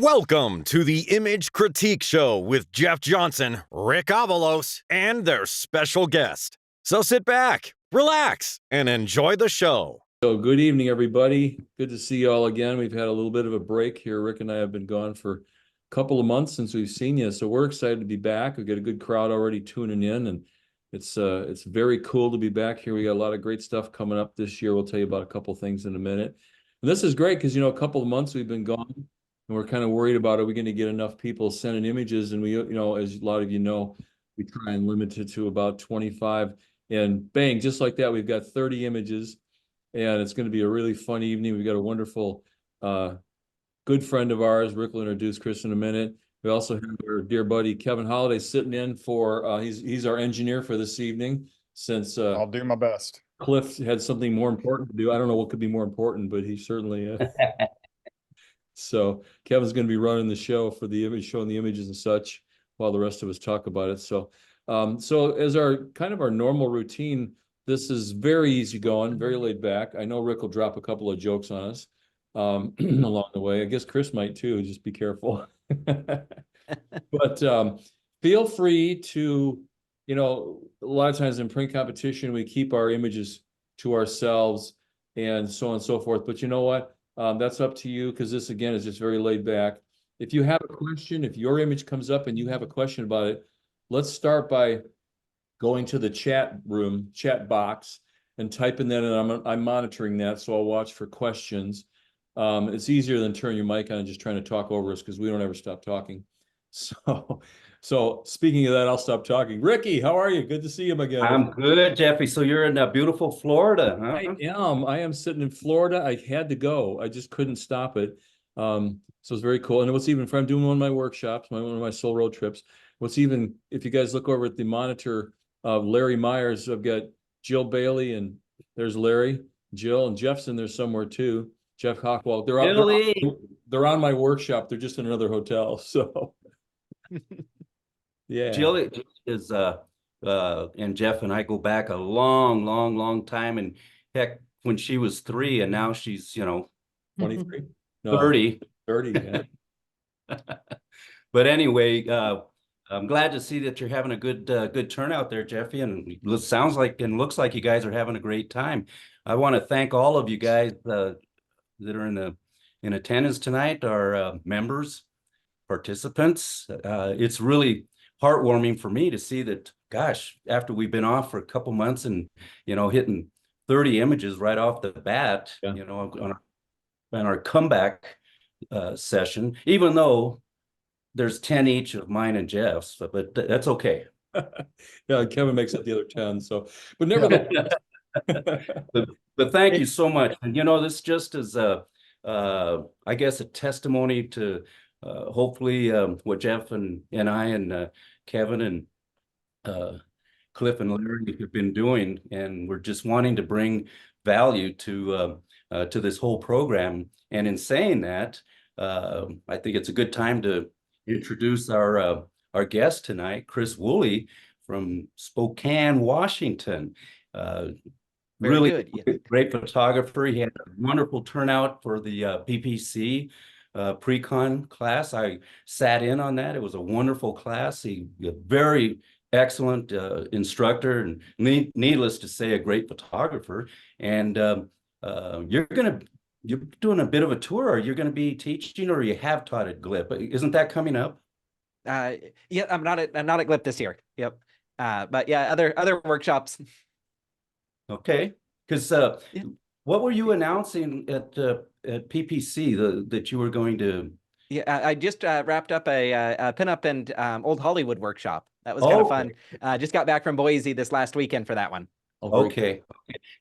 Welcome to the Image Critique Show with Jeff Johnson, Rick Avalos, and their special guest. So sit back, relax, and enjoy the show. So good evening, everybody. Good to see you all again. We've had a little bit of a break here. Rick and I have been gone for a couple of months since we've seen you. So we're excited to be back. We've got a good crowd already tuning in, and it's very cool to be back here. We got a lot of great stuff coming up this year. We'll tell you about a couple things in a minute. And this is great because, a couple of months we've been gone. And we're kind of worried about, are we going to get enough people sending images? And we, as a lot of you know, we try and limit it to about 25. And bang, just like that, we've got 30 images. And it's going to be a really fun evening. We've got a wonderful, good friend of ours. Rick will introduce Chris in a minute. We also have our dear buddy, Kevin Holliday, sitting in for, he's our engineer for this evening, since I'll do my best. Cliff had something more important to do. I don't know what could be more important, but he certainly... So Kevin's going to be running the show for the image, showing the images and such, while the rest of us talk about it. So, as our kind of our normal routine, this is very easy going, very laid back. I know Rick will drop a couple of jokes on us along the way. I guess Chris might too. Just be careful. But feel free to, a lot of times in print competition, we keep our images to ourselves and so on and so forth. But you know what? That's up to you, because this, again, is just very laid back. If you have a question, if your image comes up and you have a question about it, let's start by going to the chat room, chat box, and typing that in. I'm monitoring that, so I'll watch for questions. It's easier than turning your mic on and just trying to talk over us, because we don't ever stop talking. So speaking of that, I'll stop talking. Ricky, how are you? Good to see you again. I'm good, Jeffy. So you're in beautiful Florida, huh? I am sitting in Florida. I had to go. I just couldn't stop it. So it's very cool. And what's even, I'm doing one of my workshops, one of my soul road trips. What's even, if you guys look over at the monitor of Larry Myers, I've got Jill Bailey, and there's Larry, Jill, and Jeff's in there somewhere too. Jeff Hockwell. They're on my workshop. They're just in another hotel. So yeah. Jill is and Jeff and I go back a long time, and heck, when she was 3 and now she's 23, no, 30. Yeah. But anyway, I'm glad to see that you're having a good turnout there, Jeffy, and it sounds like and looks like you guys are having a great time. I want to thank all of you guys that are in attendance tonight, our members, participants. It's really heartwarming for me to see that, gosh, after we've been off for a couple months and hitting 30 images right off the bat, yeah. On our comeback session, even though there's 10 each of mine and Jeff's, but that's okay. Yeah, Kevin makes up the other 10. So, but nevertheless. but thank you so much. And this just is I guess a testimony to hopefully what Jeff and I and Kevin and Cliff and Larry have been doing, and we're just wanting to bring value to this whole program. And in saying that, I think it's a good time to introduce our guest tonight, Chris Wooley from Spokane, Washington. Really good. Yeah. Great photographer. He had a wonderful turnout for the PPC pre-con class. I sat in on that. It was a wonderful class. He a very excellent instructor, and needless to say, a great photographer. And you're doing a bit of a tour. Or you're going to be teaching, or you have taught at GLIP. Isn't that coming up? Yeah, I'm not at GLIP this year. Yep. But yeah, other workshops. Okay, because yeah. What were you announcing at PPC that you were going to? Yeah, I just wrapped up a pinup and old Hollywood workshop. That was kind of fun. Just got back from Boise this last weekend for that one. Okay.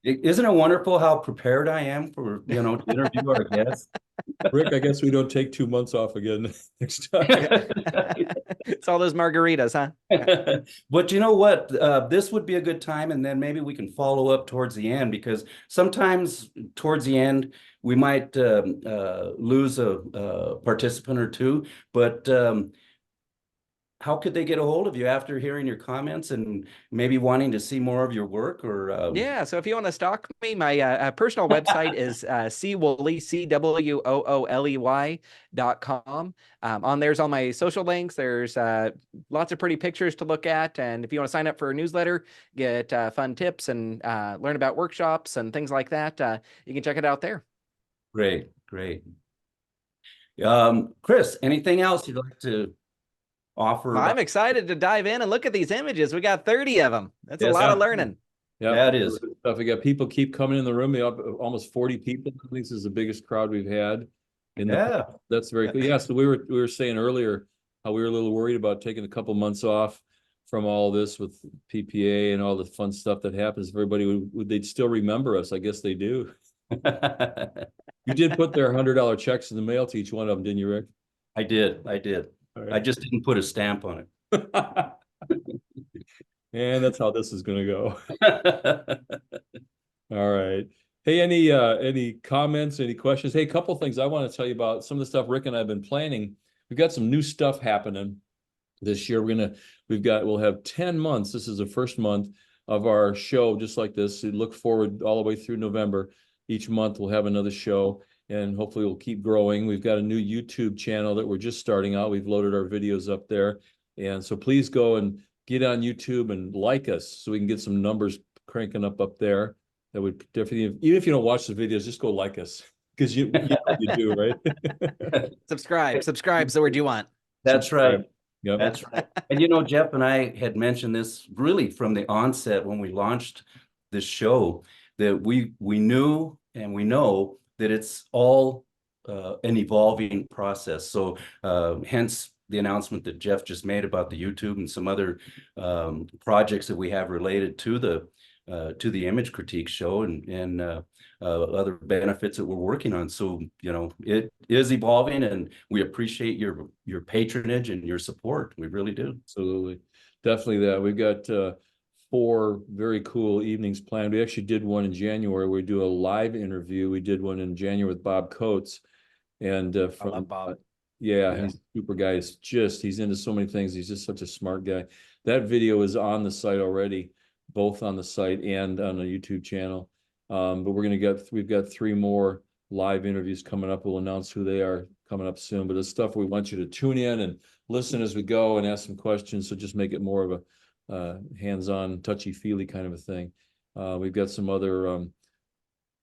Isn't it wonderful how prepared I am for to interview our guests? Rick, I guess we don't take 2 months off again next time. It's all those margaritas, huh? But you know what? This would be a good time, and then maybe we can follow up towards the end, because sometimes towards the end we might lose a participant or two. But how could they get a hold of you after hearing your comments and maybe wanting to see more of your work? Or Yeah, so if you want to stalk me, my personal website is cwooley, CWOOLEY.com. On there's all my social links. There's lots of pretty pictures to look at. And if you want to sign up for a newsletter, get fun tips and learn about workshops and things like that, you can check it out there. Great, great. Chris, anything else you'd like to offer? Well, I'm excited to dive in and look at these images. We got 30 of them. That's a lot of learning. Yeah, that is stuff. We got people keep coming in the room. We have almost 40 people. I think this is the biggest crowd we've had. That's very cool. Yeah, so we were saying earlier how we were a little worried about taking a couple months off from all this with PPA and all the fun stuff that happens. If everybody they'd still remember us. I guess they do. You did put their $100 checks in the mail to each one of them, didn't you, Rick? I did. Right. I just didn't put a stamp on it. And that's how this is going to go. All right. Hey, any comments, any questions? Hey, a couple things I want to tell you about. Some of the stuff Rick and I have been planning. We've got some new stuff happening this year. We'll have 10 months. This is the first month of our show, just like this. So look forward all the way through November. Each month we'll have another show, and hopefully we'll keep growing. We've got a new YouTube channel that we're just starting out. We've loaded our videos up there. And so please go and get on YouTube and like us so we can get some numbers cranking up there. That would definitely, even if you don't watch the videos, just go like us, because you do, right? Subscribe's the word you want. That's right. Yep. That's right. And you know, Jeff and I had mentioned this really from the onset when we launched this show, that we knew and we know that it's all an evolving process. So hence the announcement that Jeff just made about the YouTube and some other projects that we have related to the image critique show and other benefits that we're working on. So, you know, it is evolving, and we appreciate your patronage and your support. We really do. Absolutely. Definitely that. We've got 4 very cool evenings planned. We actually did one in January. We do a live interview. We did one in January with Bob Coates. And I love Bob. Yeah, he's a super guy. He's into so many things. He's just such a smart guy. That video is on the site already, both on the site and on the YouTube channel. But we've got 3 more live interviews coming up. We'll announce who they are coming up soon. But it's stuff we want you to tune in and listen as we go and ask some questions. So just make it more of a hands-on, touchy-feely kind of a thing. We've got some other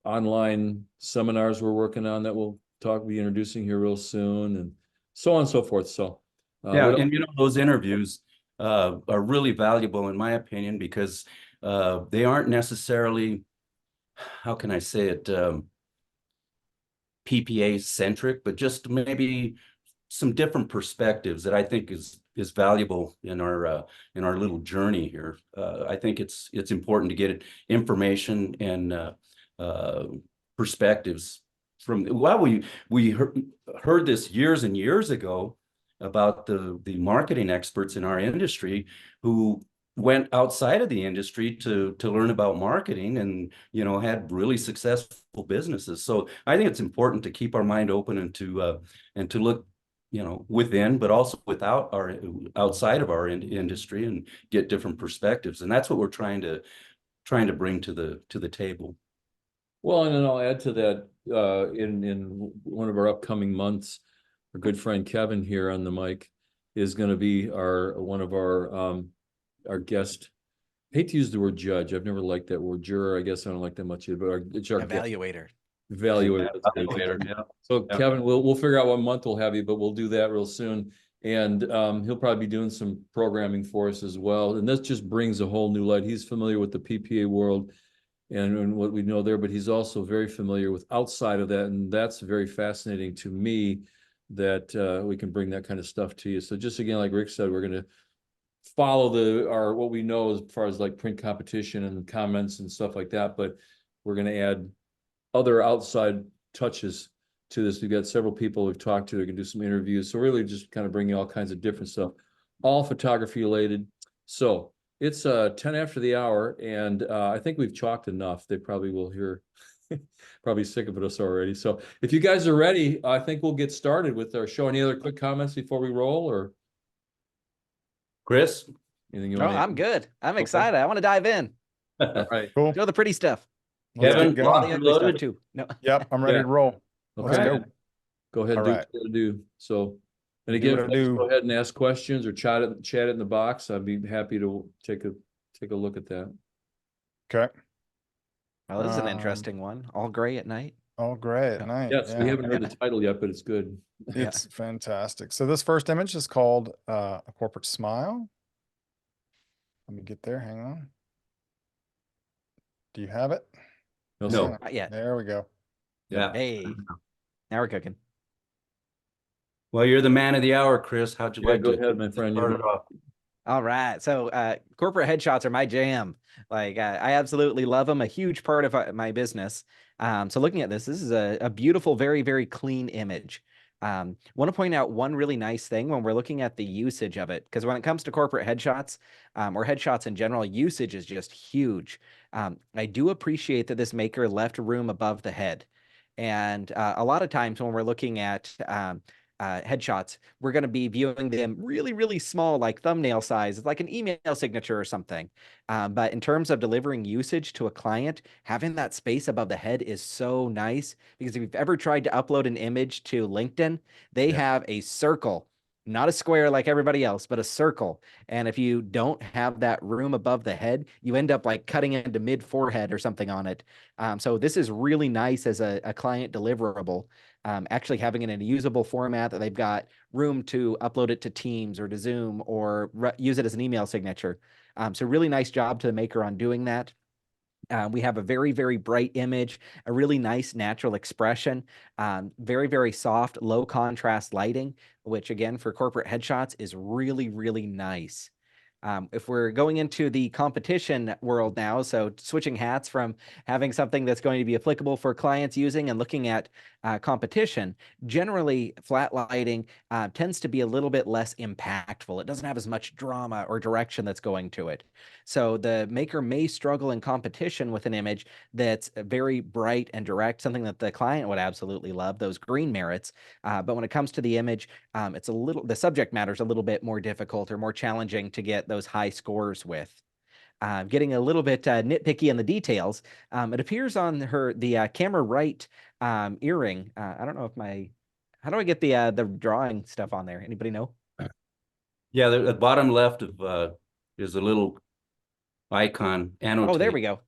online seminars we're working on that we'll be introducing here real soon, and so on and so forth. So and you know, those interviews are really valuable in my opinion, because they aren't necessarily, how can I say it, PPA centric, but just maybe some different perspectives that I think is valuable in our little journey here. I think it's important to get information and perspectives from, well, we heard this years and years ago about the marketing experts in our industry who went outside of the industry to learn about marketing, and you know, had really successful businesses. So I think it's important to keep our mind open and to look, you know, within, but also outside of our industry, and get different perspectives. And that's what we're trying to bring to the table. Well, and then I'll add to that, in one of our upcoming months, our good friend Kevin here on the mic is going to be one of our guest. I hate to use the word judge. I've never liked that word. Juror, I guess I don't like that much either, but it's our Evaluator. Evaluator. Yeah. So yeah. Kevin, we'll figure out what month we'll have you, but we'll do that real soon. And he'll probably be doing some programming for us as well. And this just brings a whole new light. He's familiar with the PPA world and what we know there, but he's also very familiar with outside of that. And that's very fascinating to me, that we can bring that kind of stuff to you. So just again, like Rick said, we're going to follow what we know as far as like print competition and comments and stuff like that, but we're going to add other outside touches to this. We've got several people we've talked to that can do some interviews. So really just kind of bringing all kinds of different stuff, all photography related. So it's 10 after the hour, and I think we've talked enough. They probably will hear, probably sick of us already. So if you guys are ready, I think we'll get started with our show. Any other quick comments before we roll, or? Chris? Anything you No, want to? I'm good. I'm Okay. excited. I want to dive in. All right. Cool. Show the pretty stuff. Let's Kevin, get going. All the ugly stuff loaded? too. No. Yep, I'm ready Yeah. to roll. Okay. Let's Alright. go. Go ahead and All do right. what you gotta do. So, and Do again, what I folks, do. go ahead and ask questions or chat it in the box. I'd be happy to take a look at that. Okay. Well, this is an Um, interesting one. All gray at night. All gray at night. Yes, we Yeah. haven't heard the title yet, but it's good. It's fantastic. So this first image is called a corporate smile. Let me get there. Hang on. Do you have it? No, No. sir. Not yet. There we go. Yeah. Hey, now we're cooking. Well, you're the man of the hour, Chris. How'd you Yeah, like go to ahead, my friend. start it off? All right. So corporate headshots are my jam. Like I absolutely love them. A huge part of my business. So looking at this is a beautiful, very, very clean image. Want to point out one really nice thing when we're looking at the usage of it, because when it comes to corporate headshots or headshots in general, usage is just huge. I do appreciate that this maker left room above the head. And a lot of times when we're looking at headshots, we're going to be viewing them really, really small, like thumbnail size. It's like an email signature or something. But in terms of delivering usage to a client, having that space above the head is so nice, because if you've ever tried to upload an image to LinkedIn, they have a circle, not a square like everybody else, but a circle. And if you don't have that room above the head, you end up like cutting into mid forehead or something on it. So this is really nice as a client deliverable. Actually having it in a usable format that they've got room to upload it to Teams or to Zoom or use it as an email signature. So really nice job to the maker on doing that. We have a very, very bright image, a really nice natural expression, very, very soft, low contrast lighting, which again, for corporate headshots is really, really nice. If we're going into the competition world now, so switching hats from having something that's going to be applicable for clients using and looking at competition, generally flat lighting tends to be a little bit less impactful. It doesn't have as much drama or direction that's going to it. So the maker may struggle in competition with an image that's very bright and direct, something that the client would absolutely love, those green merits. But when it comes to the image, it's the subject matter is a little bit more difficult or more challenging to get those high scores with. Getting a little bit nitpicky in the details, it appears on the camera right earring. I don't know if how do I get the drawing stuff on there? Anybody know? Yeah, the bottom left of is a little icon annotate. Oh, there we go.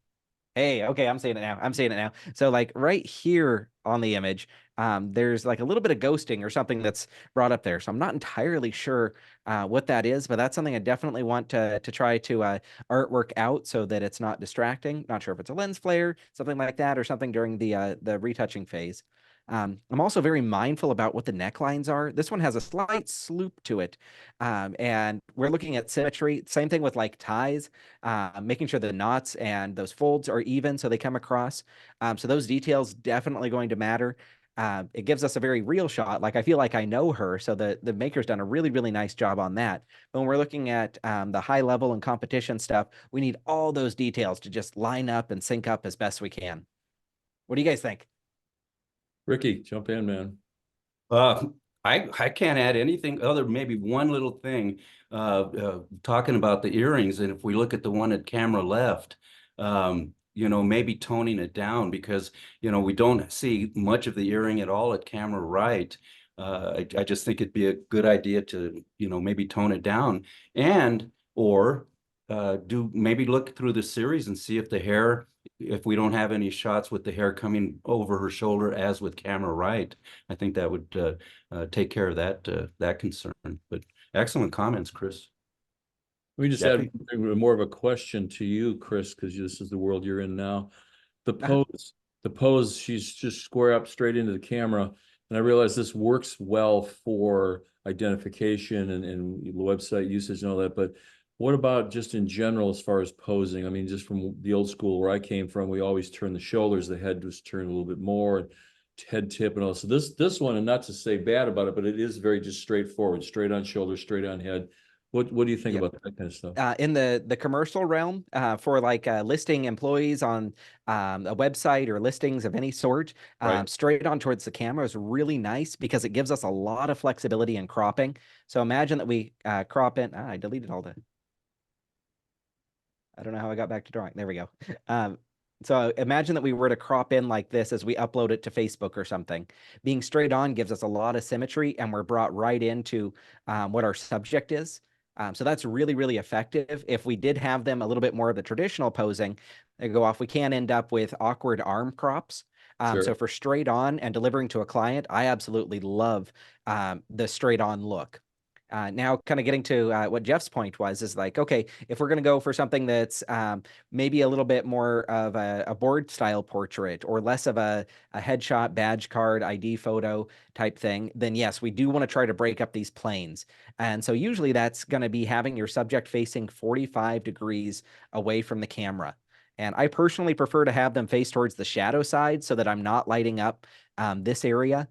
Hey, okay, I'm seeing it now. I'm seeing it now. So like right here on the image, there's like a little bit of ghosting or something that's brought up there. So I'm not entirely sure what that is, but that's something I definitely want to try to artwork out so that it's not distracting. Not sure if it's a lens flare, something like that, or something during the retouching phase. I'm also very mindful about what the necklines are. This one has a slight sloop to it. And we're looking at symmetry. Same thing with like ties, making sure the knots and those folds are even so they come across. So those details definitely going to matter. It gives us a very real shot. Like I feel like I know her. So the maker's done a really, really nice job on that. But when we're looking at the high level and competition stuff, we need all those details to just line up and sync up as best we can. What do you guys think? Ricky, jump in, man. I can't add anything other, maybe one little thing, talking about the earrings. And if we look at the one at camera left, maybe toning it down, because, we don't see much of the earring at all at camera right. I just think it'd be a good idea to, maybe tone it down or maybe look through the series and see if the hair, if we don't have any shots with the hair coming over her shoulder as with camera right. I think that would take care of that concern. But excellent comments, Chris. We just Jeffrey? had more of a question to you, Chris, because this is the world you're in now. The pose, she's just square up straight into the camera. And I realize this works well for identification and website usage and all that, but what about just in general, as far as posing? I mean, just from the old school where I came from, we always turn the shoulders, the head was turned a little bit more, head tip and all. So this one, and not to say bad about it, but it is very just straightforward, straight on shoulder, straight on head. What do you think Yep. about that kind of stuff? In the commercial realm, for like listing employees on a website or listings of any sort, Right. straight on towards the camera is really nice because it gives us a lot of flexibility in cropping. So imagine that we crop in. I deleted all the. I don't know how I got back to drawing. There we go. So imagine that we were to crop in like this as we upload it to Facebook or something. Being straight on gives us a lot of symmetry, and we're brought right into what our subject is. So that's really, really effective. If we did have them a little bit more of the traditional posing, they go off, we can end up with awkward arm crops. Sure. So for straight on and delivering to a client, I absolutely love the straight on look. Now, kind of getting to what Jeff's point was, is like, okay, if we're going to go for something that's maybe a little bit more of a board style portrait or less of a headshot, badge card, ID photo type thing, then yes, we do want to try to break up these planes. And so usually that's going to be having your subject facing 45 degrees away from the camera. And I personally prefer to have them face towards the shadow side so that I'm not lighting up this area.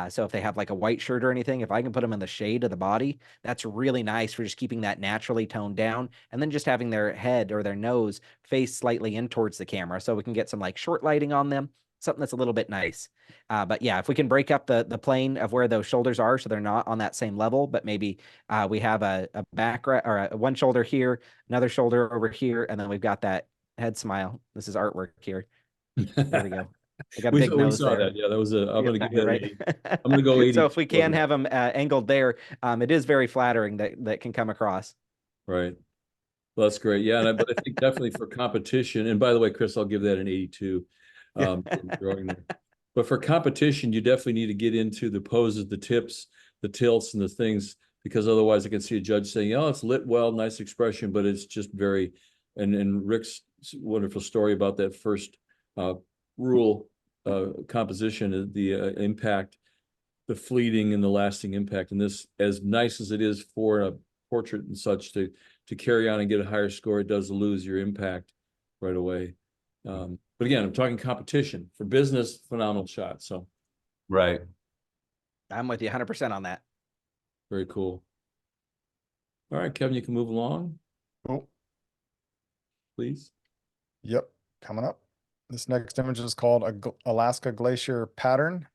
So if they have like a white shirt or anything, if I can put them in the shade of the body, that's really nice for just keeping that naturally toned down. And then just having their head or their nose face slightly in towards the camera so we can get some like short lighting on them, something that's a little bit nice. But yeah, if we can break up the plane of where those shoulders are so they're not on that same level, but maybe we have a background or one shoulder here, another shoulder over here, and then we've got that head smile. This is artwork here. There we go. I got a big nose saw there. that. Yeah, that was a. I'm going to give that right. 80. I'm going to go 80. So if we can have them angled there, it is very flattering that can come across. Right. Well, that's great. Yeah, but I think definitely for competition. And by the way, Chris, I'll give that an 82. Drawing there. But for competition, you definitely need to get into the poses, the tips, the tilts, and the things, because otherwise I can see a judge saying, "Oh, it's lit well, nice expression," but it's just very. And Rick's wonderful story about that first rule composition, the impact, the fleeting and the lasting impact. And this, as nice as it is for a portrait and such, to carry on and get a higher score, it does lose your impact right away. But again, I'm talking competition. For business, phenomenal shot. So Right. I'm with you 100% on that. very cool. All right, Kevin, you can move along, Cool. please. Yep, coming up. This next image is called Alaska Glacier Pattern.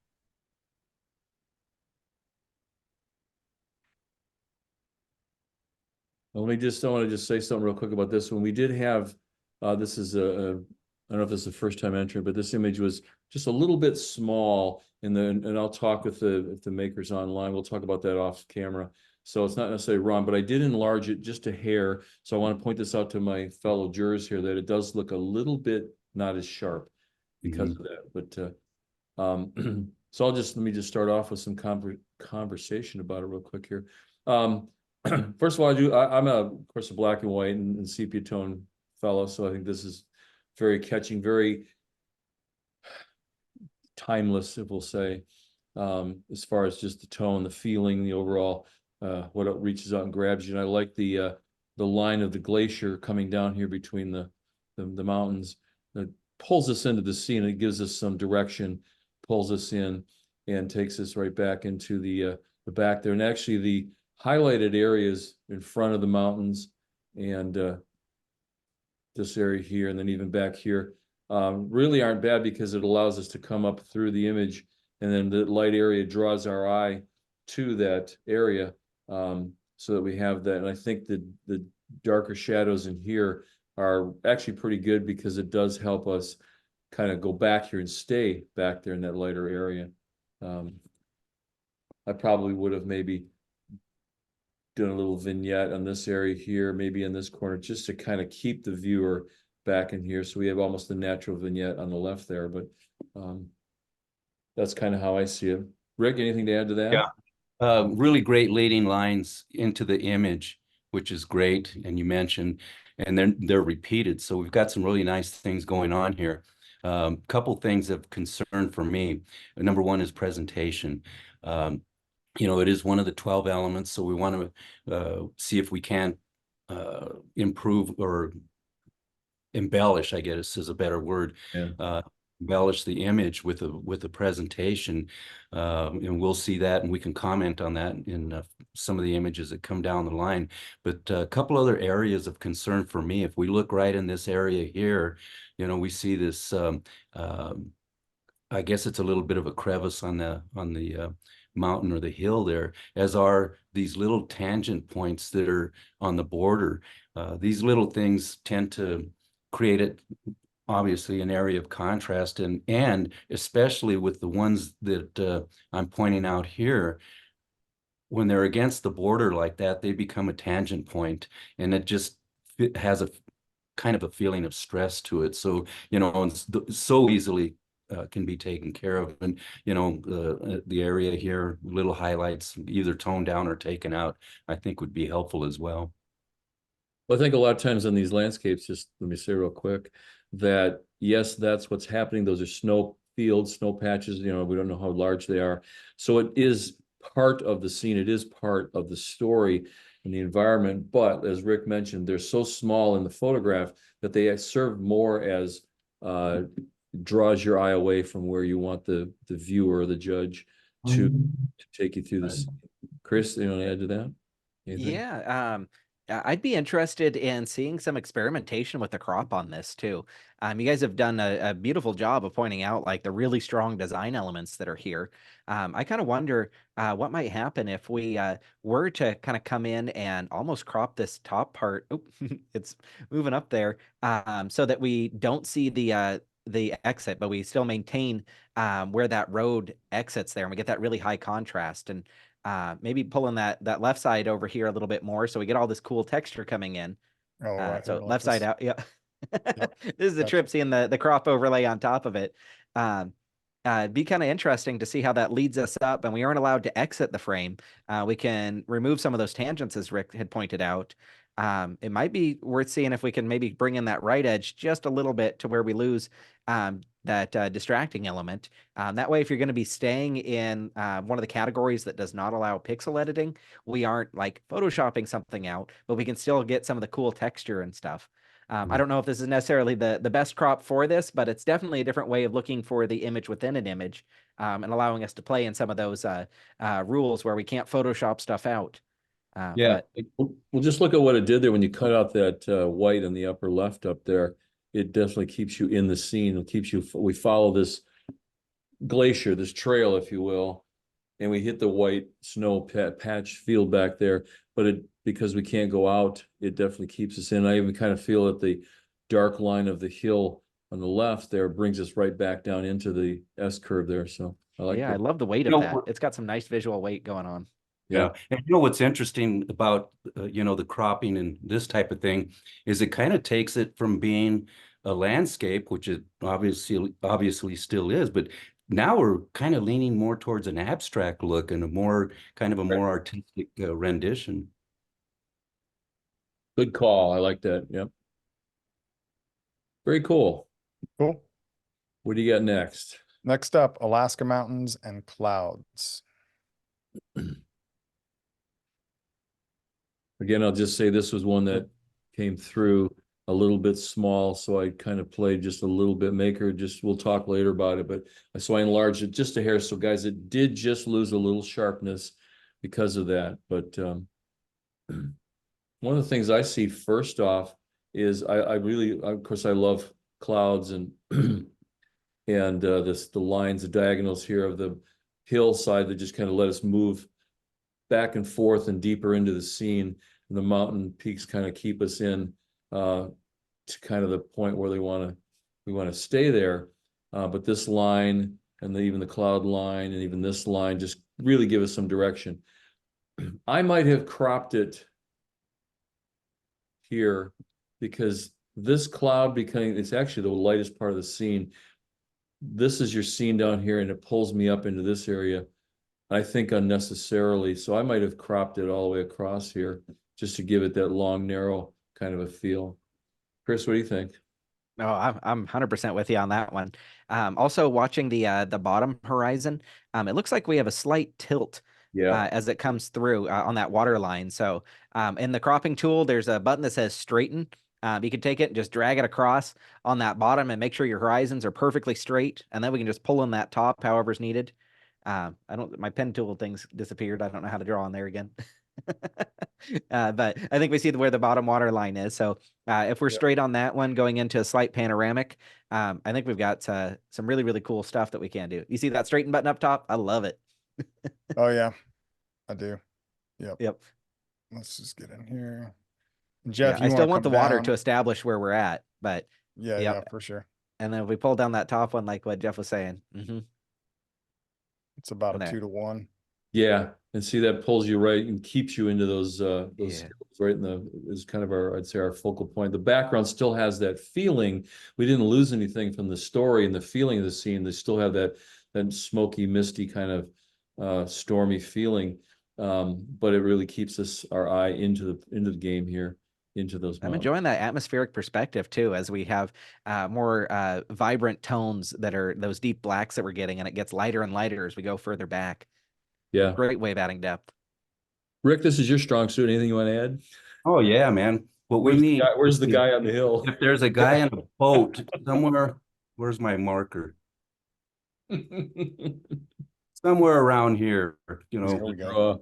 I want to just say something real quick about this one. We did have, this is I don't know if this is the first time entering, but this image was just a little bit small. And I'll talk with the makers online. We'll talk about that off camera. So it's not necessarily wrong, but I did enlarge it just a hair. So I want to point this out to my fellow jurors here, that it does look a little bit not as sharp because of that. But so let me just start off with some conversation about it real quick here. First of all, I'm of course a black and white and sepia tone fellow, so I think this is very catching, very timeless, if we'll say, as far as just the tone, the feeling, the overall, what it reaches out and grabs you. And I like the line of the glacier coming down here between the mountains that pulls us into the scene. It gives us some direction, pulls us in, and takes us right back into the back there. And actually, the highlighted areas in front of the mountains and this area here, and then even back here, really aren't bad because it allows us to come up through the image, and then the light area draws our eye to that area, so that we have that. And I think the darker shadows in here are actually pretty good because it does help us kind of go back here and stay back there in that lighter area. I probably would have maybe done a little vignette on this area here, maybe in this corner, just to kind of keep the viewer back in here. So we have almost the natural vignette on the left there, but that's kind of how I see it. Rick, anything to add to that? Yeah. Really great leading lines into the image, which is great. And you mentioned, and then they're repeated. So we've got some really nice things going on here. Couple things of concern for me. Number one is presentation. It is one of the 12 elements, so we want to see if we can improve or embellish, I guess is a better word, Yeah. embellish the image with a presentation, and we'll see that, and we can comment on that in some of the images that come down the line. But a couple other areas of concern for me, if we look right in this area here, you know, we see this. I guess it's a little bit of a crevice on the mountain or the hill there, as are these little tangent points that are on the border. These little things tend to create it, obviously, an area of contrast, and especially with the ones that I'm pointing out here, when they're against the border like that, they become a tangent point, and it just has a kind of a feeling of stress to it. So, you know, and so easily can be taken care of. And, you know, the area here, little highlights, either toned down or taken out, I think would be helpful as well. Well, I think a lot of times in these landscapes, just let me say real quick, that yes, that's what's happening. Those are snow fields, snow patches, you know, we don't know how large they are. So it is part of the scene. It is part of the story and the environment. But as Rick mentioned, they're so small in the photograph that they serve more as draws your eye away from where you want the viewer or the judge to take you through this. Chris, you want to add to that? Anything? Yeah, I'd be interested in seeing some experimentation with the crop on this too. You guys have done a beautiful job of pointing out like the really strong design elements that are here. I kind of wonder what might happen if we were to kind of come in and almost crop this top part. Oh, it's moving up there, so that we don't see the exit, but we still maintain where that road exits there, and we get that really high contrast. And maybe pulling that left side over here a little bit more, so we get all this cool texture coming in. Oh, right. So like left side this. out, yeah. Yep, This is the gotcha. trip, seeing the crop overlay on top of it. It'd be kind of interesting to see how that leads us up, and we aren't allowed to exit the frame. We can remove some of those tangents, as Rick had pointed out. It might be worth seeing if we can maybe bring in that right edge just a little bit to where we lose that distracting element. That way, if you're going to be staying in one of the categories that does not allow pixel editing, we aren't like photoshopping something out, but we can still get some of the cool texture and stuff. I don't know if this is necessarily the best crop for this, but it's definitely a different way of looking for the image within an image, and allowing us to play in some of those rules where we can't Photoshop stuff out. Yeah, But we'll just look at what it did there when you cut out that white in the upper left up there. It definitely keeps you in the scene. It keeps you. We follow this glacier, this trail, if you will, and we hit the white snow patch field back there. But because we can't go out, it definitely keeps us in. I even kind of feel that the dark line of the hill on the left there brings us right back down into the S curve there. So I like yeah, it. I love the weight You of know, that. It's got some nice visual weight going on. Yeah. And you know what's interesting about, you know, the cropping and this type of thing is it kind of takes it from being a landscape, which it obviously still is, but now we're kind of leaning more towards an abstract look and a more artistic rendition. Good call. I like that. Yep. Very cool. Cool. What do you got next? Next up, Alaska mountains and clouds. Again, I'll just say this was one that came through a little bit small, so I kind of played just a little bit maker. Just we'll talk later about it, but so I enlarged it just a hair. So guys, it did just lose a little sharpness because of that. But one of the things I see first off is I really, of course, I love clouds and and the lines, the diagonals here of the hillside that just kind of let us move back and forth and deeper into the scene. And the mountain peaks kind of keep us in to kind of the point where we want to stay there. But this line and even the cloud line and even this line just really give us some direction. I might have cropped it here because this cloud becoming, it's actually the lightest part of the scene. This is your scene down here and it pulls me up into this area, I think unnecessarily. So I might have cropped it all the way across here just to give it that long, narrow kind of a feel. Chris, what do you think? No, I'm 100% with you on that one. Also watching the bottom horizon, it looks like we have a slight tilt as it comes through on that water line. So in the cropping tool, there's a button that says straighten. You can take it and just drag it across on that bottom and make sure your horizons are perfectly straight. And then we can just pull in that top however's needed. My pen tool things disappeared. I don't know how to draw on there again. But I think we see where the bottom water line is. So if we're straight on that one going into a slight panoramic, I think we've got some really, really cool stuff that we can do. You see that straighten button up top? I love it. Oh yeah, I do. Yep. Yep. Let's just get in here. Jeff, Yeah, you I still want want the come water down? to establish where we're at, but Yeah, yep. yeah, for sure. And then if we pull down that top one, like what Jeff was saying. It's about And a there. 2-to-1. Yeah, and see that pulls you right and keeps you into those Yeah. hills right in the is kind of our, I'd say, our focal point. The background still has that feeling. We didn't lose anything from the story and the feeling of the scene. They still have that smoky, misty kind of stormy feeling. But it really keeps our eye into the game here, into those I'm mountains. enjoying that atmospheric perspective too, as we have more vibrant tones that are those deep blacks that we're getting, and it gets lighter and lighter as we go further back. Yeah. Great way of adding depth. Rick, this is your strong suit. Anything you want to add? Oh, yeah, man. What we need. Where's the guy on the hill? If there's a guy in a boat somewhere, where's my marker? Somewhere around here, you There know. we go. Draw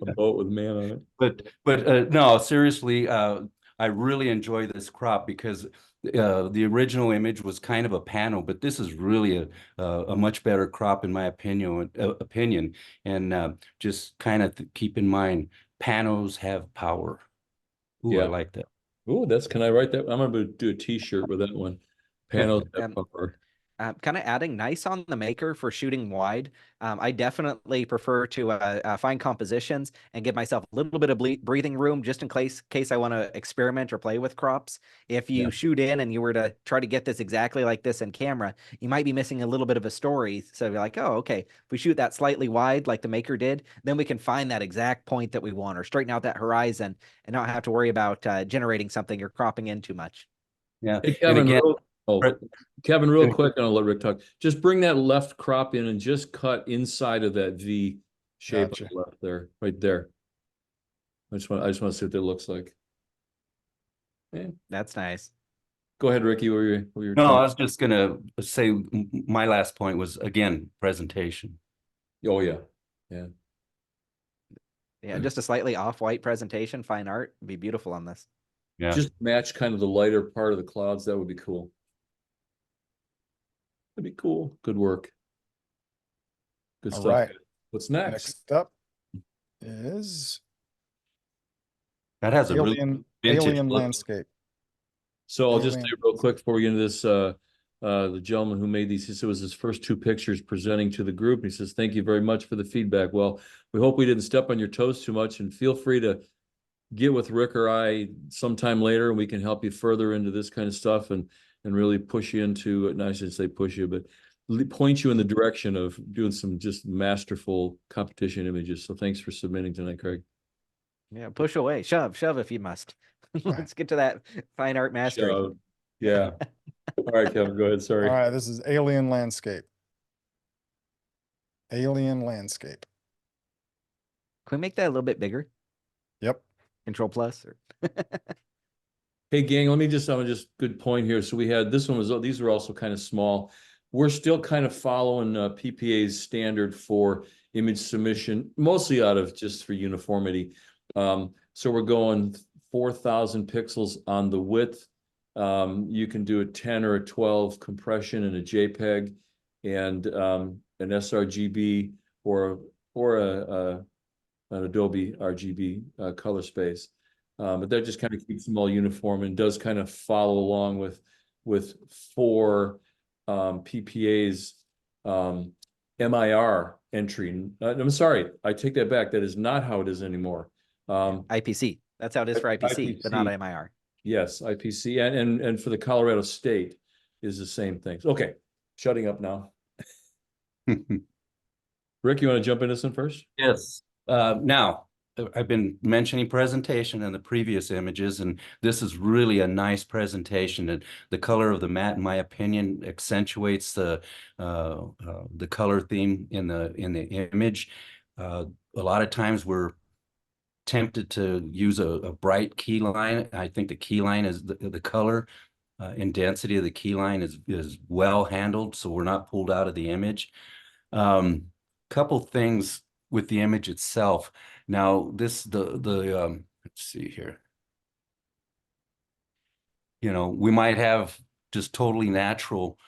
a boat with man on it. But no, seriously, I really enjoy this crop because the original image was kind of a panel, but this is really a much better crop in my opinion. And just kind of keep in mind, panos have power. Ooh, Yeah. I like that. Oh, can I write that? I'm gonna do a T-shirt with that one. Panels have power. Kind of adding nice on the maker for shooting wide. I definitely prefer to find compositions and give myself a little bit of breathing room just in case I want to experiment or play with crops. If you shoot in and you were to try to get this exactly like this in camera, you might be missing a little bit of a story. So you're like, oh, okay, if we shoot that slightly wide like the maker did, then we can find that exact point that we want or straighten out that horizon and not have to worry about generating something or cropping in too much. Yeah. Hey, Kevin, again, Kevin, real quick, and I'll let Rick talk. Just bring that left crop in and just cut inside of that V shape Gotcha. on the left there, right there. I just want to see what that looks like. Yeah. That's nice. Go ahead, Ricky. No, I was just gonna say my last point was, again, presentation. Oh yeah, yeah. Yeah, just a slightly off-white presentation, fine art would be beautiful on this. Yeah. Just match kind of the lighter part of the clouds. That would be cool. That'd be cool. Good work. Good All stuff. right. What's next? Next up is That has a really alien vintage look. landscape. So I'll just say Alien. real quick before we get into this, the gentleman who made these, he said it was his first 2 pictures presenting to the group. He says, thank you very much for the feedback. Well, we hope we didn't step on your toes too much, and feel free to get with Rick or I sometime later, and we can help you further into this kind of stuff and really push you into, not I should say push you, but point you in the direction of doing some just masterful competition images. So thanks for submitting tonight, Craig. Yeah, push away, shove if you must. Let's get to that fine art mastery. So, yeah. All right, Kevin, go ahead. Sorry. All right, this is alien landscape. Alien landscape. Can we make that a little bit bigger? Yep. Control plus. Or... Hey gang, I'm just good point here. So we had, these were also kind of small. We're still kind of following PPA's standard for image submission, mostly out of just for uniformity. So we're going 4,000 pixels on the width. You can do a 10 or a 12 compression in a JPEG and an sRGB or an Adobe RGB color space. But that just kind of keeps them all uniform and does kind of follow along with 4 PPA's MIR entry. I'm sorry, I take that back. That is not how it is anymore. IPC. That's how it is for IPC, but not IPC. MIR. Yes, IPC and for the Colorado State is the same thing. Okay, shutting up now. Rick, you want to jump into this one first? Yes. Now, I've been mentioning presentation in the previous images, and this is really a nice presentation. And the color of the mat, in my opinion, accentuates the color theme in the image. A lot of times we're tempted to use a bright key line. I think the key line is the color and density of the key line is well handled, so we're not pulled out of the image. Couple things with the image itself. Now, let's see here. You know, we might have just totally natural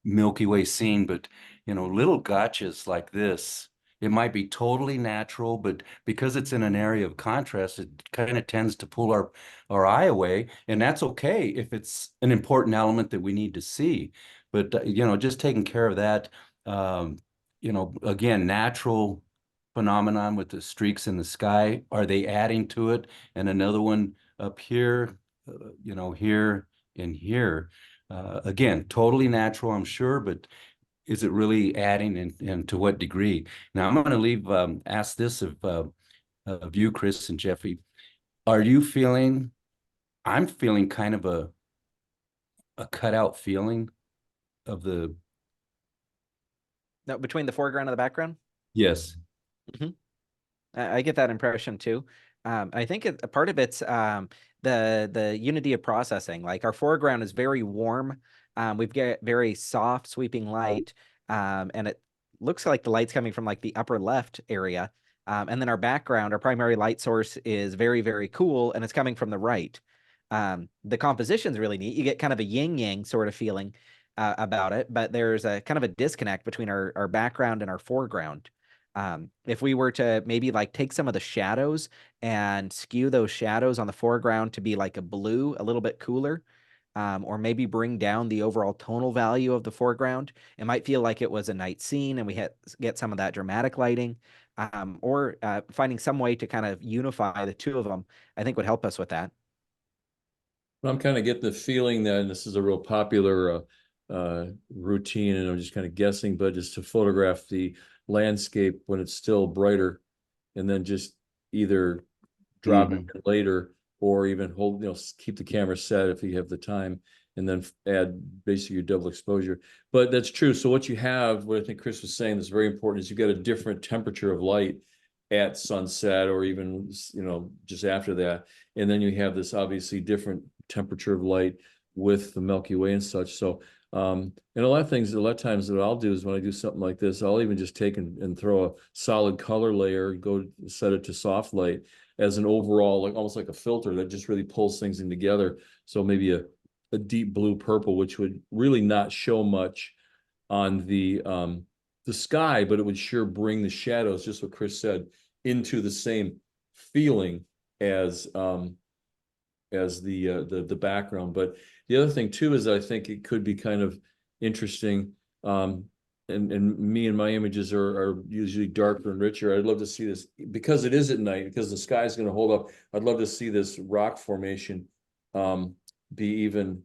Milky Way scene, but you know, little gotchas like this, it might be totally natural, but because it's in an area of contrast, it kind of tends to pull our eye away, and that's okay if it's an important element that we need to see. But you know, just taking care of that, you know, again, natural phenomenon with the streaks in the sky. Are they adding to it? And another one up here, you know, here and here. Again, totally natural, I'm sure, but is it really adding, and to what degree? Now, I'm going to ask this of you, Chris and Jeffy. Are you feeling, I'm feeling kind of a cutout feeling of the. No, between the foreground and the background? Yes. I get that impression too. I think a part of it's the unity of processing. Like our foreground is very warm. We've got very soft sweeping light, and it looks like the light's coming from like the upper left area. And then our background, our primary light source is very, very cool, and it's coming from the right. The composition's really neat. You get kind of a yin-yang sort of feeling about it, but there's a kind of a disconnect between our background and our foreground. If we were to maybe like take some of the shadows and skew those shadows on the foreground to be like a blue, a little bit cooler, or maybe bring down the overall tonal value of the foreground, it might feel like it was a night scene and we get some of that dramatic lighting, or finding some way to kind of unify the two of them, I think would help us with that. I'm kind of getting the feeling that, and this is a real popular routine, and I'm just kind of guessing, but just to photograph the landscape when it's still brighter, and then just either drop it later or even hold, you know, keep the camera set if you have the time, and then add basically your double exposure. But that's true. So what you have, what I think Chris was saying is very important, is you get a different temperature of light at sunset or even, you know, just after that. And then you have this obviously different temperature of light with the Milky Way and such. So and a lot of times what I'll do is when I do something like this, I'll even just take and throw a solid color layer, go set it to soft light as an overall, like almost like a filter that just really pulls things in together. So maybe a deep blue purple, which would really not show much on the sky, but it would sure bring the shadows, just what Chris said, into the same feeling as the background. But the other thing too is I think it could be kind of interesting. And me and my images are usually darker and richer. I'd love to see this because it is at night, because the sky is going to hold up. I'd love to see this rock formation be even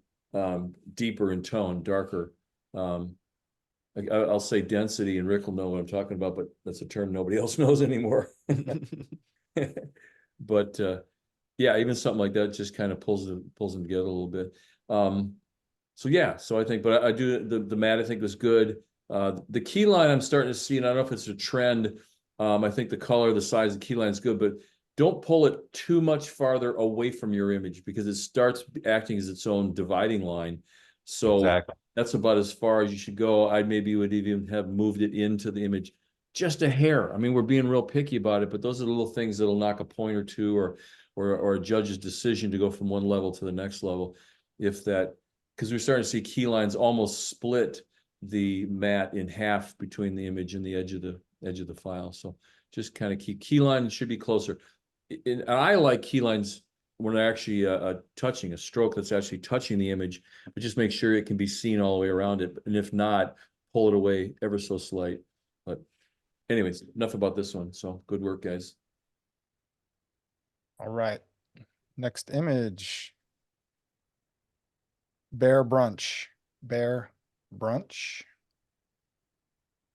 deeper in tone, darker. I'll say density, and Rick will know what I'm talking about, but that's a term nobody else knows anymore. But yeah, even something like that just kind of pulls them together a little bit. So yeah, so I think, but I do the matte I think was good. The key line I'm starting to see, and I don't know if it's a trend. I think the color, the size of the key line is good, but don't pull it too much farther away from your image because it starts acting as its own dividing line. So exactly. That's about as far as you should go. I maybe would even have moved it into the image just a hair. I mean, we're being real picky about it, but those are the little things that'll knock a point or two, or a judge's decision to go from one level to the next level. If that, because we're starting to see key lines almost split the matte in half between the image and the edge of the file. So just kind of keep key line should be closer. And I like key lines when they're actually touching a stroke that's actually touching the image, but just make sure it can be seen all the way around it. And if not, pull it away ever so slight. But anyways, enough about this one. So good work, guys. All right. Next image. Bear brunch. Bear brunch.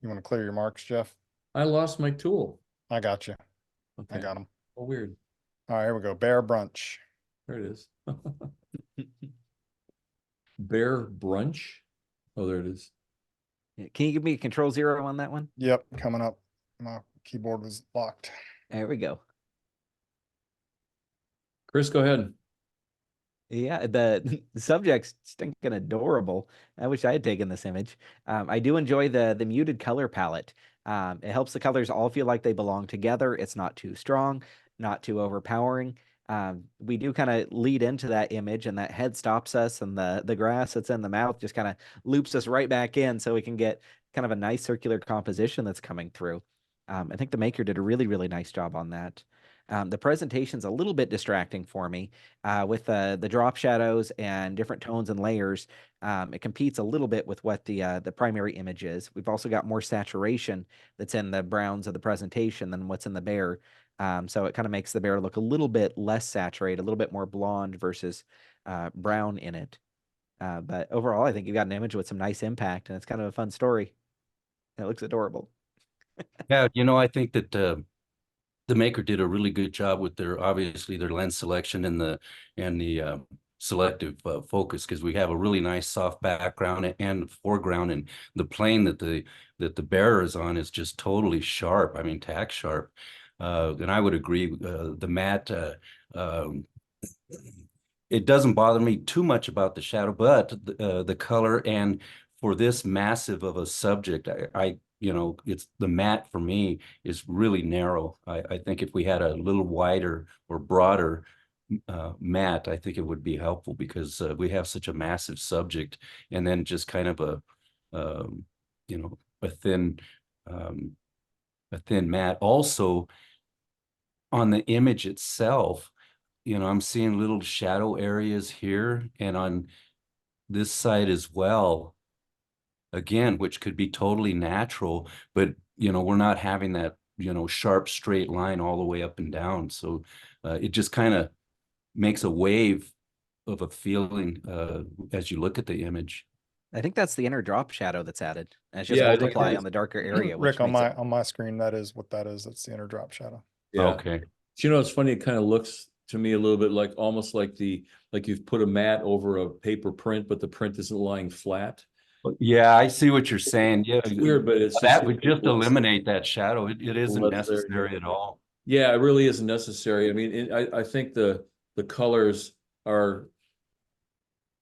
You want to clear your marks, Jeff? I lost my tool. I got you. Okay. I got them. Oh, weird. All right, here we go. Bear brunch. There it is. Bear brunch. Oh, there it is. Can you give me a Control-0 on that one? Yep, coming up. My keyboard was locked. There we go. Chris, go ahead. Yeah, the subject's stinking adorable. I wish I had taken this image. I do enjoy the muted color palette. It helps the colors all feel like they belong together. It's not too strong, not too overpowering. We do kind of lead into that image, and that head stops us, and the grass that's in the mouth just kind of loops us right back in, so we can get kind of a nice circular composition that's coming through. I think the maker did a really, really nice job on that. The presentation's a little bit distracting for me with the drop shadows and different tones and layers. It competes a little bit with what the primary image is. We've also got more saturation that's in the browns of the presentation than what's in the bear. So it kind of makes the bear look a little bit less saturated, a little bit more blonde versus brown in it. But overall, I think you've got an image with some nice impact, and it's kind of a fun story. It looks adorable. Yeah, I think that the maker did a really good job with obviously their lens selection and the selective focus, because we have a really nice soft background and foreground, and the plane that the bearer is on is just totally sharp. I mean, tack sharp. And I would agree. The matte, it doesn't bother me too much about the shadow, but the color, and for this massive of a subject, it's the matte for me is really narrow. I think if we had a little wider or broader matte, I think it would be helpful, because we have such a massive subject, and then just kind of a thin matte. Also, on the image itself, I'm seeing little shadow areas here and on this side as well, again, which could be totally natural, but we're not having that sharp straight line all the way up and down. So it just kind of makes a wave of a feeling as you look at the image. I think that's the inner drop shadow that's added. And it's just Yeah, I think multiply it is. on the darker area, which Rick, on makes it my screen, that is what that is. That's the inner drop shadow. Yeah. Okay. It's funny. It kind of looks to me a little bit like almost like you've put a mat over a paper print, but the print isn't lying flat. Yeah, I see what you're saying. Yeah, It's weird, but it's that would just eliminate that shadow. It isn't less there, necessary yeah. at all. Yeah, it really isn't necessary. I mean, I think the colors are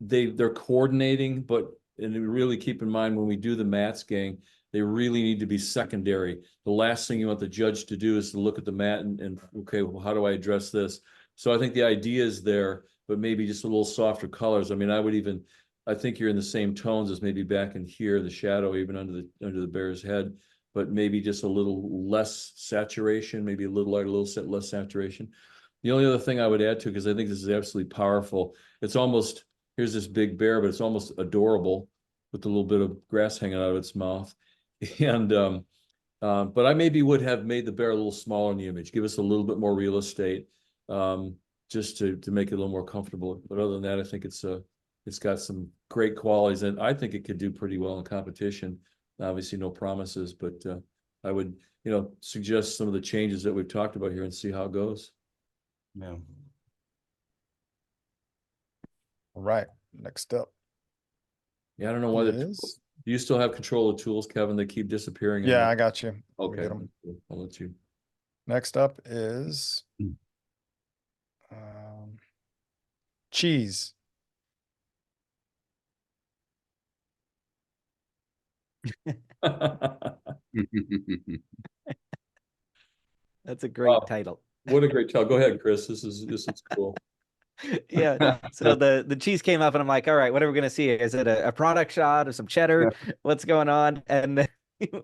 they're coordinating, but and really keep in mind when we do the mats, gang, they really need to be secondary. The last thing you want the judge to do is to look at the mat and okay, well, how do I address this? So I think the idea is there, but maybe just a little softer colors. I mean, I think you're in the same tones as maybe back in here, the shadow, even under the bear's head, but maybe just a little less saturation, maybe a little lighter, a little less saturation. The only other thing I would add to, because I think this is absolutely powerful, it's almost, here's this big bear, but it's almost adorable with a little bit of grass hanging out of its mouth. And but I maybe would have made the bear a little smaller in the image, give us a little bit more real estate, just to make it a little more comfortable. But other than that, I think it's got some great qualities, and I think it could do pretty well in competition. Obviously, no promises, but I would suggest some of the changes that we've talked about here and see how it goes. Yeah. All right, next up Yeah, I don't know why is. Do you still have control of tools, Kevin? They keep disappearing. Yeah, I got you. Okay. Get 'em. I'll let you. Next up is cheese. That's a great Wow. title. What a great title. Go ahead, Chris. This is cool. Yeah. So the cheese came up, and I'm like, all right, what are we gonna see? Is it a product shot of some cheddar? What's going on? And then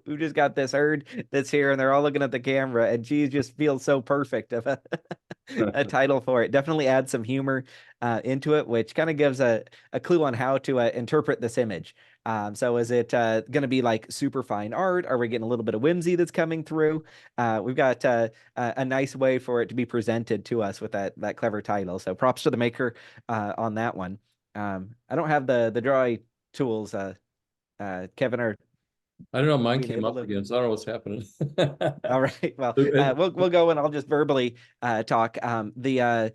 we just got this herd that's here, and they're all looking at the camera, and cheese just feels so perfect of a title for it. Definitely adds some humor into it, which kind of gives a clue on how to interpret this image. So is it going to be like super fine art? Are we getting a little bit of whimsy that's coming through? We've got a nice way for it to be presented to us with that clever title. So props to the maker on that one. I don't have the draw tools. Kevin, or I don't know. Mine being came able up to- again, so I don't know what's happening. all right. Well, And- we'll go and I'll just verbally talk. The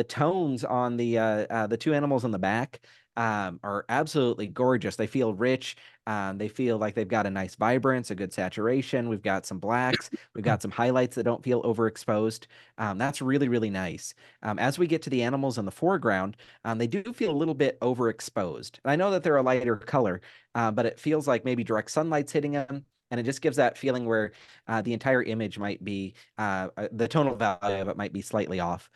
tones on the two animals in the back are absolutely gorgeous. They feel rich. They feel like they've got a nice vibrance, a good saturation. We've got some blacks. We've got some highlights that don't feel overexposed. That's really, really nice. As we get to the animals in the foreground, they do feel a little bit overexposed. And I know that they're a lighter color, but it feels like maybe direct sunlight's hitting them. And it just gives that feeling where the entire image might be, the tonal value of it might be slightly off.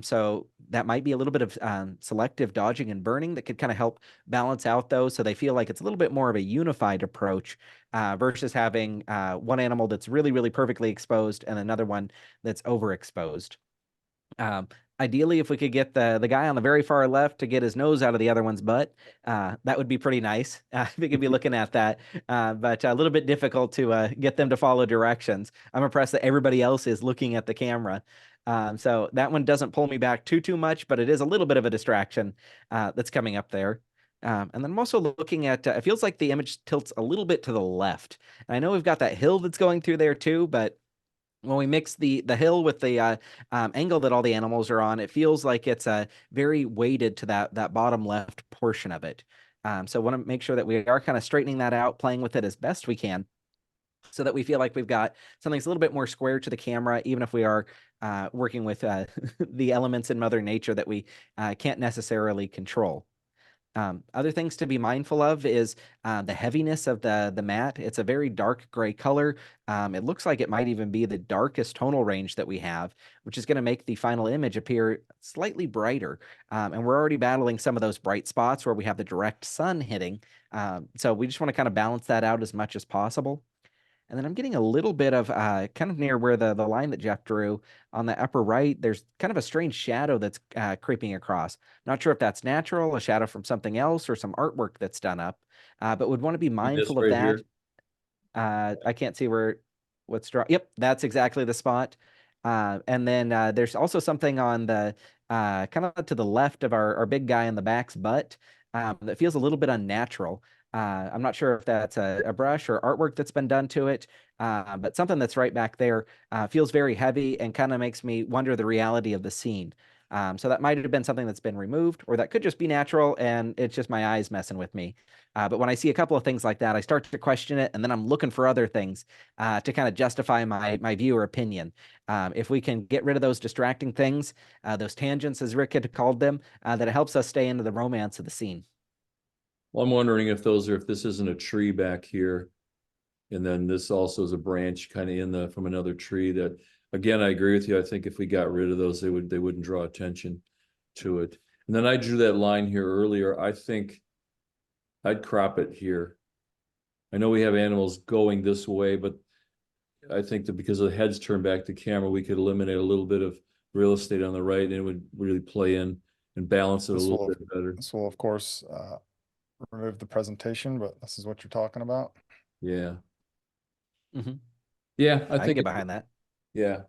So that might be a little bit of selective dodging and burning that could kind of help balance out those, so they feel like it's a little bit more of a unified approach versus having one animal that's really, really perfectly exposed and another one that's overexposed. Ideally, if we could get the guy on the very far left to get his nose out of the other one's butt, that would be pretty nice. We could be looking at that, but a little bit difficult to get them to follow directions. I'm impressed that everybody else is looking at the camera. So that one doesn't pull me back too much, but it is a little bit of a distraction that's coming up there. And then I'm also looking at, it feels like the image tilts a little bit to the left. And I know we've got that hill that's going through there too, but when we mix the hill with the angle that all the animals are on, it feels like it's very weighted to that bottom left portion of it. So I want to make sure that we are kind of straightening that out, playing with it as best we can, so that we feel like we've got something that's a little bit more square to the camera, even if we are working with the elements in Mother Nature that we can't necessarily control. Other things to be mindful of is the heaviness of the mat. It's a very dark gray color. It looks like it might even be the darkest tonal range that we have, which is going to make the final image appear slightly brighter. And we're already battling some of those bright spots where we have the direct sun hitting. So we just want to kind of balance that out as much as possible. And then I'm getting a little bit of kind of near where the line that Jeff drew on the upper right, there's kind of a strange shadow that's creeping across. Not sure if that's natural, a shadow from something else, or some artwork that's done up, but would want to be mindful of right that. here. I can't see what's drawn. Yep, that's exactly the spot. And then there's also something on the kind of to the left of our big guy in the back's butt that feels a little bit unnatural. I'm not sure if that's a brush or artwork that's been done to it, but something that's right back there feels very heavy and kind of makes me wonder the reality of the scene. So that might have been something that's been removed, or that could just be natural and it's just my eyes messing with me. But when I see a couple of things like that, I start to question it, and then I'm looking for other things to kind of justify my view or opinion. If we can get rid of those distracting things, those tangents, as Rick had called them, that it helps us stay into the romance of the scene. Well, I'm wondering if this isn't a tree back here. And then this also is a branch kind of from another tree that, again, I agree with you. I think if we got rid of those, they wouldn't draw attention to it. And then I drew that line here earlier. I think I'd crop it here. I know we have animals going this way, but I think that because the head's turned back to camera, we could eliminate a little bit of real estate on the right, and it would really play in and balance it a little bit better. This will, of course, remove the presentation, but this is what you're talking about. Yeah. Mm-hmm. Yeah, I I think can get behind that. Yeah.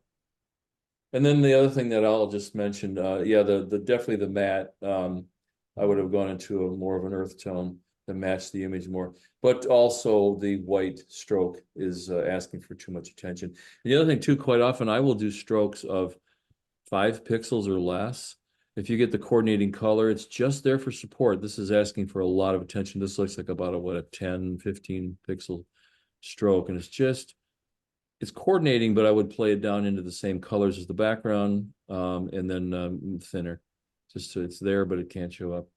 And then the other thing that I'll just mention, yeah, definitely the mat. I would have gone into a more of an earth tone to match the image more, but also the white stroke is asking for too much attention. And the other thing too, quite often I will do strokes of 5 pixels or less. If you get the coordinating color, it's just there for support. This is asking for a lot of attention. This looks like about a 10, 15 pixel stroke, and it's coordinating, but I would play it down into the same colors as the background, and then thinner. Just so it's there, but it can't show up.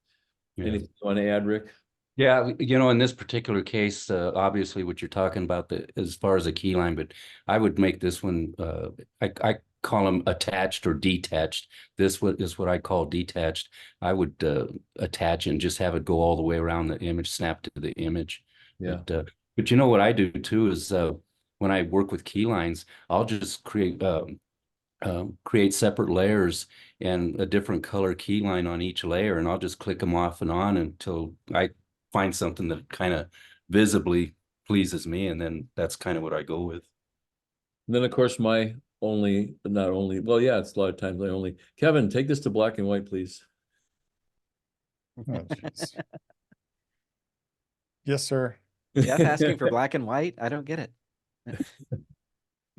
Yeah. Anything you want to add, Rick? Yeah, in this particular case, obviously what you're talking about as far as a key line, but I would make this one, I call them attached or detached. This is what I call detached. I would attach and just have it go all the way around the image, snap to the image. Yeah. But what I do too is when I work with key lines, I'll just create separate layers and a different color key line on each layer, and I'll just click them off and on until I find something that kind of visibly pleases me, and then that's kind of what I go with. And then of course well, yeah, it's a lot of times Kevin, take this to black and white, please. Oh, jeez. Yes, sir. Jeff asking for black and white? I don't get it.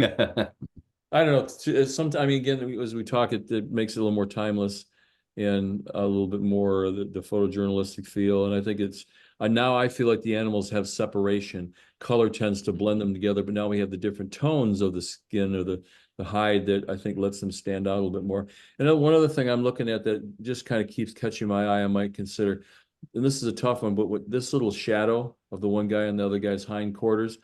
I don't know. Sometimes, again, as we talk, it makes it a little more timeless. and a little bit more the photojournalistic feel. And I think it's now I feel like the animals have separation. Color tends to blend them together, but now we have the different tones of the skin or the hide that I think lets them stand out a little bit more. And then one other thing I'm looking at that just kind of keeps catching my eye, I might consider, and this is a tough one, but with this little shadow of the one guy on the other guy's hindquarters,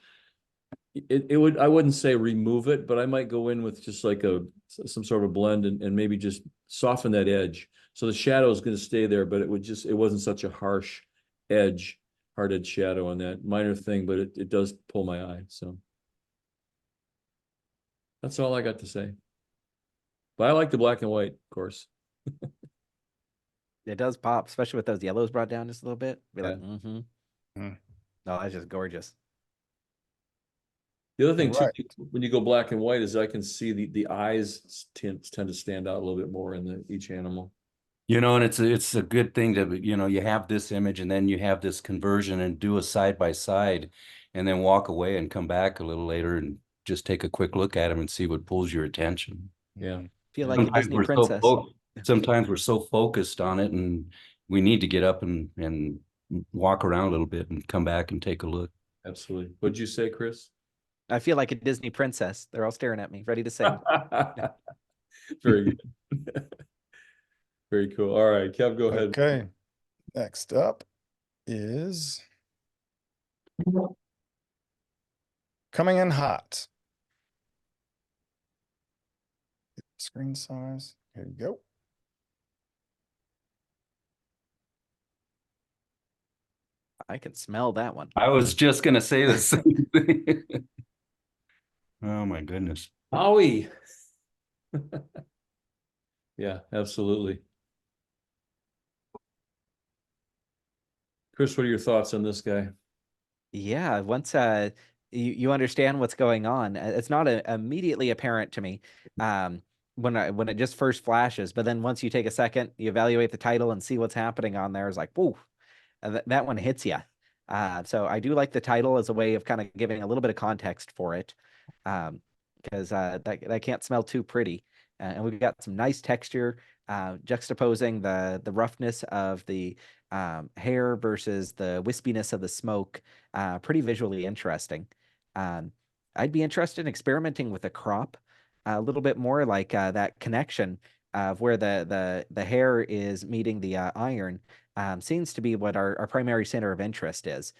I wouldn't say remove it, but I might go in with just like some sort of a blend and maybe just soften that edge. So the shadow is going to stay there, but it wasn't such a harsh edge, hard edge shadow on that minor thing, but it does pull my eye. So that's all I got to say. But I like the black and white, of course. It does pop, especially with those yellows brought down just a little bit. Be like, Yeah. No, that's just gorgeous. The other thing too, Right. when you go black and white, is I can see the eyes tend to stand out a little bit more in each animal. You know, and it's a good thing to, you know, you have this image and then you have this conversion and do a side by side and then walk away and come back a little later and just take a quick look at them and see what pulls your attention. Yeah. Feel like a Sometimes Disney we're princess. sometimes we're so focused on it and we need to get up and walk around a little bit and come back and take a look. Absolutely. What'd you say, Chris? I feel like a Disney princess. They're all staring at me, ready to sing. Very good. Very cool. All right, Kev, go ahead. Okay. Next up is coming in hot. Screen size. Here you go. I can smell that one. I was just gonna say the same thing. Oh my goodness. Howie. Yeah, absolutely. Chris, what are your thoughts on this guy? Yeah, once you understand what's going on, it's not immediately apparent to me when it just first flashes, but then once you take a second, you evaluate the title and see what's happening on there, it's like, whoa, that one hits you. So I do like the title as a way of kind of giving a little bit of context for it, because that can't smell too pretty. And we've got some nice texture, juxtaposing the roughness of the hair versus the wispiness of the smoke. Pretty visually interesting. I'd be interested in experimenting with a crop a little bit more, like that connection of where the hair is meeting the iron. Seems to be what our primary center of interest is.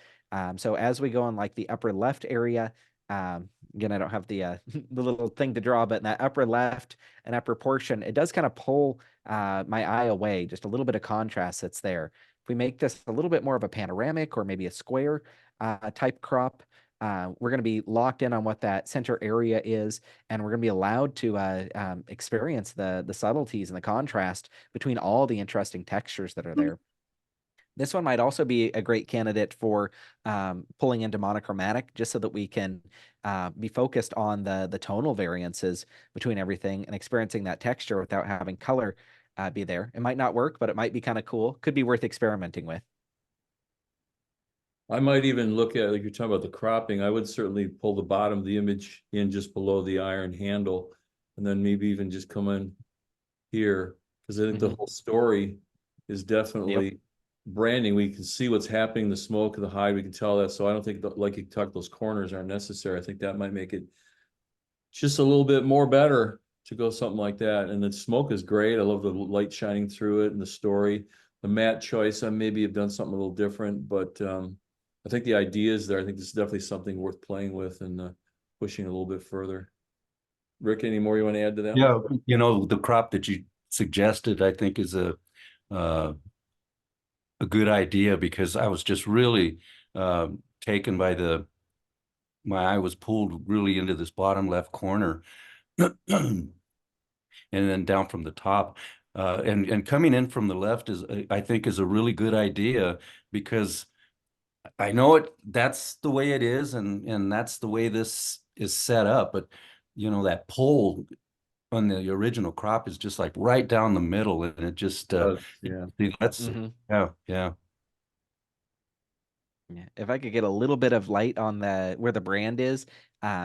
So as we go in like the upper left area, again, I don't have the the little thing to draw, but in that upper left and upper portion, it does kind of pull my eye away, just a little bit of contrast that's there. If we make this a little bit more of a panoramic or maybe a square type crop, we're going to be locked in on what that center area is, and we're going to be allowed to experience the subtleties and the contrast between all the interesting textures that are there. This one might also be a great candidate for pulling into monochromatic, just so that we can be focused on the tonal variances between everything and experiencing that texture without having color be there. It might not work, but it might be kind of cool. Could be worth experimenting with. I might even look at, like you're talking about the cropping, I would certainly pull the bottom of the image in just below the iron handle, and then maybe even just come in here, because I think the whole story is definitely branding. We can see what's happening, the smoke of the hide, we can tell that. So I don't think, like you talked, those corners aren't necessary. I think that might make it just a little bit more better to go something like that. And the smoke is great. I love the light shining through it and the story. The matte choice, I maybe have done something a little different, but I think the idea is there. I think this is definitely something worth playing with and pushing a little bit further. Rick, any more you want to add to that? Yeah, you know, the crop that you suggested, I think is a good idea, because I was just really taken by my eye was pulled really into this bottom left corner and then down from the top. And coming in from the left is, I think, is a really good idea, because I know that's the way it is, and that's the way this is set up. But you know, that pull on the original crop is just like right down the middle, and it just Yeah. that's yeah. Yeah, if I could get a little bit of light on where the brand is,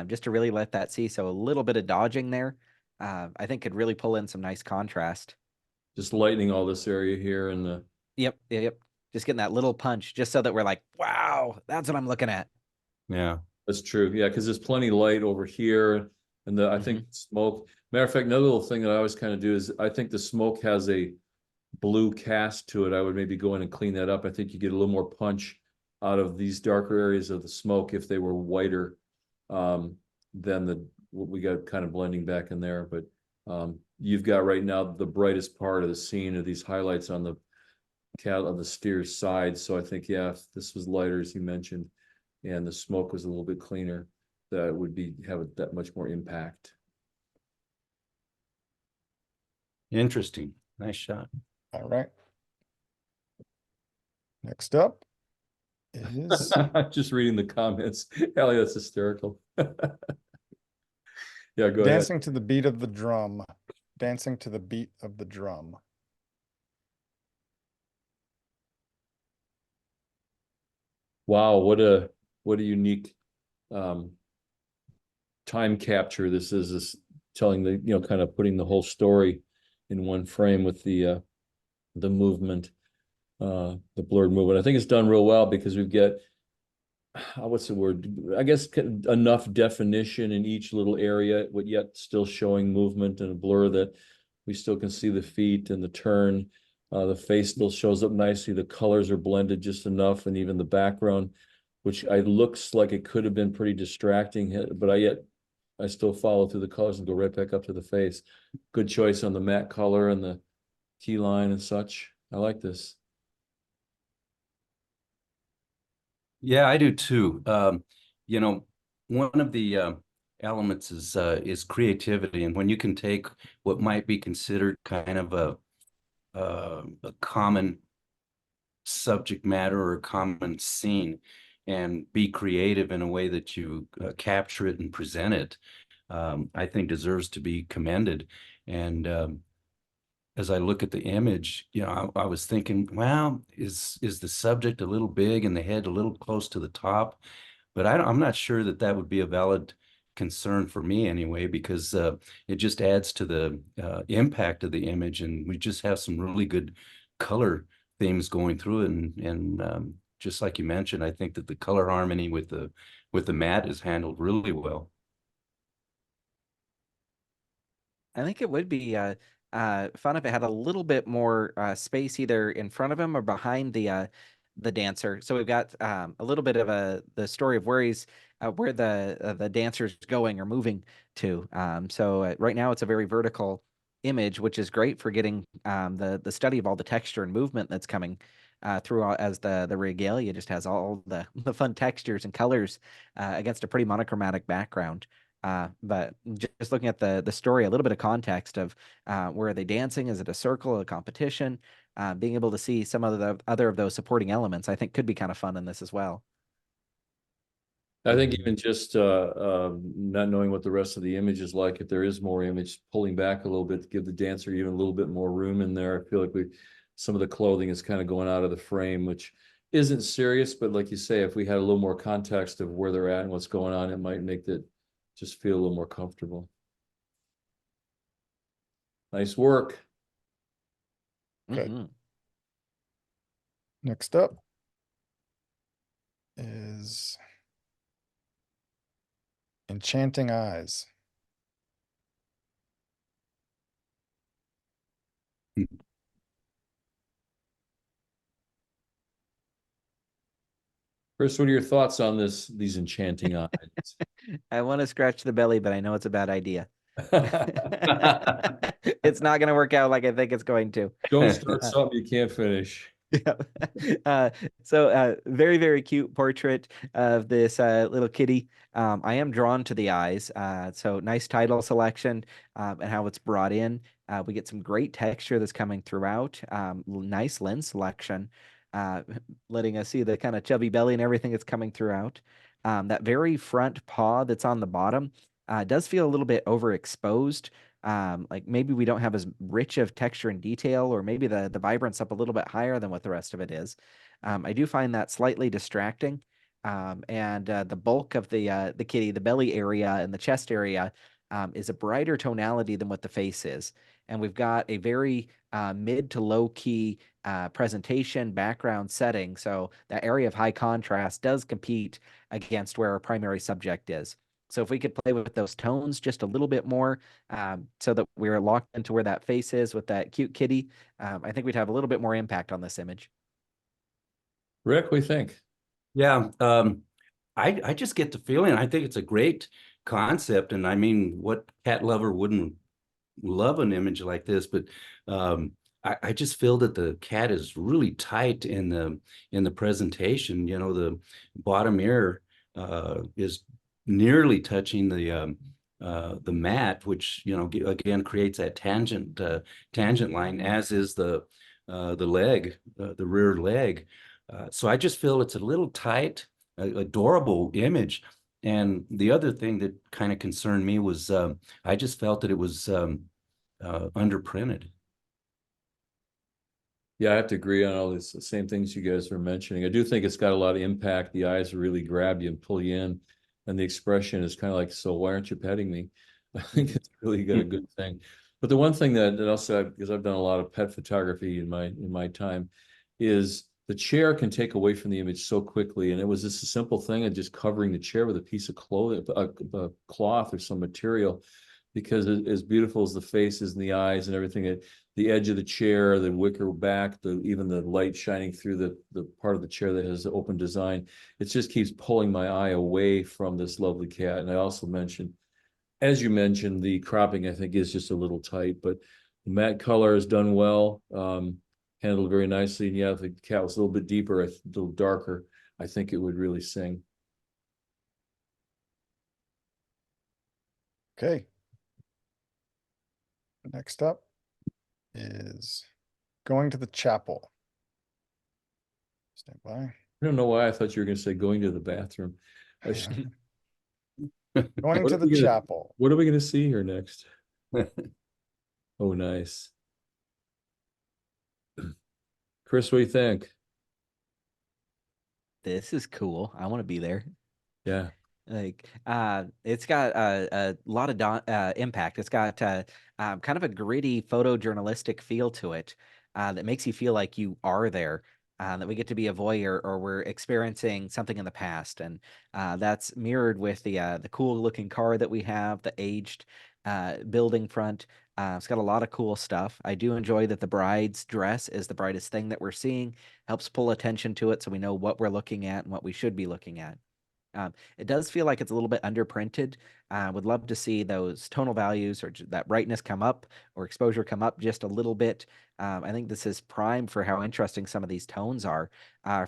just to really let that see. So a little bit of dodging there, I think could really pull in some nice contrast. just lightening all this area here and the. Yep. Just getting that little punch, just so that we're like, wow, that's what I'm looking at. Yeah. That's true. Yeah, because there's plenty of light over here, and I think smoke. Matter of fact, another little thing that I always kind of do is I think the smoke has a blue cast to it. I would maybe go in and clean that up. I think you get a little more punch out of these darker areas of the smoke if they were whiter than what we got kind of blending back in there. But you've got right now the brightest part of the scene of these highlights on the steer's side. So I think, yeah, if this was lighter, as you mentioned, and the smoke was a little bit cleaner, that would have that much more impact. Interesting. Nice shot. All right. Next up is Just reading the comments. Ellie, that's hysterical. Yeah, go dancing to the beat of the drum. Dancing to the beat of the drum. Wow, what a unique time capture this is. This telling the, kind of putting the whole story in one frame with the movement, the blurred movement. I think it's done real well because we've got what's the word? I guess enough definition in each little area, but yet still showing movement and a blur that we still can see the feet and the turn. The face still shows up nicely. The colors are blended just enough, and even the background, which looks like it could have been pretty distracting, but I still follow through the colors and go right back up to the face. Good choice on the matte color and the key line and such. I like this. Yeah, I do too. One of the elements is creativity, and when you can take what might be considered kind of a common subject matter or a common scene and be creative in a way that you capture it and present it, I think deserves to be commended. And as I look at the image, I was thinking, well, is the subject a little big and the head a little close to the top? But I'm not sure that would be a valid concern for me anyway, because it just adds to the impact of the image, and we just have some really good color themes going through it. And just like you mentioned, I think that the color harmony with the matte is handled really well. I think it would be fun if it had a little bit more space either in front of him or behind the dancer. So we've got a little bit of the story of where the dancer's going or moving to. So right now it's a very vertical image, which is great for getting the study of all the texture and movement that's coming through as the regalia just has all the fun textures and colors against a pretty monochromatic background. But just looking at the story, a little bit of context of where are they dancing? Is it a circle, a competition? Being able to see some of the other of those supporting elements, I think could be kind of fun in this as well. I think even just not knowing what the rest of the image is like, if there is more image, pulling back a little bit to give the dancer even a little bit more room in there. I feel like some of the clothing is kind of going out of the frame, which isn't serious, but like you say, if we had a little more context of where they're at and what's going on, it might make it just feel a little more comfortable. Nice work. Okay. Mm-hmm. Next up is Enchanting Eyes. Chris, what are your thoughts on these enchanting eyes? I want to scratch the belly, but I know it's a bad idea. It's not going to work out like I think it's going to. Don't start something you can't finish. Yeah. So very, very cute portrait of this little kitty. I am drawn to the eyes. So nice title selection and how it's brought in. We get some great texture that's coming throughout. Nice lens selection, letting us see the kind of chubby belly and everything that's coming throughout. That very front paw that's on the bottom does feel a little bit overexposed. Like maybe we don't have as rich of texture and detail, or maybe the vibrance up a little bit higher than what the rest of it is. I do find that slightly distracting. And the bulk of the kitty, the belly area and the chest area, is a brighter tonality than what the face is. And we've got a very mid to low key presentation background setting. So that area of high contrast does compete against where our primary subject is. So if we could play with those tones just a little bit more, so that we're locked into where that face is with that cute kitty, I think we'd have a little bit more impact on this image. Rick, what do you think? Yeah, I just get the feeling, I think it's a great concept, and I mean, what cat lover wouldn't love an image like this? But I just feel that the cat is really tight in the presentation. You know, the bottom ear is nearly touching the mat, which, you know, again creates that tangent line, as is the leg, the rear leg. So I just feel it's a little tight, adorable image. And the other thing that kind of concerned me was I just felt that it was underprinted. Yeah, I have to agree on all these same things you guys were mentioning. I do think it's got a lot of impact. The eyes really grab you and pull you in, and the expression is kind of like, so why aren't you petting me? I think it's really got a good thing. But the one thing that also, because I've done a lot of pet photography in my time, is the chair can take away from the image so quickly. And it was just a simple thing of just covering the chair with a piece of clothing, a cloth or some material, because as beautiful as the faces and the eyes and everything, the edge of the chair, the wicker back, even the light shining through the part of the chair that has the open design, it just keeps pulling my eye away from this lovely cat. And I also mentioned, as you mentioned, the cropping I think is just a little tight, but the matte color is done well, handled very nicely. And yeah, if the cat was a little bit deeper, a little darker, I think it would really sing. Okay. Next up is going to the chapel. Stand by. I don't know why I thought you were going to say going to the bathroom. Going to the chapel. What are we going to see here next? Oh, nice. Chris, what do you think? This is cool. I want to be there. Yeah. Like, it's got a lot of impact. It's got kind of a gritty photojournalistic feel to it that makes you feel like you are there, that we get to be a voyeur or we're experiencing something in the past. And that's mirrored with the cool looking car that we have, the aged building front. It's got a lot of cool stuff. I do enjoy that the bride's dress is the brightest thing that we're seeing, helps pull attention to it so we know what we're looking at and what we should be looking at. It does feel like it's a little bit underprinted. Would love to see those tonal values or that brightness come up or exposure come up just a little bit. I think this is prime for how interesting some of these tones are,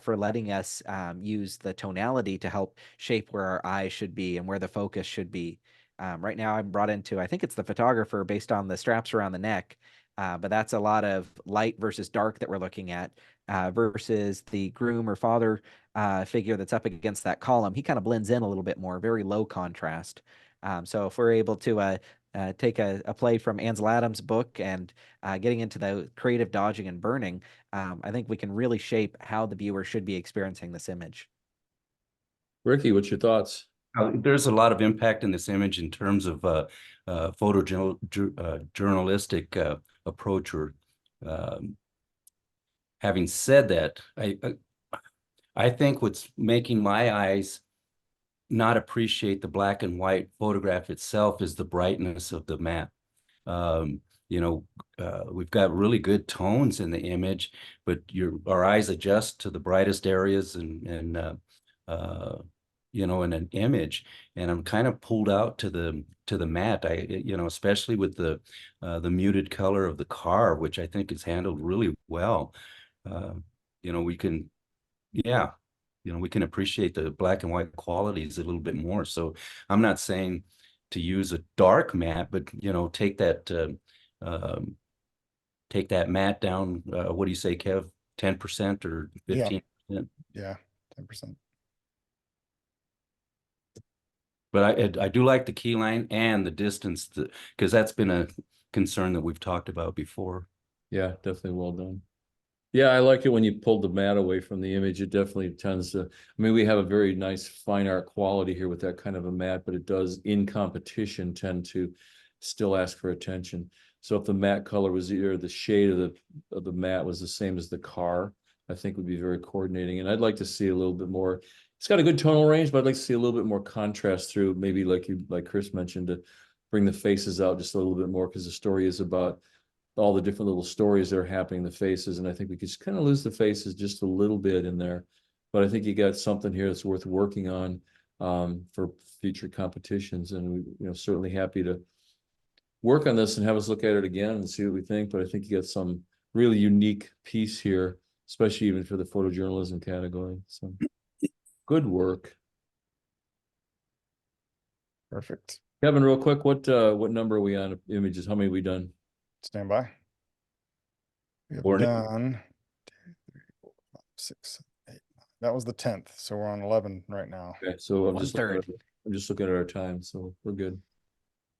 for letting us use the tonality to help shape where our eyes should be and where the focus should be. Right now, I'm brought into, I think it's the photographer based on the straps around the neck, but that's a lot of light versus dark that we're looking at, versus the groom or father figure that's up against that column. He kind of blends in a little bit more, very low contrast. So if we're able to take a play from Ansel Adams' book and getting into the creative dodging and burning, I think we can really shape how the viewer should be experiencing this image. Ricky, what's your thoughts? There's a lot of impact in this image in terms of photojournalistic approach. Or having said that, I think what's making my eyes not appreciate the black and white photograph itself is the brightness of the matte. You know, we've got really good tones in the image, but our eyes adjust to the brightest areas and you know, in an image, and I'm kind of pulled out to the matte. You know, especially with the muted color of the car, which I think is handled really well. You know, we can, yeah, you know, we can appreciate the black and white qualities a little bit more. So I'm not saying to use a dark matte, but you know, take that matte down. What do you say, Kev? 10% or 15%? Yeah, 10%. But I do like the key line and the distance, because that's been a concern that we've talked about before. Yeah, definitely well done. Yeah, I like it when you pulled the mat away from the image. It definitely tends to, I mean, we have a very nice fine art quality here with that kind of a mat, but it does in competition tend to still ask for attention. So if the mat color was either the shade of the mat was the same as the car, I think would be very coordinating. And I'd like to see a little bit more. It's got a good tonal range, but I'd like to see a little bit more contrast through, maybe like Chris mentioned, to bring the faces out just a little bit more, because the story is about all the different little stories that are happening in the faces. And I think we could just kind of lose the faces just a little bit in there. But I think you got something here that's worth working on for future competitions. And we, certainly happy to work on this and have us look at it again and see what we think. But I think you got some really unique piece here, especially even for the photojournalism category. So good work. Perfect. Kevin, real quick, what number are we on images? How many have we done? Stand by. We have Morning. done 2, 3, 4, 5, 6, 7, 8, 9. That was the 10th. So we're on 11 right now. Okay, so I'm 1/3. just looking at our time, so we're good.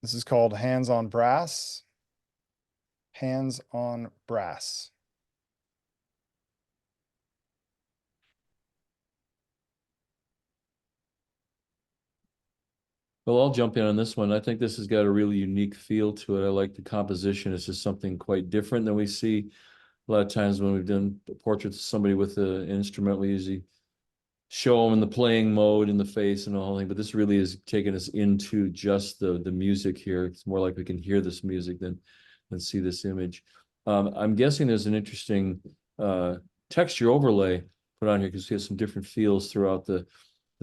This is called Hands on Brass. Hands on Brass. Well, I'll jump in on this one. I think this has got a really unique feel to it. I like the composition. It's just something quite different than we see a lot of times when we've done portraits of somebody with an instrument. We usually show them in the playing mode in the face and all thing, but this really is taking us into just the music here. It's more like we can hear this music than see this image. I'm guessing there's an interesting texture overlay put on here because we have some different feels throughout the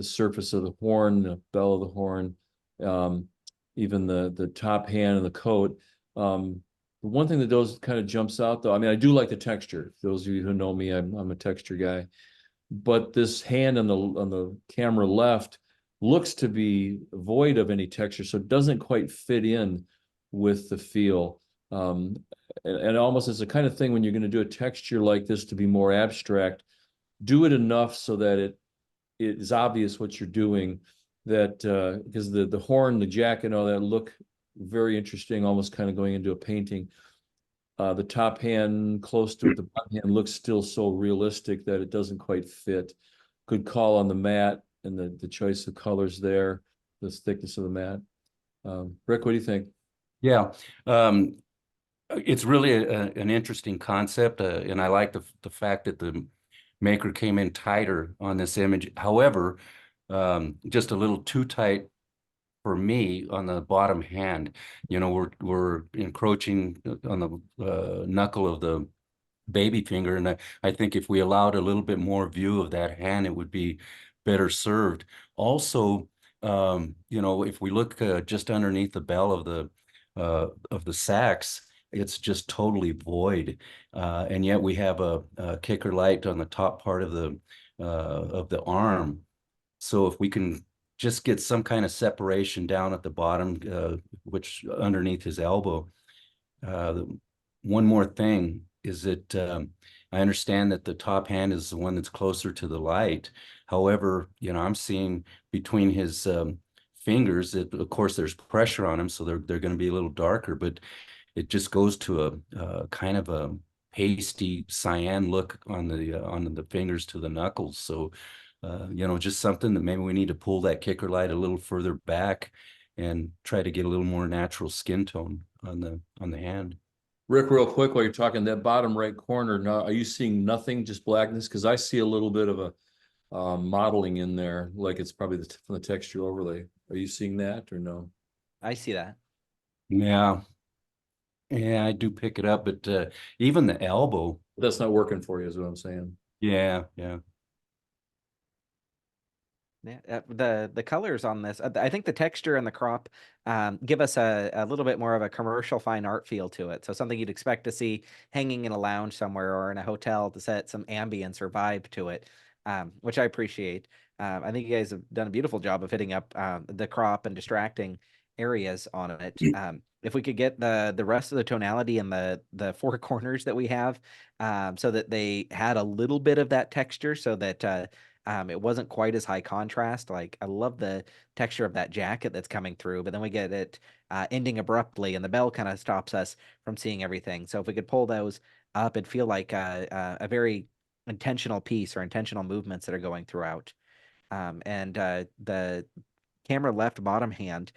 surface of the horn, the bell of the horn, even the top hand and the coat. The one thing that does kind of jumps out, though, I mean, I do like the texture. Those of you who know me, I'm a texture guy. But this hand on the camera left looks to be void of any texture, so it doesn't quite fit in with the feel. And almost as a kind of thing when you're going to do a texture like this to be more abstract, do it enough so that it is obvious what you're doing. That because the horn, the jacket, and all that look very interesting, almost kind of going into a painting. The top hand close to it, the bottom hand looks still so realistic that it doesn't quite fit. Good call on the mat and the choice of colors there, the thickness of the mat. Rick, what do you think? Yeah, it's really an interesting concept, and I like the fact that the maker came in tighter on this image. However, just a little too tight for me on the bottom hand. We're encroaching on the knuckle of the baby finger, and I think if we allowed a little bit more view of that hand, it would be better served. Also, if we look just underneath the bell of the sax, it's just totally void, and yet we have a kicker light on the top part of the arm. So if we can just get some kind of separation down at the bottom, which underneath his elbow. One more thing is that I understand that the top hand is the one that's closer to the light. However, I'm seeing between his fingers that, of course, there's pressure on them, so they're going to be a little darker, but it just goes to a kind of a pasty cyan look on the fingers to the knuckles. So just something that maybe we need to pull that kicker light a little further back and try to get a little more natural skin tone on the hand. Rick, real quick, while you're talking, that bottom right corner, now, are you seeing nothing, just blackness? Because I see a little bit of a modeling in there, like it's probably from the texture overlay. Are you seeing that or no? I see that. Yeah, I do pick it up, but even the elbow. That's not working for you, is what I'm saying. Yeah. Yeah, the colors on this, I think the texture and the crop give us a little bit more of a commercial fine art feel to it. So something you'd expect to see hanging in a lounge somewhere or in a hotel to set some ambience or vibe to it, which I appreciate. I think you guys have done a beautiful job of hitting up the crop and distracting areas on it. If we could get the rest of the tonality and the four corners that we have, so that they had a little bit of that texture, so that It wasn't quite as high contrast. Like, I love the texture of that jacket that's coming through, but then we get it ending abruptly, and the bell kind of stops us from seeing everything. So if we could pull those up, it'd feel like a very intentional piece or intentional movements that are going throughout. And the camera left bottom hand,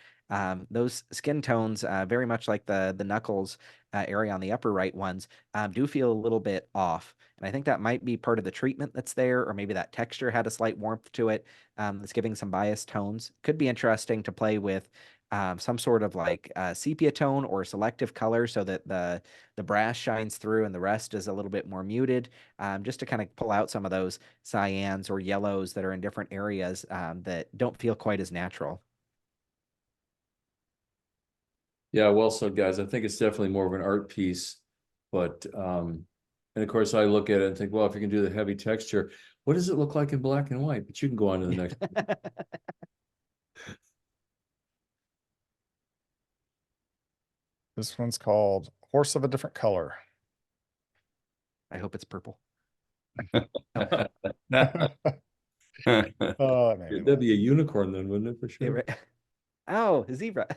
those skin tones, very much like the knuckles area on the upper right ones, do feel a little bit off. And I think that might be part of the treatment that's there, or maybe that texture had a slight warmth to it, that's giving some biased tones. Could be interesting to play with some sort of like sepia tone or selective color so that the brass shines through and the rest is a little bit more muted, just to kind of pull out some of those cyans or yellows that are in different areas that don't feel quite as natural. Yeah, well said, guys. I think it's definitely more of an art piece, but and of course I look at it and think, well, if you can do the heavy texture, what does it look like in black and white? But you can go on to the next. This one's called Horse of a Different Color. I hope it's purple. Oh, maybe That'd be a unicorn then, wouldn't it, for Yeah, sure? right. Oh, a zebra.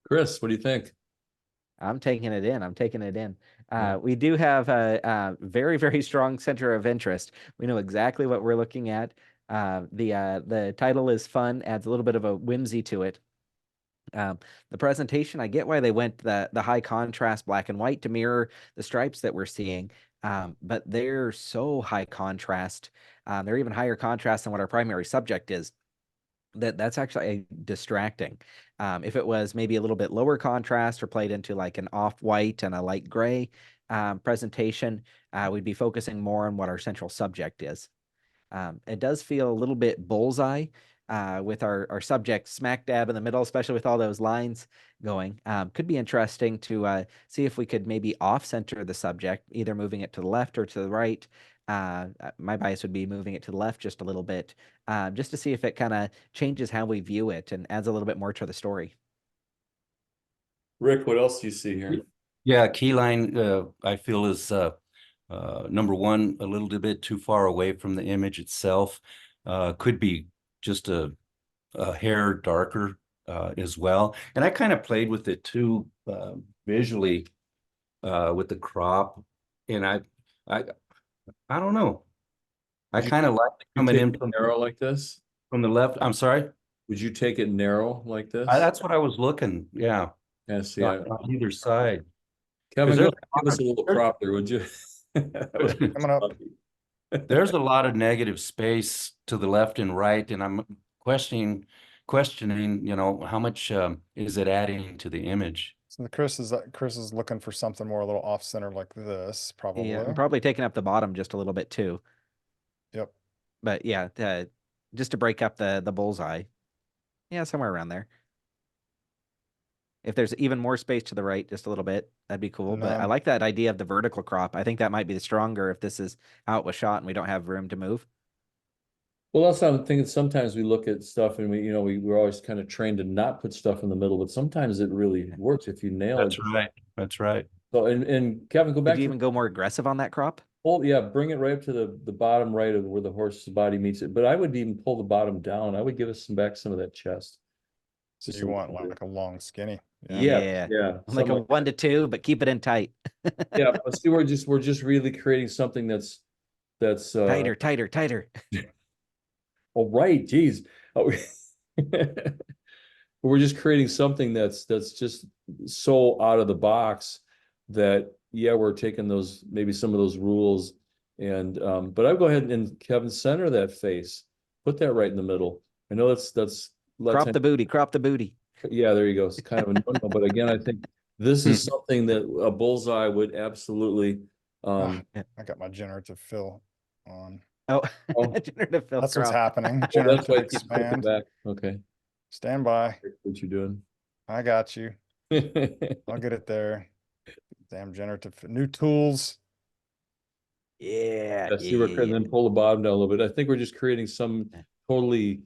Chris, what do you think? I'm taking it in. I'm taking it in. Yeah. We do have a very, very strong center of interest. We know exactly what we're looking at. The title is fun, adds a little bit of a whimsy to it. The presentation, I get why they went the high contrast black and white to mirror the stripes that we're seeing, but they're so high contrast. They're even higher contrast than what our primary subject is. That's actually distracting. If it was maybe a little bit lower contrast or played into like an off-white and a light gray presentation, we'd be focusing more on what our central subject is. It does feel a little bit bullseye with our subject smack dab in the middle, especially with all those lines going. Could be interesting to see if we could maybe off-center the subject, either moving it to the left or to the right. My bias would be moving it to the left just a little bit, just to see if it kind of changes how we view it and adds a little bit more to the story. Rick, what else do you see here? Yeah, keyline, I feel is number one, a little bit too far away from the image itself. Could be just a hair darker as well. And I kind of played with it too, visually, with the crop. And I don't know. I kind of like coming in from narrow like this. the left. I'm sorry. Would you take it narrow like this? That's what I was looking. Yeah. Yeah, see, On either side. Kevin, there's go give us a little crop there, would you? Coming up. There's a lot of negative space to the left and right, and I'm questioning, how much is it adding to the image? So Chris is looking for something more a little off center like this, probably. Yeah, I'm probably taking up the bottom just a little bit too. Yep. But yeah, just to break up the bullseye. Yeah, somewhere around there. If there's even more space to the right, just a little bit, that'd be cool. But I None. like that idea of the vertical crop. I think that might be the stronger if this is how it was shot and we don't have room to move. Well, that's what I'm thinking. Sometimes we look at stuff and we're always kind of trained to not put stuff in the middle, but sometimes it really works if you nail it. Right. That's right. So, and Kevin, go back Could you to even go more aggressive on that crop? yeah, bring it right up to the bottom right of where the horse's body meets it. But I would even pull the bottom down. I would give us some of that chest. So Just you a want little like a long skinny. Yeah. Like a something 1 to 2, but keep it in tight. yeah, but see, we're just really creating something that's tighter. oh right, geez. Oh, we're just creating something that's just so out of the box that yeah, we're taking those maybe some of those rules and but I'll go ahead and Kevin center that face, put that right in the middle. I know that's Crop the booty. yeah, there you go. It's kind of a no-no, but again, I think this is something that a bullseye would absolutely I got my generative fill on. Oh, Oh. generative fill That's what's crop. happening. well, that's why Generative it keeps clicking expand. back. Okay, Stand by. what you doing? I got you. I'll get it there. Damn generative new tools. Yeah, See, we're and then pull the bottom down a little bit. I think we're just creating some totally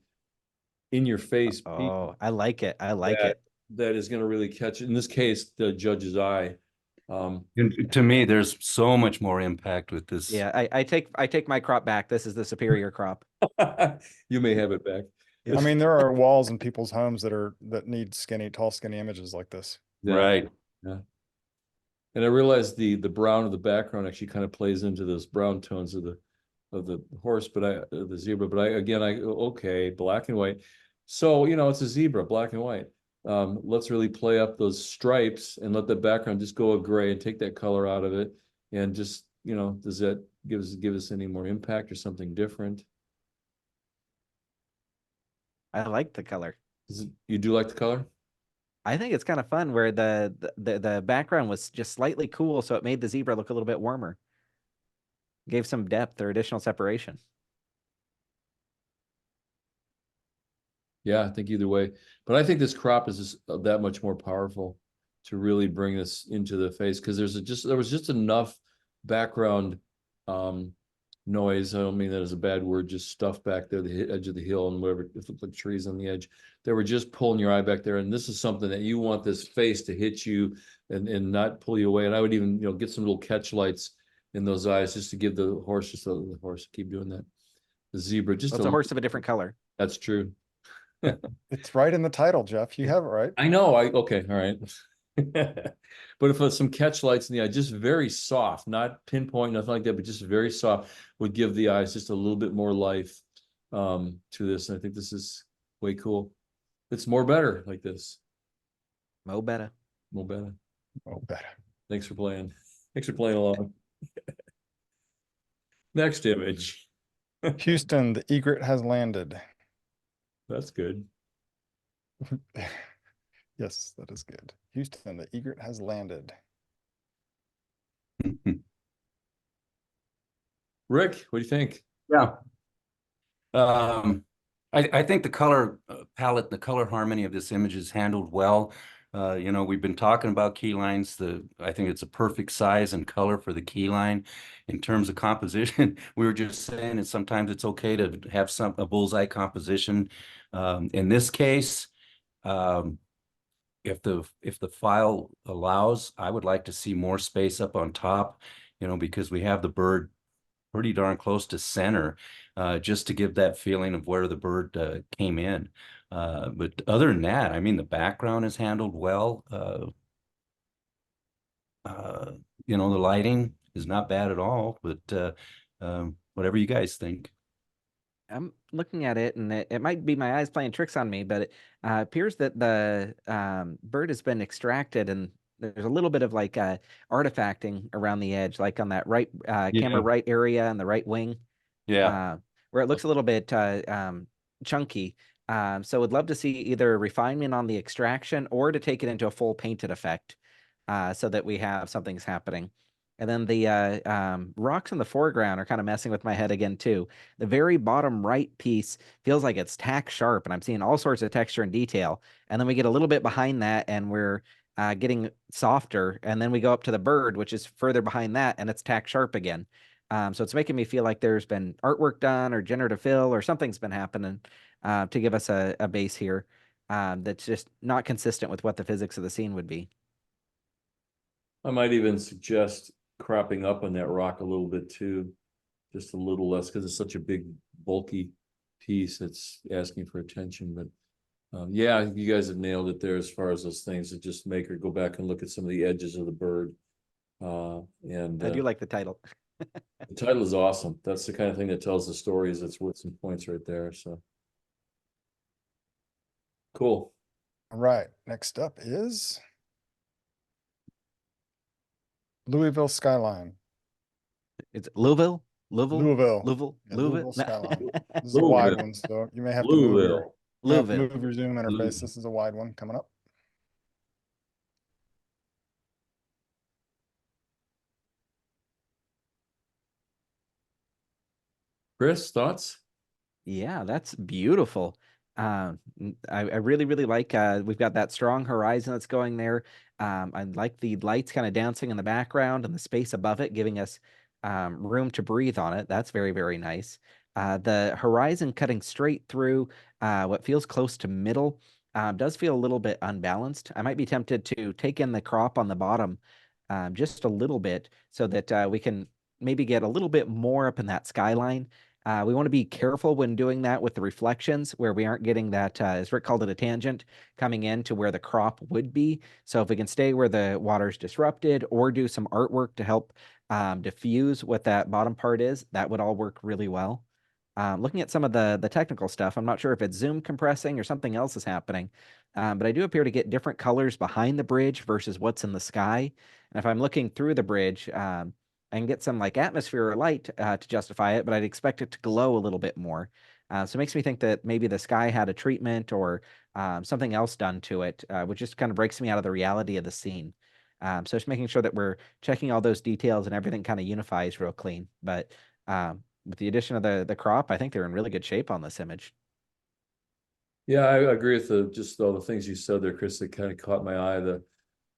in your face piece Oh, I like it. I like it. that is going to really catch, in this case, the judge's eye. And to me, there's so much more impact with this. Yeah, I take my crop back. This is the superior crop. You may have it back. I mean, there are walls in people's homes that need tall, skinny images like this. Yeah, Right. yeah. And I realized the brown of the background actually kind of plays into those brown tones of the horse, but the zebra. But okay, black and white. So, it's a zebra, black and white. Let's really play up those stripes and let the background just go a gray and take that color out of it. And just, does that give us any more impact or something different? I like the color. You do like the color? I think it's kind of fun where the background was just slightly cool, so it made the zebra look a little bit warmer. Gave some depth or additional separation. Yeah, I think either way. But I think this crop is just that much more powerful to really bring this into the face, because there was just enough background noise. I don't mean that as a bad word, just stuff back there, the edge of the hill and whatever, it looked like trees on the edge. They were just pulling your eye back there. And this is something that you want this face to hit you and not pull you away. And I would even, get some little catch lights in those eyes just to give the horse, keep doing that. The zebra, just It's a horse of a different color. That's true. It's right in the title, Jeff. You have it right. I know. Okay. All right. But if some catch lights in the eye, just very soft, not pinpoint, nothing like that, but just very soft, would give the eyes just a little bit more life to this. And I think this is way cool. It's more better like this. Mo better. More better. Oh, better. Thanks for playing. Thanks for playing along. Next image. Houston, the egret has landed. That's good. Yes, that is good. Houston, the egret has landed. Rick, what do you think? Yeah. I think the color palette, the color harmony of this image is handled well. We've been talking about key lines. I think it's a perfect size and color for the key line. In terms of composition, we were just saying that sometimes it's okay to have a bullseye composition. In this case, if the file allows, I would like to see more space up on top, because we have the bird pretty darn close to center, just to give that feeling of where the bird came in. But other than that, I mean, the background is handled well. The lighting is not bad at all, but whatever you guys think. I'm looking at it, and it might be my eyes playing tricks on me, but it appears that the bird has been extracted, and there's a little bit of like artifacting around the edge, like on that right camera right area and the right wing. Yeah. Where it looks a little bit chunky. So would love to see either refinement on the extraction or to take it into a full painted effect, so that we have something's happening. And then the rocks in the foreground are kind of messing with my head again too. The very bottom right piece feels like it's tack sharp, and I'm seeing all sorts of texture and detail. And then we get a little bit behind that, and we're getting softer. And then we go up to the bird, which is further behind that, and it's tack sharp again. So it's making me feel like there's been artwork done or generative fill or something's been happening to give us a base here that's just not consistent with what the physics of the scene would be. I might even suggest cropping up on that rock a little bit too, just a little less, because it's such a big bulky piece that's asking for attention. But yeah, you guys have nailed it there as far as those things that just make her go back and look at some of the edges of the bird. And I do like the title. the title is awesome. That's the kind of thing that tells the stories. That's worth some points right there. So cool. All right. Next up is Louisville skyline. It's Louisville? Louisville. Louisville? Yeah, Louisville No. skyline. This is a wide one, so you may have to move your, Louisville. move your Zoom interface. This is a wide one coming up. Chris, thoughts? Yeah, that's beautiful. I really, really like, we've got that strong horizon that's going there. I like the lights kind of dancing in the background and the space above it, giving us room to breathe on it. That's very, very nice. The horizon cutting straight through what feels close to middle does feel a little bit unbalanced. I might be tempted to take in the crop on the bottom just a little bit so that we can maybe get a little bit more up in that skyline. We want to be careful when doing that with the reflections where we aren't getting that, as Rick called it, a tangent coming in to where the crop would be. So if we can stay where the water's disrupted or do some artwork to help diffuse what that bottom part is, that would all work really well. Looking at some of the technical stuff, I'm not sure if it's zoom compressing or something else is happening, but I do appear to get different colors behind the bridge versus what's in the sky. And if I'm looking through the bridge, I can get some like atmosphere or light to justify it, but I'd expect it to glow a little bit more. So it makes me think that maybe the sky had a treatment or something else done to it, which just kind of breaks me out of the reality of the scene. So just making sure that we're checking all those details and everything kind of unifies real clean. But with the addition of the crop, I think they're in really good shape on this image. Yeah, I agree with just all the things you said there, Chris, that kind of caught my eye.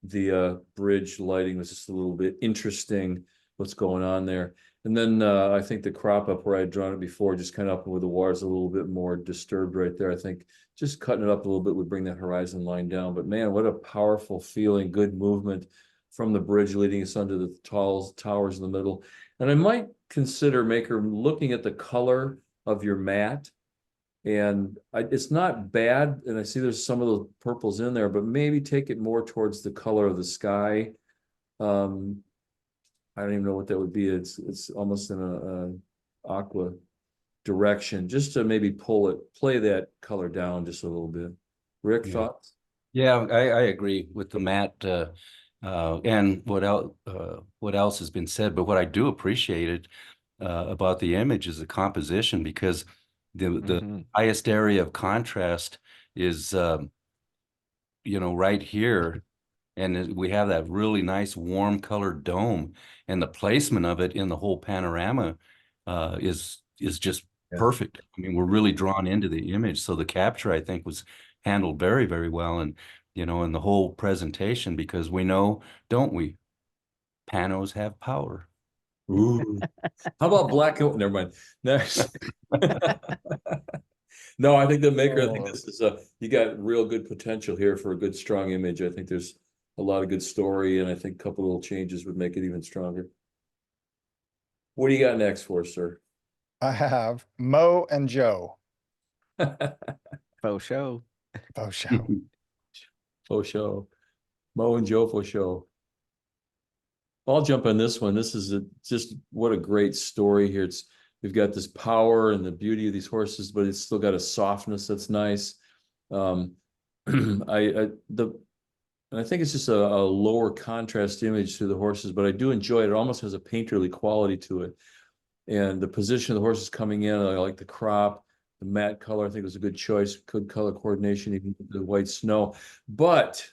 The bridge lighting was just a little bit interesting, what's going on there. And then I think the crop up where I had drawn it before, just kind of up where the water's a little bit more disturbed right there. I think just cutting it up a little bit would bring that horizon line down. But man, what a powerful feeling, good movement from the bridge leading us under the towers in the middle. And I might consider, Maker, looking at the color of your mat. And it's not bad, and I see there's some of those purples in there, but maybe take it more towards the color of the sky. I don't even know what that would be. It's almost in a aqua direction, just to maybe play that color down just a little bit. Rick, thoughts? Yeah, I agree with the Matt and what else has been said. But what I do appreciate about the image is the composition, because the highest area of contrast is right here, and we have that really nice warm colored dome, and the placement of it in the whole panorama is just perfect. I mean, we're really drawn into the image. So the capture, I think, was handled very, very well, and in the whole presentation, because we know, don't we, panos have power. Ooh. How about black? Never mind. Next. No, I think the Maker, I think this is you got real good potential here for a good, strong image. I think there's a lot of good story, and I think a couple little changes would make it even stronger. What do you got next for us, sir? I have Mo and Joe. Faux show. Faux show. Faux show. Mo and Joe faux show. I'll jump on this one. This is just what a great story here. We've got this power and the beauty of these horses, but it's still got a softness that's nice. And I think it's just a lower contrast image to the horses, but I do enjoy it. It almost has a painterly quality to it. And the position of the horses coming in, I like the crop, the matte color. I think it was a good choice, good color coordination, even with the white snow. But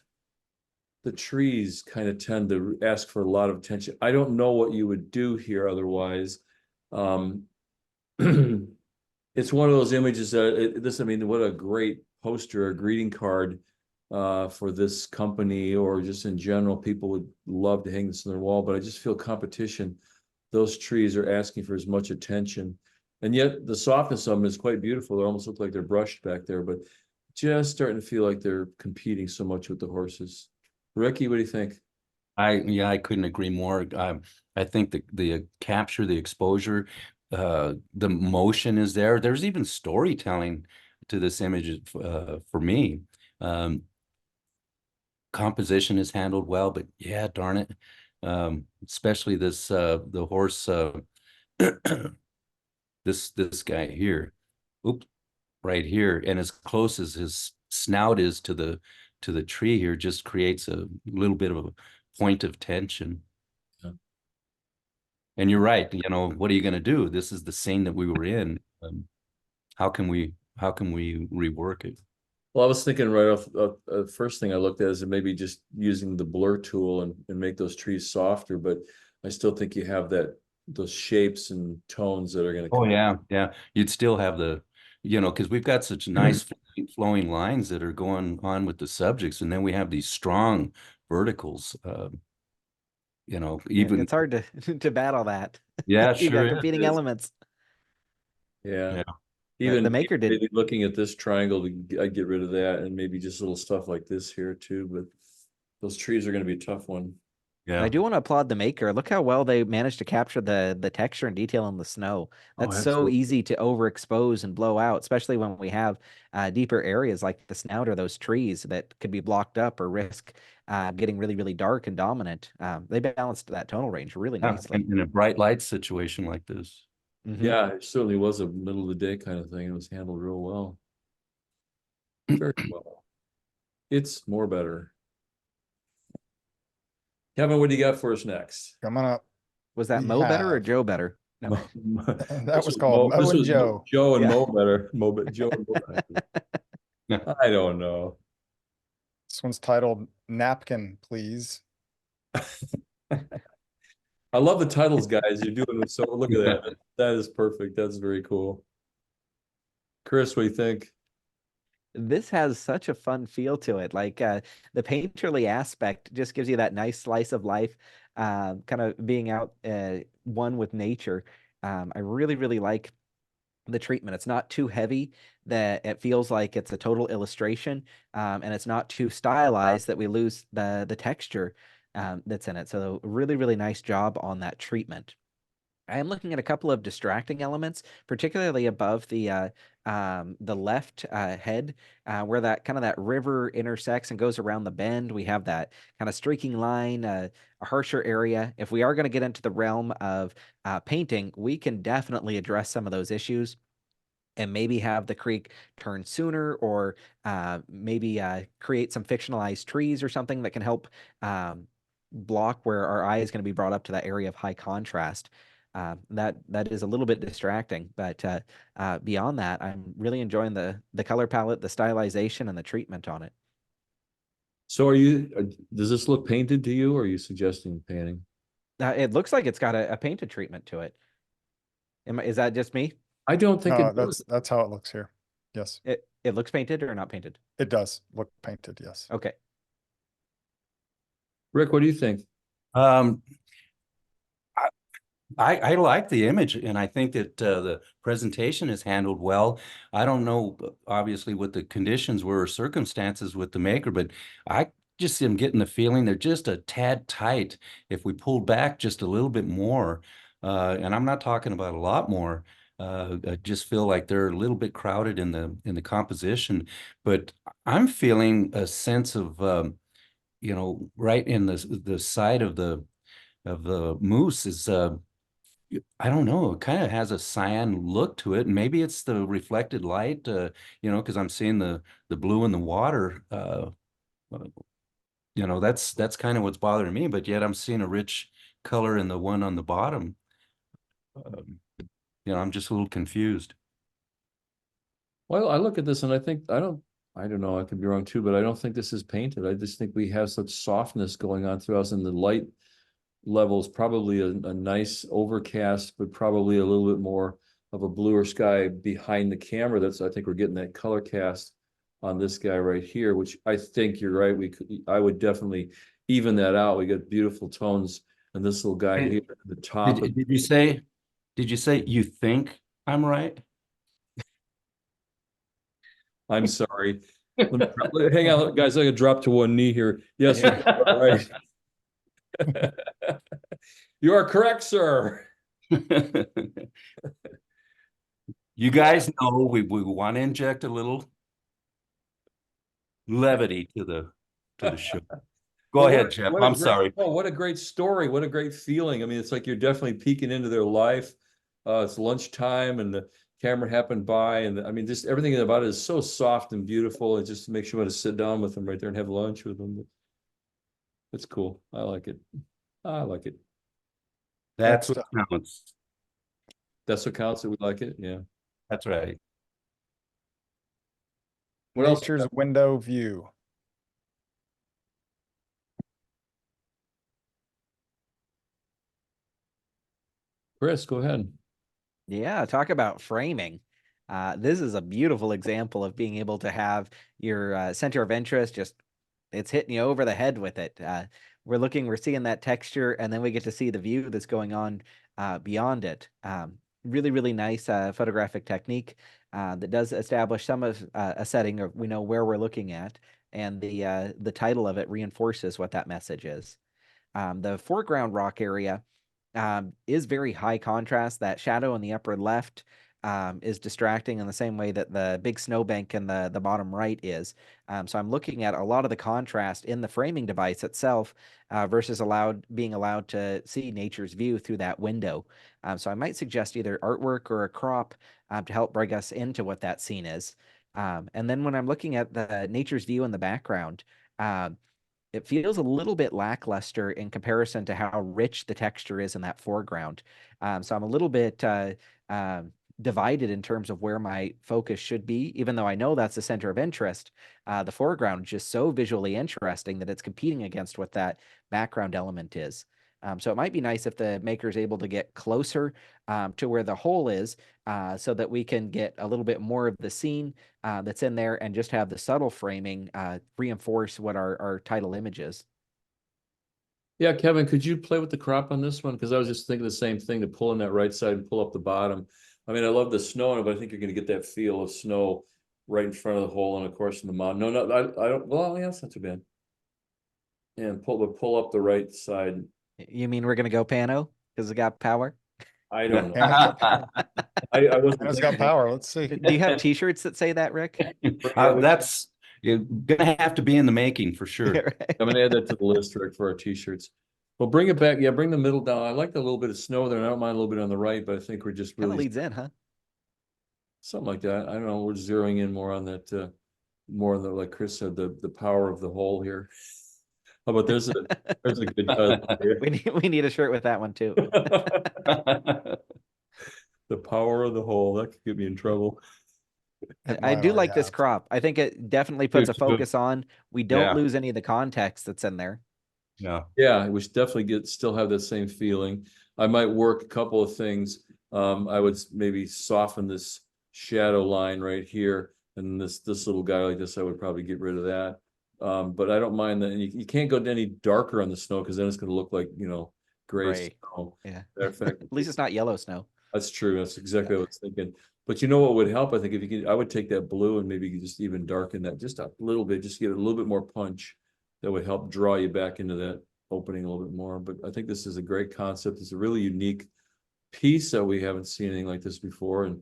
the trees kind of tend to ask for a lot of attention. I don't know what you would do here otherwise. It's one of those images that I mean, what a great poster, a greeting card for this company, or just in general. People would love to hang this on their wall, but I just feel competition. Those trees are asking for as much attention, and yet the softness of them is quite beautiful. They almost look like they're brushed back there, but just starting to feel like they're competing so much with the horses. Ricky, what do you think? I couldn't agree more. I think the capture, the exposure, the motion is there. There's even storytelling to this image for me. Composition is handled well, but yeah, darn it, especially this the horse, this guy here, oops, right here, and as close as his snout is to the tree here, just creates a little bit of a point of tension. Yeah. And you're right, what are you going to do? This is the scene that we were in. How can we rework it? Well, I was thinking right off, the first thing I looked at is maybe just using the blur tool and make those trees softer, but I still think you have those shapes and tones that are going to Oh yeah. You'd still have because we've got such nice flowing lines that are going on with the subjects, and then we have these strong verticals. Even it's hard to battle that. Yeah, You've sure got competing elements. Yeah. Yeah. Even the Maker did. maybe looking at this triangle, I'd get rid of that, and maybe just little stuff like this here too. But those trees are going to be a tough one. And I do want to applaud the maker. Look how well they managed to capture the texture and detail in the snow. That's so absolutely. easy to overexpose and blow out, especially when we have deeper areas like the snout or those trees that could be blocked up or risk getting really, really dark and dominant. They balanced that tonal range really Yeah, nicely. in a bright light situation like this. Mhm. Yeah, it certainly was a middle of the day kind of thing. It was handled real well. Very well. It's more better. Kevin, what do you got for us next? Coming up, Was that we Mo better or have- Joe better? No. that was called Mo this and was Joe. Joe and Yeah. Mo better. Joe and Mo better. I don't know. This one's titled Napkin, Please. I love the titles, guys. You're doing it. So look at that. That is perfect. That's very cool. Chris, what do you think? This has such a fun feel to it. Like the painterly aspect just gives you that nice slice of life, kind of being out one with nature. I really, really like the treatment. It's not too heavy that it feels like it's a total illustration, and it's not too stylized that we lose the texture that's in it. So really, really nice job on that treatment. I am looking at a couple of distracting elements, particularly above the left head, where that kind of that river intersects and goes around the bend. We have that kind of streaking line, a harsher area. If we are going to get into the realm of painting, we can definitely address some of those issues and maybe have the creek turn sooner, or maybe create some fictionalized trees or something that can help block where our eye is going to be brought up to that area of high contrast. That is a little bit distracting, but beyond that, I'm really enjoying the color palette, the stylization, and the treatment on it. So does this look painted to you, or are you suggesting painting? It looks like it's got a painted treatment to it. Is that just me? I don't think No, it does. that's how it looks here. Yes, It looks painted or not painted? it does look painted. Yes. Okay. Rick, what do you think? Um, I like the image, and I think that the presentation is handled well. I don't know, obviously, what the conditions were or circumstances with the maker, but I just am getting the feeling they're just a tad tight. If we pulled back just a little bit more, and I'm not talking about a lot more, I just feel like they're a little bit crowded in the composition. But I'm feeling a sense of right in the side of the moose is I don't know, it kind of has a cyan look to it, and maybe it's the reflected light, because I'm seeing the blue in the water. That's kind of what's bothering me, but yet I'm seeing a rich color in the one on the bottom. I'm just a little confused. Well, I look at this and I think I don't know, I could be wrong too, but I don't think this is painted. I just think we have such softness going on through us, and the light level is probably a nice overcast, but probably a little bit more of a bluer sky behind the camera. I think we're getting that color cast on this guy right here, which I think you're right. I would definitely even that out. We get beautiful tones, and this little guy here at the top. Did you say you think I'm right? I'm sorry. Hang on, guys. I gotta drop to one knee here. Yes, you're right. You are correct, sir. You guys know we want to inject a little levity to the show. Go ahead, Jeff. I'm sorry. Oh, what a great story. What a great feeling. I mean, it's like you're definitely peeking into their life. It's lunchtime and the camera happened by. And I mean, just everything about it is so soft and beautiful. It just makes you want to sit down with them right there and have lunch with them. It's cool. I like it. I like it. That's what counts. That's what counts that we like it. Yeah. That's right. What else? Nature's window view. Chris, go ahead. Yeah, talk about framing. This is a beautiful example of being able to have your center of interest it's hitting you over the head with it. We're seeing that texture, and then we get to see the view that's going on beyond it. Really, really nice photographic technique that does establish some of a setting, or we know where we're looking at, and the title of it reinforces what that message is. The foreground rock area is very high contrast. That shadow in the upper left is distracting in the same way that the big snowbank in the bottom right is. So I'm looking at a lot of the contrast in the framing device itself versus being allowed to see nature's view through that window. So I might suggest either artwork or a crop to help bring us into what that scene is. And then when I'm looking at the nature's view in the background, it feels a little bit lackluster in comparison to how rich the texture is in that foreground. So I'm a little bit divided in terms of where my focus should be, even though I know that's the center of interest. The foreground is just so visually interesting that it's competing against what that background element is. So it might be nice if the maker is able to get closer to where the hole is so that we can get a little bit more of the scene that's in there and just have the subtle framing reinforce what our title image is. Yeah, Kevin, could you play with the crop on this one? Because I was just thinking the same thing, to pull in that right side and pull up the bottom. I mean, I love the snow in it, but I think you're going to get that feel of snow right in front of the hole and of course in the mountain. No, I don't. Well, yeah, that's not too bad. And pull up the right side. You mean we're gonna go pano because it got power? I don't know. Pano's got power. I wasn't Pano's got thinking- power. Let's see. Do you have T-shirts that say that, Rick? That's gonna have to be in the making for sure. Right. I'm gonna add that to the list, Rick, for our t-shirts. Well, bring it back. Yeah, bring the middle down. I like the little bit of snow there, and I don't mind a little bit on the right, but I think we're just Kind of really leads in, huh? something like that. I don't know. We're zeroing in more on that, more on the, like Chris said, the power of the whole here. How about there's a good here. We need a shirt with that one too. The power of the whole. That could get me in trouble. I do like this crop. I think it definitely puts a too. focus on. We don't Yeah. lose any of the context that's in there. Yeah. Yeah, we should definitely still have that same feeling. I might work a couple of things. I would maybe soften this shadow line right here, and this little guy like this, I would probably get rid of that. But I don't mind that. And you can't go any darker on the snow because then it's going to look like, gray snow. Yeah. Matter of fact, At least it's not yellow snow. that's true. That's exactly what I was thinking. But you know what would help? I think if you could, I would take that blue and maybe just even darken that just a little bit, just give it a little bit more punch. That would help draw you back into that opening a little bit more. But I think this is a great concept. It's a really unique piece that we haven't seen anything like this before. And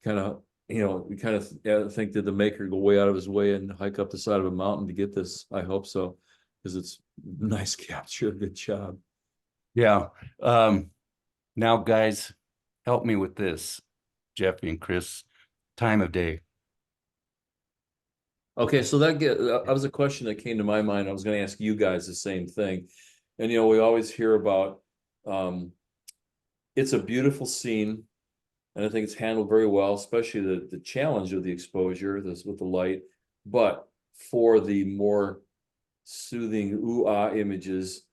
kind of, we kind of think that the maker go way out of his way and hike up the side of a mountain to get this. I hope so, because it's nice capture. Good job. Yeah. Now, guys, help me with this, Jeffy and Chris. Time of day. Okay, so that was a question that came to my mind. I was going to ask you guys the same thing. And we always hear about it's a beautiful scene, and I think it's handled very well, especially the challenge of the exposure, with the light. But for the more soothing images,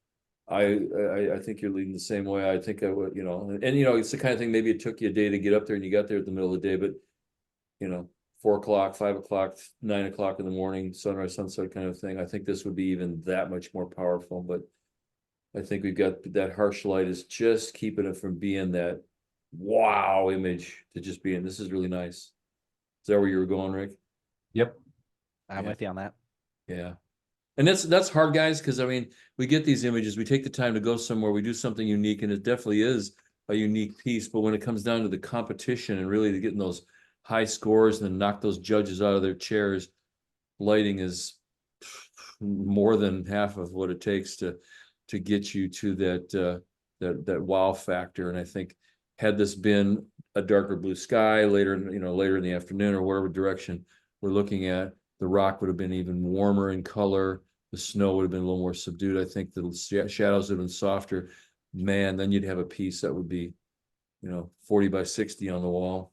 I think you're leading the same way. I think I would, and it's the kind of thing, maybe it took you a day to get up there and you got there at the middle of the day, but 4 o'clock, 5 o'clock, 9 o'clock in the morning, sunrise, sunset kind of thing. I think this would be even that much more powerful, but I think we've got that harsh light is just keeping it from being that wow image to just being, this is really nice. Is that where you were going, Rick? Yep. I'm with you on that. Yeah. And that's hard, guys, because I mean, we get these images, we take the time to go somewhere, we do something unique, and it definitely is a unique piece. But when it comes down to the competition and really to getting those high scores and knock those judges out of their chairs, lighting is more than half of what it takes to get you to that wow factor. And I think had this been a darker blue sky later in the afternoon or whatever direction we're looking at, the rock would have been even warmer in color. The snow would have been a little more subdued. I think the shadows would have been softer. Man, then you'd have a piece that would be, 40 by 60 on the wall.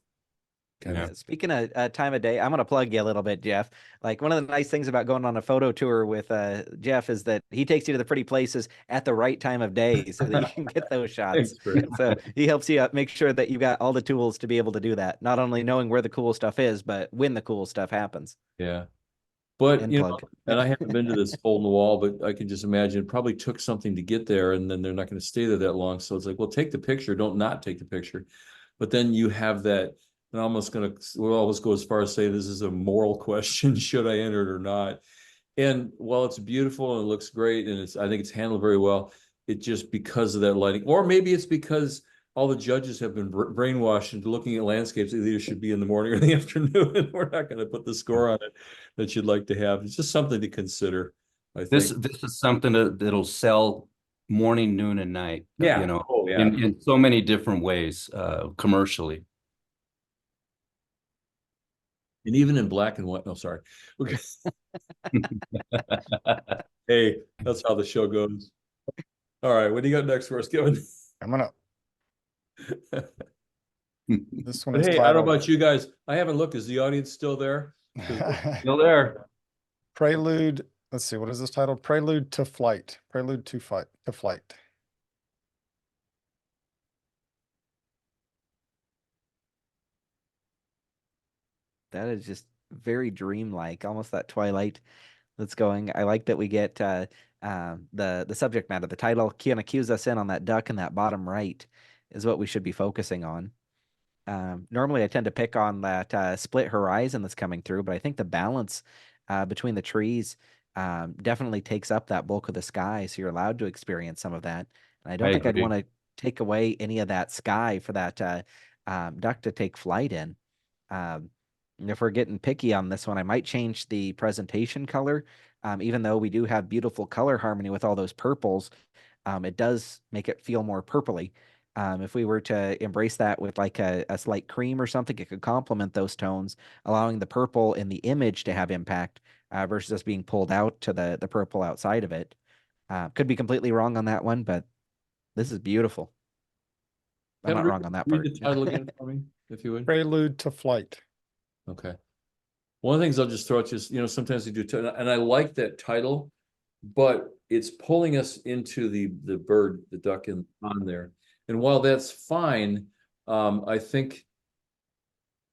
Yeah. Speaking of time of day, I'm going to plug you a little bit, Jeff. Like, one of the nice things about going on a photo tour with Jeff is that he takes you to the pretty places at the right time of day so that you can get those shots. So he helps you make sure that you've got all the tools to be able to do that. Not only knowing where the cool stuff is, but when the cool stuff happens. Yeah. But, And and I haven't been to this hole in the wall, but I can just imagine it probably took something to get there, and then they're not going to stay there that long. So it's like, well, take the picture, don't not take the picture. But then you have that, and I'm almost we'll always go as far as say this is a moral question, should I enter it or not? And while it's beautiful and it looks great, and I think it's handled very well, it just because of that lighting, or maybe it's because all the judges have been brainwashed into looking at landscapes that either should be in the morning or the afternoon, and we're not going to put the score on it that you'd like to have. It's just something to consider, I This think. this is something that'll sell morning, noon, and night. Yeah. You know, Oh, yeah. in so many different ways, commercially. And even in black and white. No, sorry. Okay. Hey, that's how the show goes. All right, what do you got next for us, Kevin? I'm gonna, this one But is hey, I don't know titled about you guys. I haven't looked. Is the audience still there? Still there. Prelude. Let's see, what is this titled? Prelude to Flight. Prelude to Flight. That is just very dreamlike, almost that twilight that's going. I like that we get the subject matter, the title kind of cues us in on that duck in that bottom right is what we should be focusing on. Normally I tend to pick on that split horizon that's coming through, but I think the balance between the trees definitely takes up that bulk of the sky, so you're allowed to experience some of that. And I don't think I'd agree. want to take away any of that sky for that duck to take flight in. If we're getting picky on this one, I might change the presentation color. Even though we do have beautiful color harmony with all those purples, it does make it feel more purpley. If we were to embrace that with like a slight cream or something, it could complement those tones, allowing the purple in the image to have impact versus us being pulled out to the purple outside of it. Could be completely wrong on that one, but this is beautiful. I'm not wrong on that part. Read the title again for me, if you would. Prelude to Flight. Okay. One of the things I'll just throw at you is, sometimes we do, and I like that title, but it's pulling us into the bird, the duck on there. And while that's fine, I think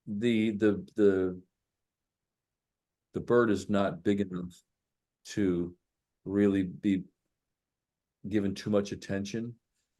the bird is not big enough to really be given too much attention,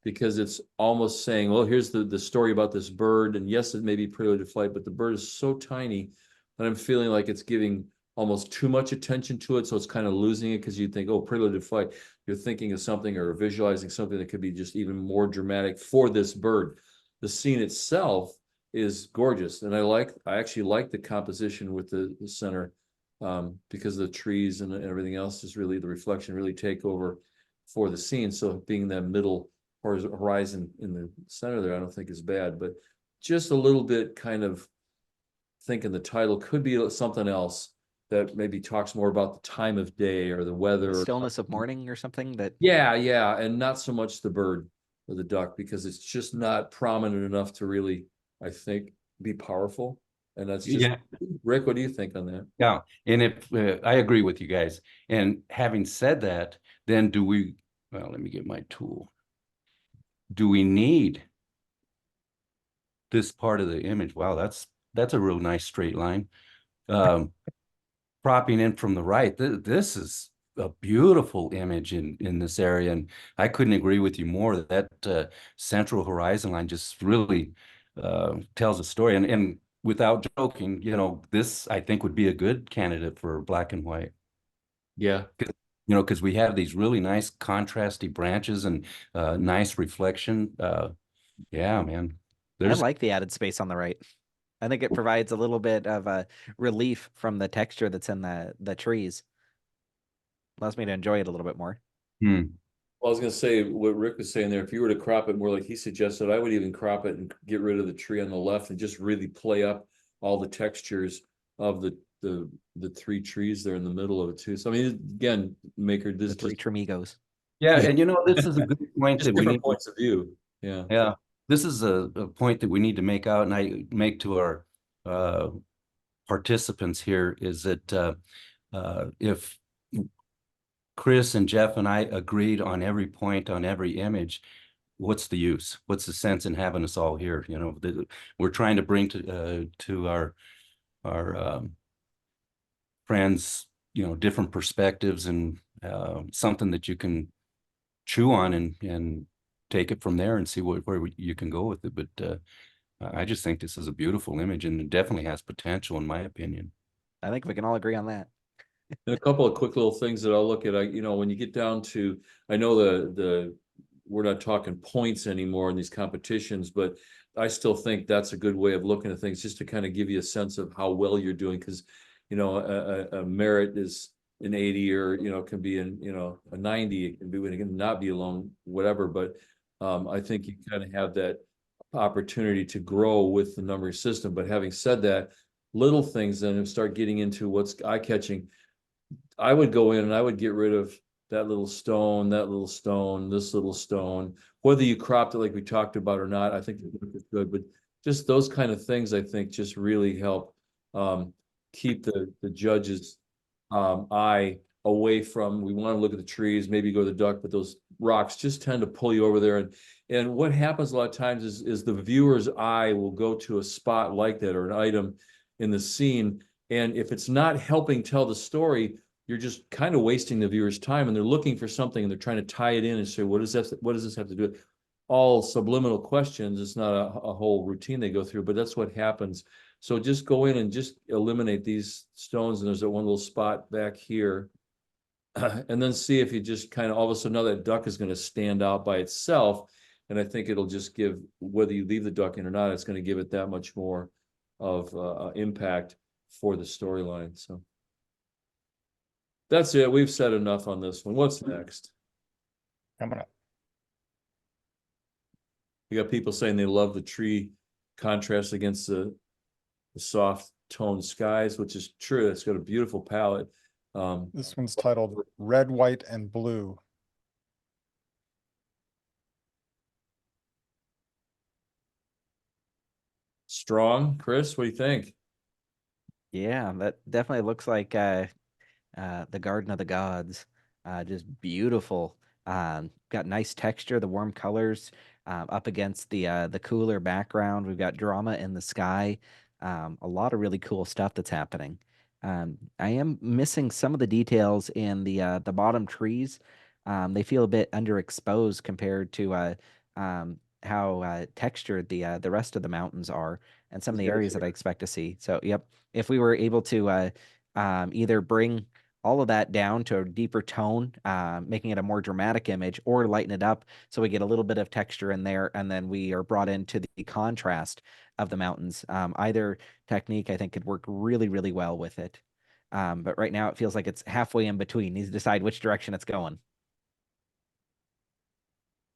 because it's almost saying, well, here's the story about this bird, and yes, it may be prelude to flight, but the bird is so tiny that I'm feeling like it's giving almost too much attention to it, so it's kind of losing it, because you'd think, oh, prelude to flight, you're thinking of something or visualizing something that could be just even more dramatic for this bird. The scene itself is gorgeous, and I actually like the composition with the center, because the trees and everything else is really, the reflection really take over for the scene. So being that middle horizon in the center there, I don't think is bad, but just a little bit kind of thinking the title could be something else that maybe talks more about the time of day or the weather. The stillness of morning or something that. Yeah. And not so much the bird or the duck, because it's just not prominent enough to really, I think, be powerful. And that's just, Rick, what do you think on that? Yeah, and if I agree with you guys. And having said that, then well, let me get my tool. Do we need this part of the image? Wow, that's a real nice straight line. Propping in from the right, this is a beautiful image in this area, and I couldn't agree with you more. That central horizon line just really tells a story. And without joking, this I think would be a good candidate for black and white. Yeah. Because we have these really nice contrasty branches and nice reflection. Yeah, man. I like the added space on the right. I think it provides a little bit of a relief from the texture that's in the trees. Allows me to enjoy it a little bit more. Well, I was going to say what Rick was saying there. If you were to crop it more like he suggested, I would even crop it and get rid of the tree on the left and just really play up all the textures of the three trees there in the middle of it too. So I mean, again, Maker, this the three Trimigos. Yeah, and this is a good point that we need points of view. Yeah. Yeah. This is a point that we need to make out, and I make to our participants here, is that if Chris and Jeff and I agreed on every point on every image, what's the use? What's the sense in having us all here? We're trying to bring to our friends, different perspectives and something that you can chew on and take it from there and see where you can go with it. But I just think this is a beautiful image, and it definitely has potential, in my opinion. I think we can all agree on that. And a couple of quick little things that I'll look at. When you get down to, I know the we're not talking points anymore in these competitions, but I still think that's a good way of looking at things, just to kind of give you a sense of how well you're doing. Because, you know, a merit is an 80, or, you know, can be in, you know, a 90, it can be, when it can not be alone, whatever. But I think you kind of have that opportunity to grow with the numbering system. But having said that, little things then start getting into what's eye-catching. I would go in and I would get rid of that little stone, this little stone, whether you cropped it like we talked about or not. I think the work is good, but just those kind of things, I think, just really help keep the judges' eye away from, we want to look at the trees, maybe go to the duck, but those rocks just tend to pull you over there. And what happens a lot of times is the viewer's eye will go to a spot like that, or an item in the scene. And if it's not helping tell the story, you're just kind of wasting the viewer's time, and they're looking for something and they're trying to tie it in and say, what does this have to do with? All subliminal questions. It's not a whole routine they go through, but that's what happens. So just go in and just eliminate these stones. And there's that one little spot back here. And then see if you just kind of all of a sudden know that duck is going to stand out by itself. And I think it'll just give, whether you leave the duck in or not, it's going to give it that much more of impact for the storyline. So that's it. We've said enough on this one. What's next? Coming up. You got people saying they love the tree contrast against the soft toned skies, which is true. It's got a beautiful palette. This one's titled Red, White, and Blue. Strong. Chris, what do you think? Yeah, that definitely looks like the Garden of the Gods. Just beautiful. Got nice texture, the warm colors up against the cooler background. We've got drama in the sky. A lot of really cool stuff that's happening. I am missing some of the details in the bottom trees. They feel a bit underexposed compared to how textured the rest of the mountains are, and some of the areas that I expect to see. So, yep, if we were able to either bring all of that down to a deeper tone, making it a more dramatic image, or lighten it up so we get a little bit of texture in there, and then we are brought into the contrast of the mountains. Either technique, I think, could work really, really well with it. But right now it feels like it's halfway in between. Needs to decide which direction it's going.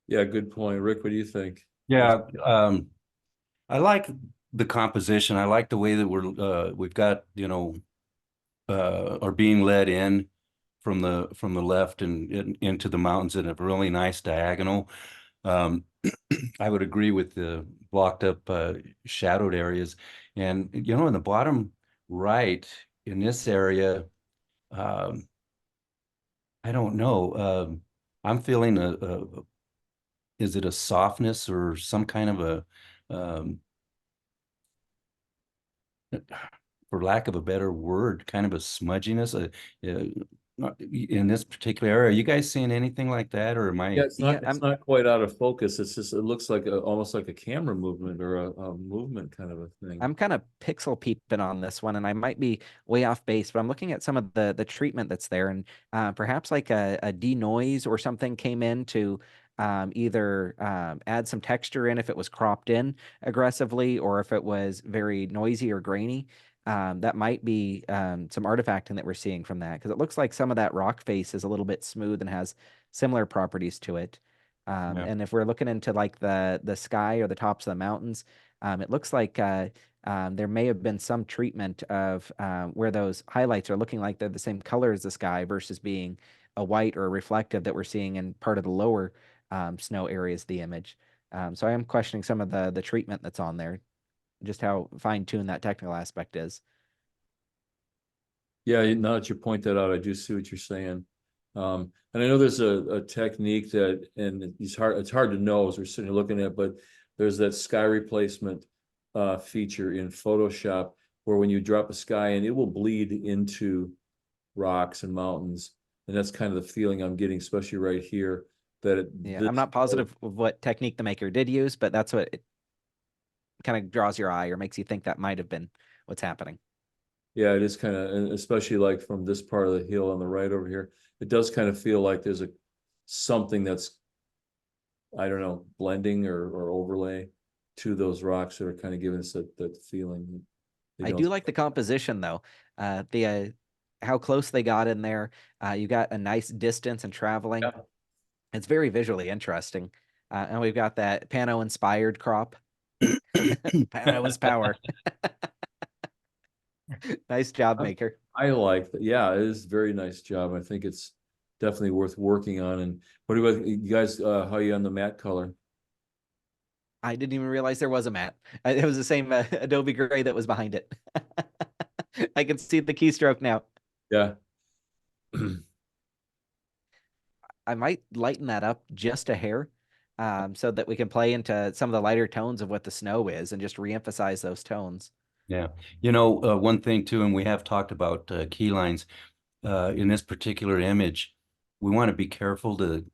Yeah, good point. Rick, what do you think? Yeah, I like the composition. I like the way that we've got, you know, are being led in from the left and into the mountains in a really nice diagonal. I would agree with the blocked up shadowed areas. And, you know, in the bottom right in this area, I don't know. I'm feeling is it a softness or some kind of a, for lack of a better word, kind of a smudginess in this particular area. Are you guys seeing anything like that, or am I? Yeah, it's Yeah, not quite out of focus. It's just, it looks like almost like a camera movement, or a movement kind of a thing. I'm kind of pixel peeping on this one, and I might be way off base, but I'm looking at some of the treatment that's there, and perhaps like a denoise or something came in to either add some texture in if it was cropped in aggressively, or if it was very noisy or grainy. That might be some artifacting that we're seeing from that, because it looks like some of that rock face is a little bit smooth and has similar properties to it. Yeah. And if we're looking into like the sky or the tops of the mountains, it looks like there may have been some treatment of where those highlights are looking like they're the same color as the sky versus being a white or a reflective that we're seeing in part of the lower snow areas of the image. So I am questioning some of the treatment that's on there, just how fine-tuned that technical aspect is. Yeah, now that you point that out, I do see what you're saying. And I know there's a technique that, and it's hard to know as we're sitting here looking at, but there's that sky replacement feature in Photoshop where when you drop a sky in, it will bleed into rocks and mountains. And that's kind of the feeling I'm getting, especially right here. Yeah, I'm not positive of what technique the maker did use, but that's what it kind of draws your eye or makes you think that might have been what's happening. Yeah, it is kind of, and especially like from this part of the hill on the right over here, it does kind of feel like there's something that's I don't know, blending or overlay to those rocks that are kind of giving us that feeling. I do like the composition though. How close they got in there. You got a nice distance and traveling. Yeah. It's very visually interesting. And we've got that Pano inspired crop. Pano is power. Nice job maker. I like that. Yeah, it is a very nice job. I think it's definitely worth working on. And what about you guys? How are you on the matte color? I didn't even realize there was a matte. It was the same Adobe Gray that was behind it. I can see the keystroke now. Yeah. I might lighten that up just a hair, so that we can play into some of the lighter tones of what the snow is and just reemphasize those tones. Yeah. One thing too, and we have talked about key lines in this particular image, we want to be careful to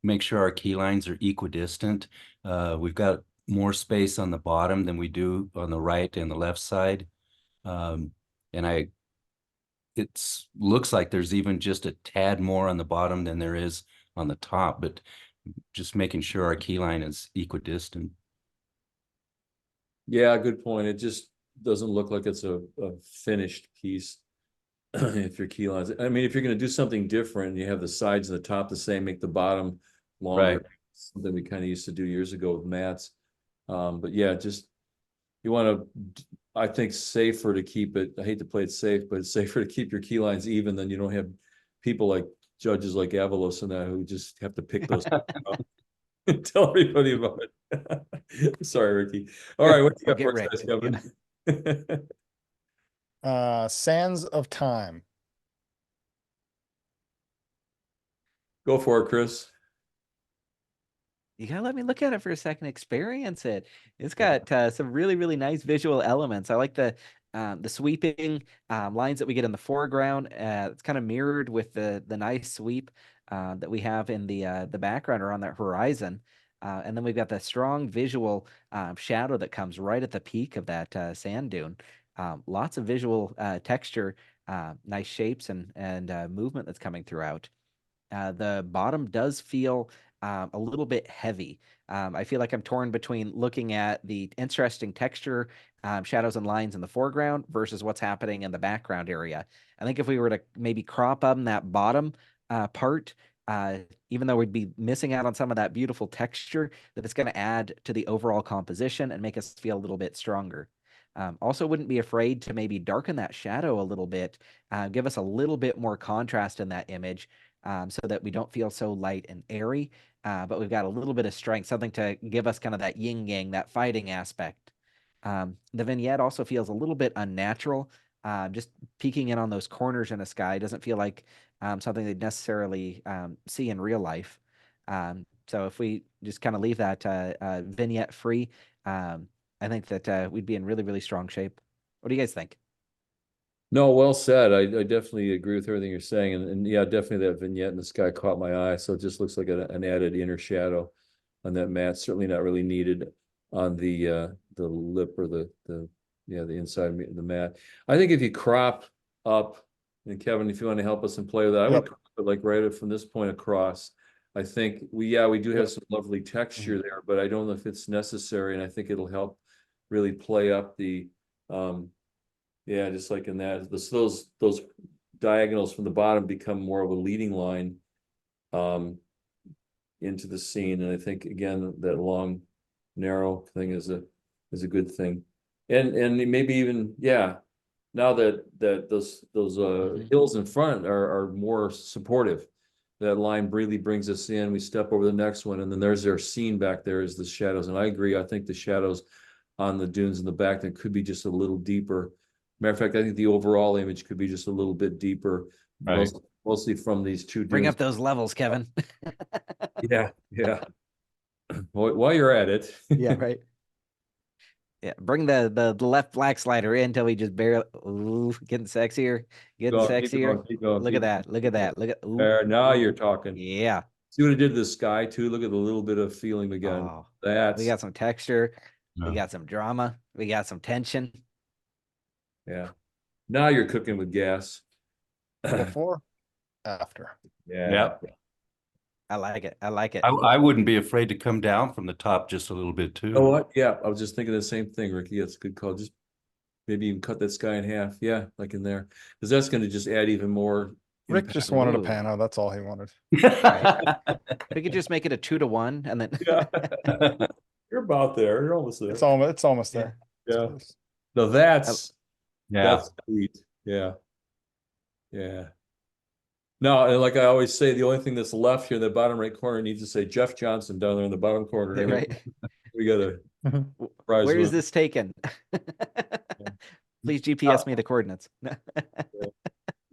make sure our key lines are equidistant. We've got more space on the bottom than we do on the right and the left side. And it looks like there's even just a tad more on the bottom than there is on the top, but just making sure our key line is equidistant. Yeah, good point. It just doesn't look like it's a finished piece. If your key lines, I mean, if you're going to do something different, you have the sides and the top the same, make the bottom longer. Right. Something we kind of used to do years ago with mats. But yeah, just you want to, I think, safer to keep it. I hate to play it safe, but it's safer to keep your key lines even than you don't have people like judges like Avalos and that who just have to pick those up and tell everybody about it. Sorry, Ricky. All right, what do you got Get for us, wrecked. Kevin? Sands of Time. Go for it, Chris. You gotta let me look at it for a second, experience it. It's got some really, really nice visual elements. I like the sweeping lines that we get in the foreground. It's kind of mirrored with the nice sweep that we have in the background or on that horizon. And then we've got the strong visual shadow that comes right at the peak of that sand dune. Lots of visual texture, nice shapes and movement that's coming throughout. The bottom does feel a little bit heavy. I feel like I'm torn between looking at the interesting texture, shadows and lines in the foreground versus what's happening in the background area. I think if we were to maybe crop up that bottom part, even though we'd be missing out on some of that beautiful texture, that it's going to add to the overall composition and make us feel a little bit stronger. Also, wouldn't be afraid to maybe darken that shadow a little bit, give us a little bit more contrast in that image, so that we don't feel so light and airy, but we've got a little bit of strength, something to give us kind of that yin yang, that fighting aspect. The vignette also feels a little bit unnatural. Just peeking in on those corners in a sky doesn't feel like something they'd necessarily see in real life. So if we just kind of leave that vignette free, I think that we'd be in really, really strong shape. What do you guys think? No, well said. I definitely agree with everything you're saying. And yeah, definitely that vignette in the sky caught my eye. So it just looks like an added inner shadow on that mat. Certainly not really needed on the lip or the inside of the mat. I think if you crop up, and Kevin, if you want to help us and play with that, I would crop it like right from this point across. I think we do have some lovely texture there, but I don't know if it's necessary, and I think it'll help really play up the just like in that, those diagonals from the bottom become more of a leading line into the scene. And I think again that long, narrow thing is a good thing. And maybe even now that those hills in front are more supportive. That line really brings us in. We step over the next one, and then there's their scene back there is the shadows. And I agree. I think the shadows on the dunes in the back that could be just a little deeper. Matter of fact, I think the overall image could be just a little bit deeper, Right. mostly from these two Bring dunes. up those levels, Kevin. Yeah. While you're at it. Yeah, right. Yeah, bring the left black slider in until we just barely getting sexier, Keep sexier. going. Look at that. Look at that. Look at There, now you're talking. Yeah. See what it did to the sky too. Look at the little bit of feeling again. Oh, That's we got some texture. We Yeah. got some drama. We got some tension. Now you're cooking with gas. Before, after. Yeah. I like it. I like it. I wouldn't be afraid to come down from the top just a little bit You know too. what? Yeah, I was just thinking the same thing, Ricky. That's a good call. Just maybe even cut that sky in half. Yeah, like in there, because that's going to just add even more. Rick impact. just wanted a Ooh. pano. That's all he wanted. We could just make it a 2-to-1 and then Yeah. You're about there. You're almost there. It's almost Yeah. there. Yeah. It's No, that's Yeah. sweet. Yeah. Yeah. No, and like I always say, the only thing that's left here in the bottom right corner needs to say Jeff Johnson down there in the bottom corner. right. We got a prize. Where is winner. this taken? Please GPS me the coordinates.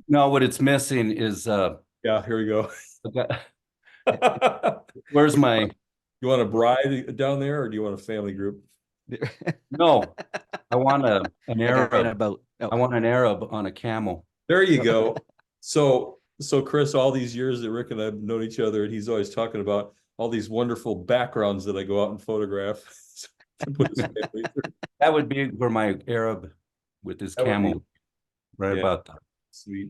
No, what it's missing is Yeah, here we go. where's my You want a bride down there, or do you want a family group? no? I want an A guy in a Arab. boat. I want an Arab on a camel. There you go. So Chris, all these years that Rick and I've known each other, and he's always talking about all these wonderful backgrounds that I go out and photograph. To put his family through. That would be for my Arab with his That would be- camel. Right Yeah. about that. Sweet.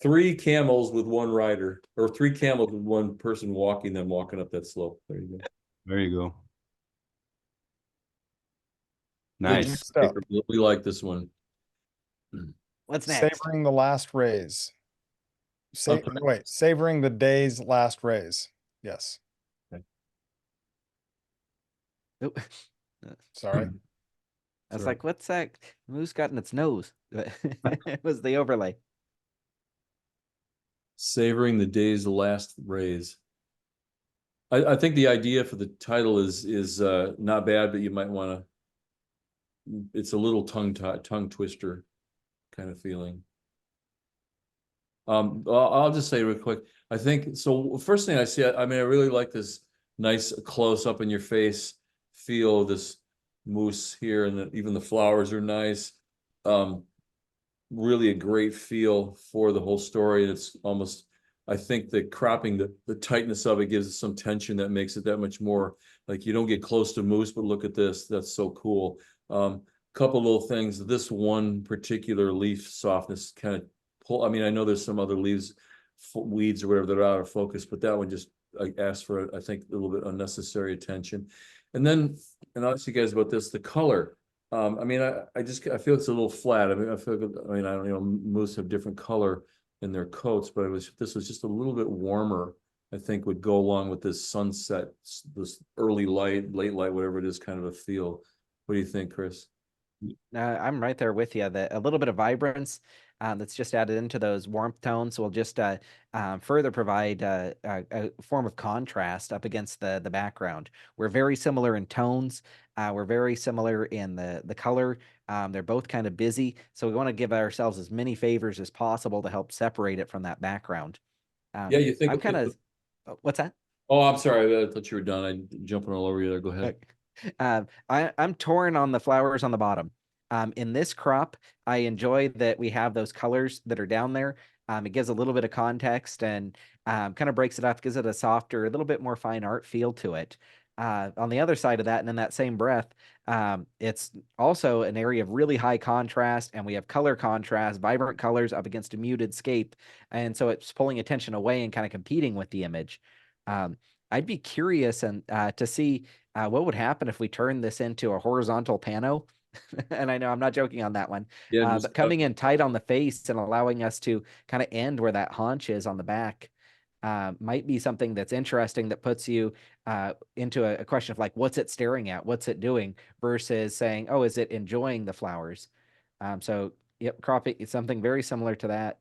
3 camels with 1 rider, or 3 camels with 1 person walking them, walking up that slope. There you go. There you go. Good Nice. stuff. We like this one. What's next? Savoring the last rays. Okay. Wait, savoring the day's last rays. Yes. Oop. Sorry. I was Sorry. like, what's that moose got in its nose? It was the overlay. Savoring the day's last rays. I think the idea for the title is not bad, but you might want to. It's a little tongue twister kind of feeling. I'll just say real quick. I think so. First thing I see, I mean, I really like this nice close up in your face feel of this moose here, and even the flowers are nice. Really a great feel for the whole story. And it's almost, I think the cropping, the tightness of it gives it some tension that makes it that much more like you don't get close to moose, but look at this. That's so cool. Couple little things. This one particular leaf softness kind of pull. I mean, I know there's some other leaves, weeds or whatever that are out of focus, but that one just asked for, I think, a little bit unnecessary attention. And then, and I'll ask you guys about this, the color. I mean, I feel it's a little flat. I mean, I don't know, moose have different color in their coats, but this was just a little bit warmer, I think would go along with this sunset, this early light, late light, whatever it is, kind of a feel. What do you think, Chris? I'm right there with you. That a little bit of vibrance that's just added into those warmth tones will just further provide a form of contrast up against the background. We're very similar in tones. We're very similar in the color. They're both kind of busy, so we want to give ourselves as many favors as possible to help separate it from that background. Yeah, you think I'm kind of. What's that? Oh, I'm sorry. I thought you were done. I'm jumping all over you there. Go ahead. I'm torn on the flowers on the bottom. In this crop, I enjoy that we have those colors that are down there. It gives a little bit of context and kind of breaks it up, gives it a softer, a little bit more fine art feel to it. On the other side of that, and in that same breath, it's also an area of really high contrast, and we have color contrast, vibrant colors up against a muted scape. And so it's pulling attention away and kind of competing with the image. I'd be curious and to see what would happen if we turn this into a horizontal pano. And I know I'm not joking on that one, Yeah, but coming in tight on the face and allowing us to kind of end where that haunch is on the back might be something that's interesting that puts you into a question of like, what's it staring at? What's it doing? Versus saying, oh, is it enjoying the flowers? So, yep, cropping is something very similar to that.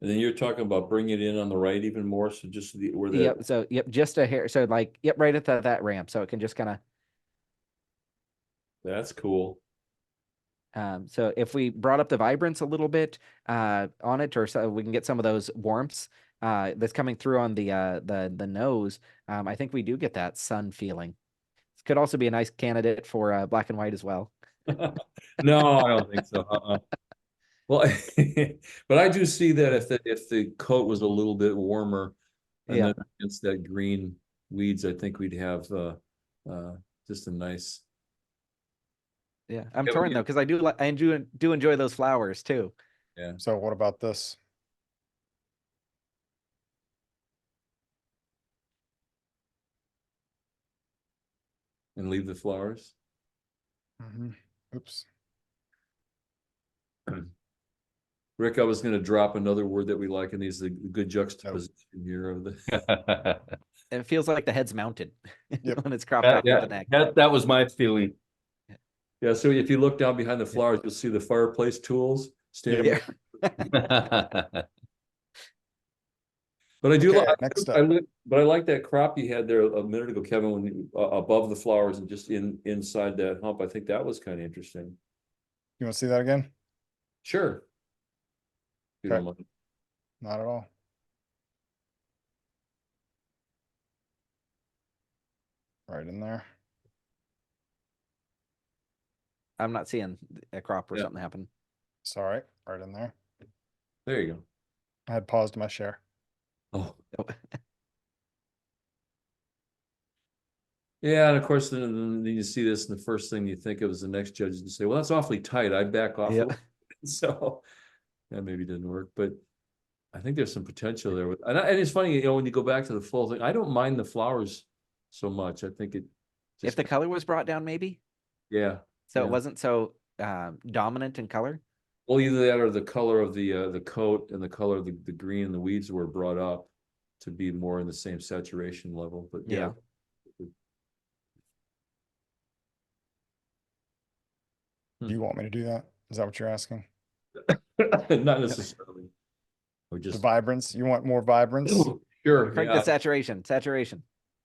And then you're talking about bringing it in on the right even more. So just where the Yep. So, yep, just a hair. So, like, yep, right at that ramp. So it can just kind of. That's cool. So if we brought up the vibrance a little bit on it, or so we can get some of those warmths that's coming through on the nose, I think we do get that sun feeling. This could also be a nice candidate for black and white as well. No, I don't think so. Well, but I do see that if the coat was a little bit warmer, and Yeah. then against that green weeds, I think we'd have just a nice. Yeah, I'm Yeah, torn though because I do enjoy those flowers too. Yeah. So what about this? and leave the flowers. Oops. Rick, I was going to drop another word that we like, and these the good juxtaposition here of the. It feels like the head's mounted Yep. when it's cropped up with the neck. That was my feeling. Yeah, so if you look down behind the flowers, you'll see the fireplace tools standing. Yeah. But I do Okay, like, next I up. but I like that crop you had there a minute ago, Kevin, when you, above the flowers and just inside that hump. I think that was kind of interesting. You want to see that again? Sure. If you don't mind. Not at all. Right in there. I'm not seeing a crop or Yeah. something happen. Sorry, right in there. There you go. I had paused my share. Oh, Oh, yeah, and of course, then you see this, and the first thing you think of is the next judge and say, "Well, that's awfully tight. I back off." Yeah. A little bit." So that maybe didn't work, but I think there's some potential there. And it's funny, you know, when you go back to the full thing, I don't mind the flowers so much. I think it If just, the color was brought down, maybe yeah. so Yeah. it wasn't so dominant in color. Well, either that or the color of the coat and the color of the green and the weeds were brought up to be more in the same saturation level. But yeah. Do you want me to do that? Is that what you're asking? Not necessarily. Or The just vibrance? You want more vibrance? sure. Crank Yeah. the saturation.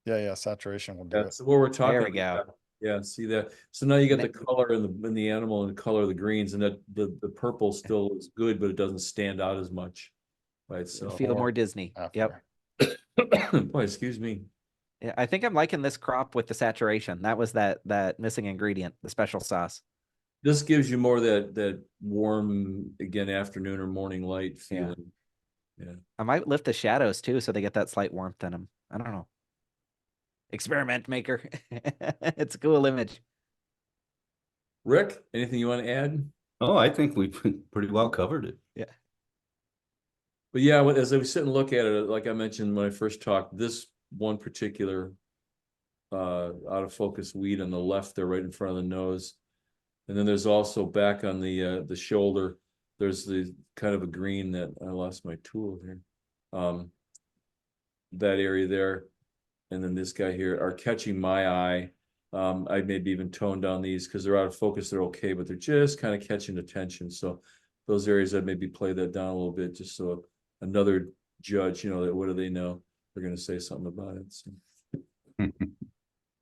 Yeah, saturation will do it. That's what we're talking There we go. about. Yeah, see that. So now you get the color in the animal and the color of the greens, and that the purple still is good, but it doesn't stand out as much. Right. So Feel more Disney. After. Yep. boy, excuse me. Yeah, I think I'm liking this crop with the saturation. That was that missing ingredient, the special sauce. This gives you more that warm, again, afternoon or morning light feeling. Yeah. I might lift the shadows too, so they get that slight warmth in them. I don't know. Experiment maker. It's a cool image. Rick, anything you want to add? Oh, I think we've pretty well covered it. Yeah. But yeah, as I sit and look at it, like I mentioned when I first talked, this one particular out of focus weed on the left there, right in front of the nose. And then there's also back on the shoulder, there's the kind of a green that I lost my tool here. That area there. And then this guy here are catching my eye. I maybe even tone down these because they're out of focus. They're okay, but they're just kind of catching attention. So those areas I'd maybe play that down a little bit, just so another judge, you know, that what do they know? They're going to say something about it. So.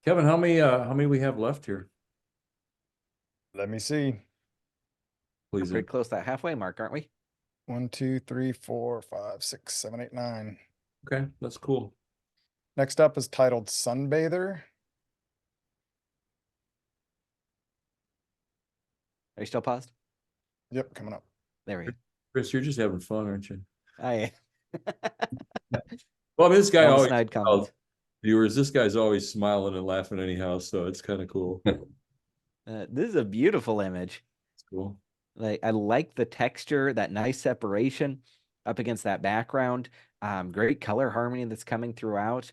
Kevin, how many we have left here? Let me see. Please. Pretty close to that halfway mark, aren't we? 1, 2, 3, 4, 5, 6, 7, 8, 9. Okay, that's cool. Next up is titled Sunbather. Are you still paused? Yep, coming up. There we go. Chris, you're just having fun, aren't you? I Well, I mean, this guy all the always, snide comments. viewers, this guy's always smiling and laughing anyhow, so it's kind of cool. This is a beautiful image. It's cool. Like I like the texture, that nice separation up against that background. Great color harmony that's coming throughout.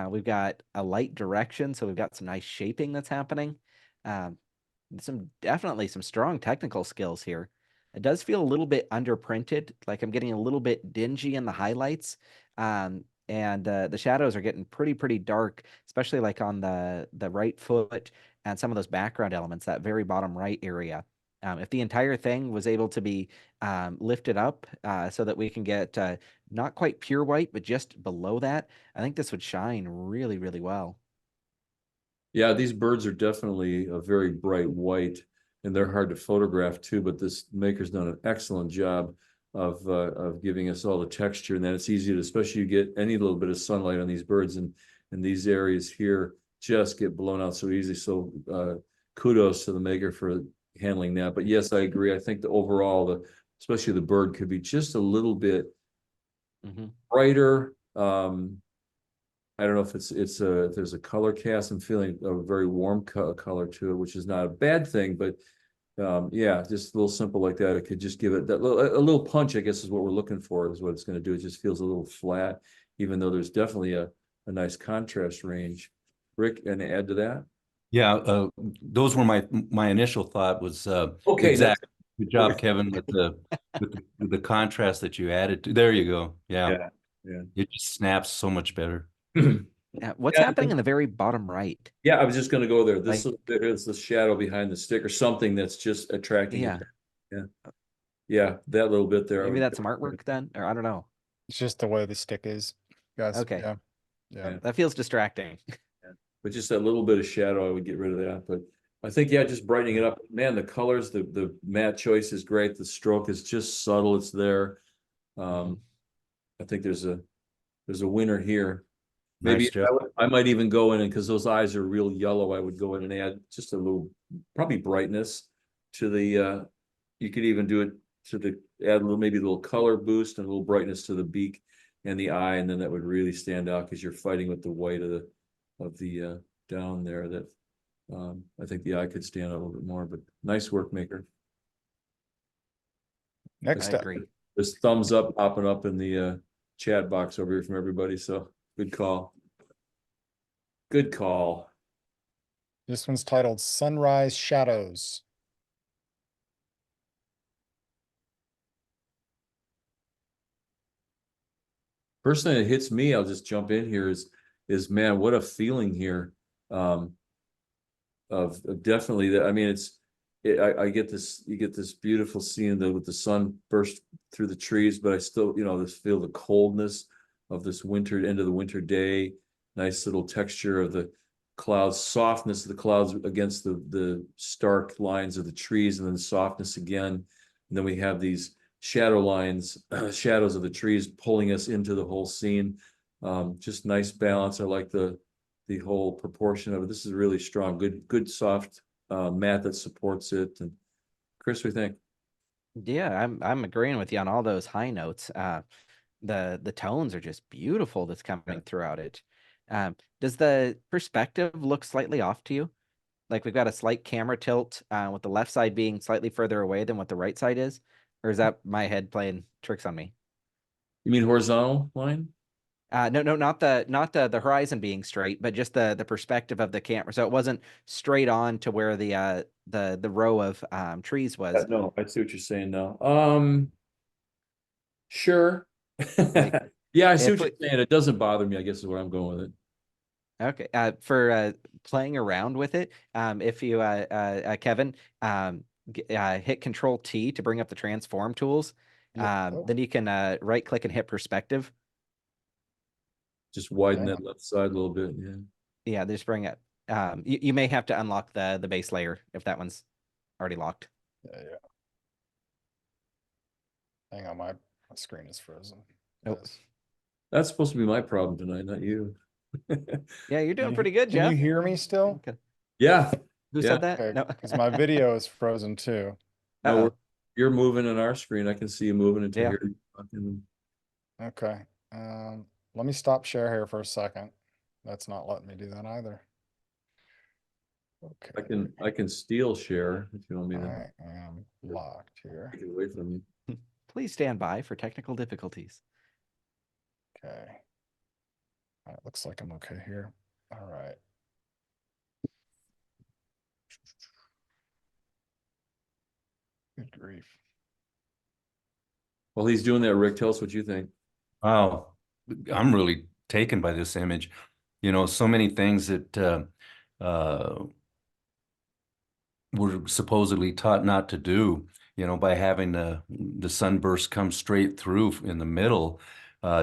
We've got a light direction, so we've got some nice shaping that's happening. Definitely some strong technical skills here. It does feel a little bit underprinted, like I'm getting a little bit dingy in the highlights. And the shadows are getting pretty dark, especially like on the right foot and some of those background elements, that very bottom right area. If the entire thing was able to be lifted up so that we can get not quite pure white, but just below that, I think this would shine really well. Yeah, these birds are definitely a very bright white, and they're hard to photograph too, but this maker's done an excellent job of giving us all the texture, and then it's easy to, especially you get any little bit of sunlight on these birds, and these areas here just get blown out so easy. So kudos to the maker for handling that. But yes, I agree. I think the overall, especially the bird could be just a little bit brighter. I don't know if if there's a color cast. I'm feeling a very warm color to it, which is not a bad thing, but yeah, just a little simple like that. It could just give it a little punch, I guess is what we're looking for, is what it's going to do. It just feels a little flat, even though there's definitely a nice contrast range. Rick, and add to that? Yeah, those were my initial thought was Okay, exactly. Good job, Okay. Kevin, with the contrast that you added. There you go. Yeah, Yeah, yeah. it just snaps so much better. What's Yeah, happening in the very bottom right? yeah, I was just gonna go there. Like, There's the shadow behind the stick or something that's just attracting yeah, it. Yeah, yeah, that little bit there. I maybe would that's some artwork then, or I don't know. It's just the way the stick is, guys. Okay. Yeah. Yeah. Yeah. That feels distracting. But just that little bit of shadow, I would get rid of that. But I think, yeah, just brightening it up. Man, the colors, the matte choice is great. The stroke is just subtle. It's there. I think there's a winner here. Maybe Nice job. I might even go in, and because those eyes are real yellow, I would go in and add just a little, probably brightness to the. You could even do it to add a little, maybe a little color boost and a little brightness to the beak and the eye, and then that would really stand out because you're fighting with the white of the down there. That I think the eye could stand out a little bit more. But nice work, Maker. Next I up, agree. There's thumbs up popping up in the chat box over here from everybody. So good call. Good call. this one's titled Sunrise Shadows. First thing that hits me, I'll just jump in here is man, what a feeling here. Of definitely that. I mean, I get this, you get this beautiful scene with the sun burst through the trees, but I still, just feel the coldness of this winter, end of the winter day. Nice little texture of the clouds, softness of the clouds against the stark lines of the trees, and then softness again. And then we have these shadow lines, shadows of the trees pulling us into the whole scene. Just nice balance. I like the whole proportion of it. This is really strong, good soft mat that supports it. And Chris, we think? Yeah, I'm agreeing with you on all those high notes. The tones are just beautiful that's coming throughout it. Does the perspective look slightly off to you? Like we've got a slight camera tilt with the left side being slightly further away than what the right side is? Or is that my head playing tricks on me? You mean horizontal line? No, not the horizon being straight, but just the perspective of the camera. So it wasn't straight on to where the row of trees was. No, I see what you're saying now. Sure. Like, Yeah, I see what if you're saying. It doesn't bother me, I guess is where I'm going with it. Okay. For playing around with it, if you Kevin, hit Control T to bring up the transform tools, Yeah. then you can right click and hit perspective. Just widen Okay. that left side a little bit. Yeah. Yeah, just bring it. You may have to unlock the base layer if that one's already locked. Yeah. Hang on, my screen is frozen. Oh. Yes. That's supposed to be my problem tonight, not you. Yeah, you're doing Can you- pretty good, Can Jeff. you hear me still? Okay. Yeah. Who Yeah. said that? Okay, No. because my video is frozen too. No, Uh-oh. you're moving in our screen. I can see you moving into Yeah. here. Okay. Let me stop share here for a second. That's not letting me do that either. Okay. I can steal share if you want me to I am locked here. take it away from you. Please stand by for technical difficulties. Okay. It looks like I'm okay here. All right. Good grief. While he's doing that, Rick, tell us what you think. Wow, I'm really taken by this image. So many things that we're supposedly taught not to do, by having the sunburst come straight through in the middle,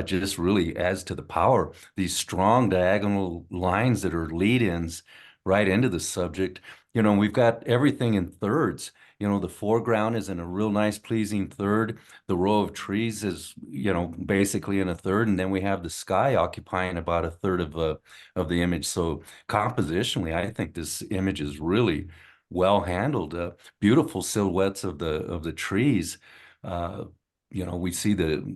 just really adds to the power. These strong diagonal lines that are lead-ins right into the subject. We've got everything in thirds. The foreground is in a real nice, pleasing third. The row of trees is, basically in a third, and then we have the sky occupying about a third of the image. So compositionally, I think this image is really well handled. Beautiful silhouettes of the trees. We see the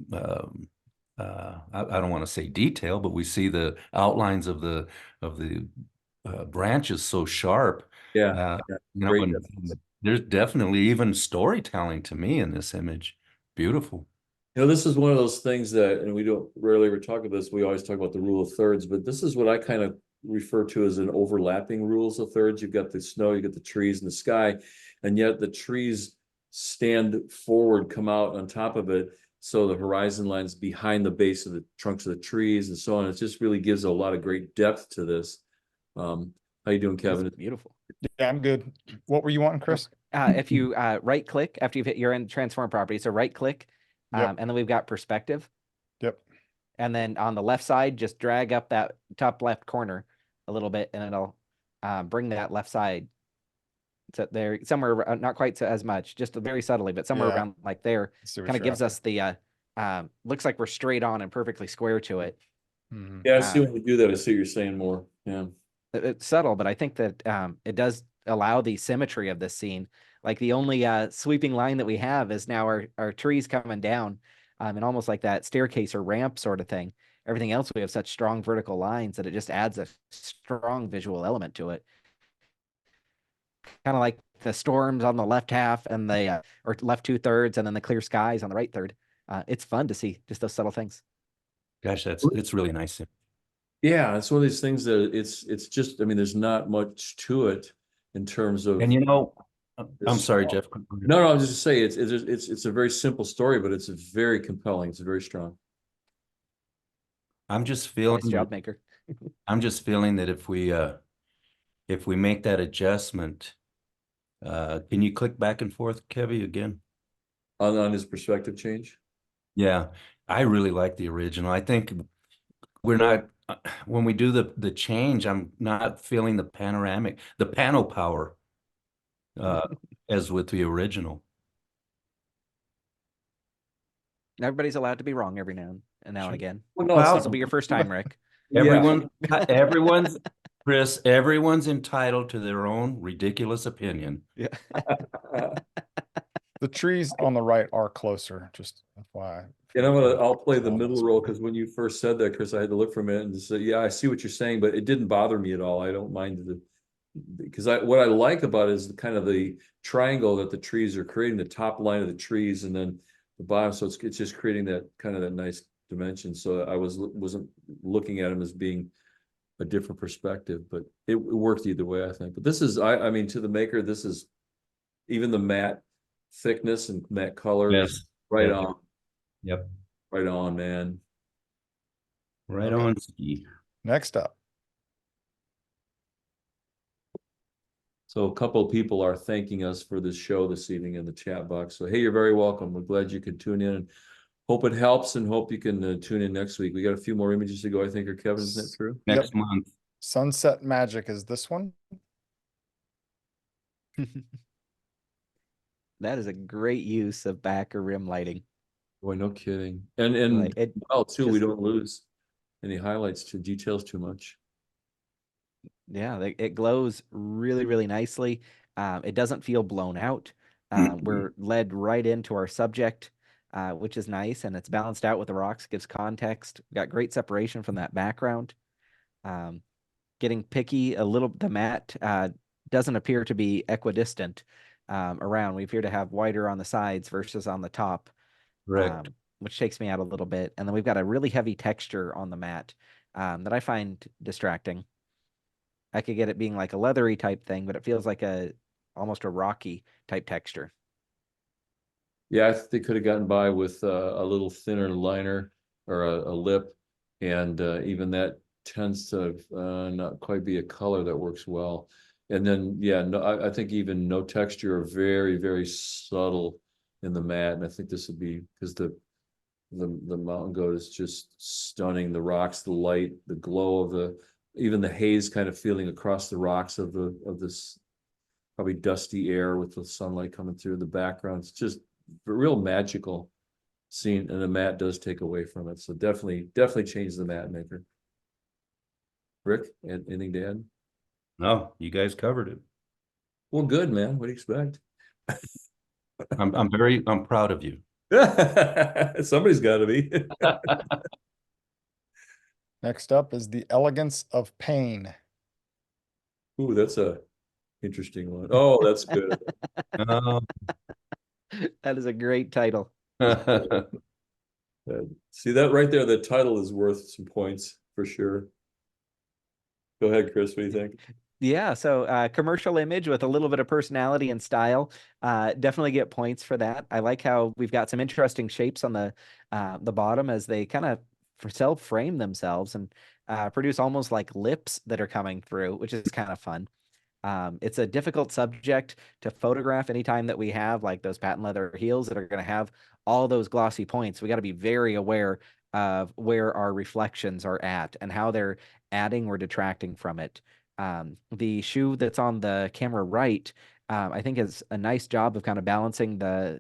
I don't want to say detail, but we see the outlines of the branches so sharp. Yeah. Great And difference. there's definitely even storytelling to me in this image. Beautiful. This is one of those things that, and we don't rarely ever talk about this. We always talk about the rule of thirds, but this is what I kind of refer to as an overlapping rules of thirds. You've got the snow, you've got the trees and the sky, and yet the trees stand forward, come out on top of it. So the horizon line's behind the base of the trunks of the trees and so on. It just really gives a lot of great depth to this. How you doing, Kevin? It's beautiful. Yeah, I'm good. What were you wanting, Chris? If you right click after you've hit your end transform property, so right click, Yep. and then we've got perspective. Yep. And then on the left side, just drag up that top left corner a little bit, and it'll bring that left side to there somewhere, not quite as much, just very subtly, but somewhere Yeah. around like there. Let's see what Kind of you're gives after. us the looks like we're straight on and perfectly square to it. Mhm. Yeah, I see when you do that. I see what you're saying more. Yeah. It's subtle, but I think that it does allow the symmetry of this scene. Like the only sweeping line that we have is now our trees coming down, and almost like that staircase or ramp sort of thing. Everything else, we have such strong vertical lines that it just adds a strong visual element to it. Kind of like the storms on the left half and the or left 2/3, and then the clear skies on the right third. It's fun to see just those subtle things. Gosh, it's really nice. Yeah, it's one of these things that it's just, I mean, there's not much to it in terms of. And I'm This- sorry, Jeff. No, I was just saying it's a very simple story, but it's very compelling. It's very strong. I'm just feeling Nice job, maker. that if we make that adjustment, can you click back and forth, Kevy, again? On his perspective change. Yeah, I really like the original. I think we're not when we do the change, I'm not feeling the panel power as with the original. Everybody's allowed to be wrong every now and again. Well, no, it's Well, This will be your first time, Rick. Everyone's Chris, everyone's entitled to their own ridiculous opinion. Yeah. The trees on the right are closer, just FYI. And I'll play the middle role because when you first said that, Chris, I had to look for a minute and say, yeah, I see what you're saying, but it didn't bother me at all. I don't mind because what I like about it is the kind of the triangle that the trees are creating, the top line of the trees and then the bottom. So it's just creating that kind of that nice dimension. So I wasn't looking at them as being a different perspective, but it worked either way, I think. But this is, I mean, to the maker, this is even the matte thickness and matte color. Yes. Right Yep. on. Yep. Right on, man. Right Okay. on, Ski. Next up. So a couple of people are thanking us for this show this evening in the chat box. So, hey, you're very welcome. We're glad you could tune in and hope it helps and hope you can tune in next week. We got a few more images to go, I think, or Kevin, isn't that true? Next month. Sunset Magic is this one. That is a great use of back or rim lighting. Boy, no kidding. And Like, it well, too, we just- don't lose any highlights to details too much. Yeah, it glows really, really nicely. It doesn't feel blown out. We're led right into our subject, which is nice, and it's balanced out with the rocks, gives context. Got great separation from that background. Getting picky a little, the matte doesn't appear to be equidistant around. We appear to have wider on the sides versus on the top, Correct. which takes me out a little bit. And then we've got a really heavy texture on the matte that I find distracting. I could get it being like a leathery type thing, but it feels like almost a rocky type texture. Yeah, I think they could have gotten by with a little thinner liner or a lip, and even that tends to not quite be a color that works well. And then, yeah, no, I think even no texture or very, very subtle in the matte. And I think this would be because the mountain goat is just stunning. The rocks, the light, the glow of even the haze kind of feeling across the rocks of this probably dusty air with the sunlight coming through the background. It's just a real magical scene, and the matte does take away from it. So definitely change the matte maker. Rick, anything to add? No, you guys covered it. Well, good, man. What do you expect? I'm proud of you. Somebody's got to be. Next up is The Elegance of Pain. Ooh, that's a interesting one. Oh, that's good. Oh. That is a great title. See that right there? The title is worth some points for sure. Go ahead, Chris. What do you think? Yeah, so commercial image with a little bit of personality and style, definitely get points for that. I like how we've got some interesting shapes on the bottom as they kind of self-frame themselves and produce almost like lips that are coming through, which is kind of fun. It's a difficult subject to photograph anytime that we have like those patent leather heels that are going to have all those glossy points. We got to be very aware of where our reflections are at and how they're adding or detracting from it. The shoe that's on the camera right, I think is a nice job of kind of balancing the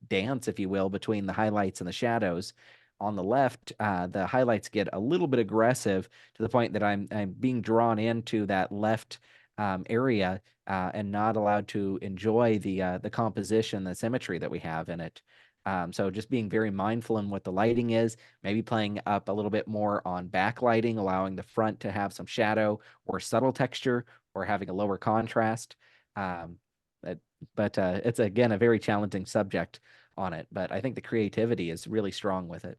dance, if you will, between the highlights and the shadows. On the left, the highlights get a little bit aggressive to the point that I'm being drawn into that left area and not allowed to enjoy the composition, the symmetry that we have in it. So just being very mindful in what the lighting is, maybe playing up a little bit more on backlighting, allowing the front to have some shadow or subtle texture, or having a lower contrast. Um, but it's again a very challenging subject on it. But I think the creativity is really strong with it.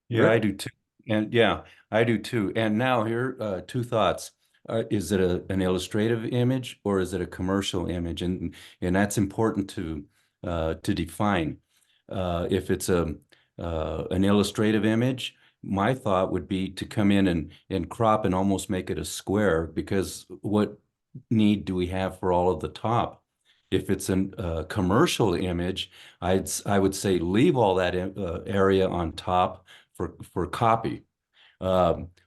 Yeah, I do too. And yeah, I do too. And now here, two thoughts. Is it an illustrative image or is it a commercial image? And that's important to define. If it's an illustrative image, my thought would be to come in and crop and almost make it a square, because what need do we have for all of the top? If it's a commercial image, I would say leave all that area on top for copy.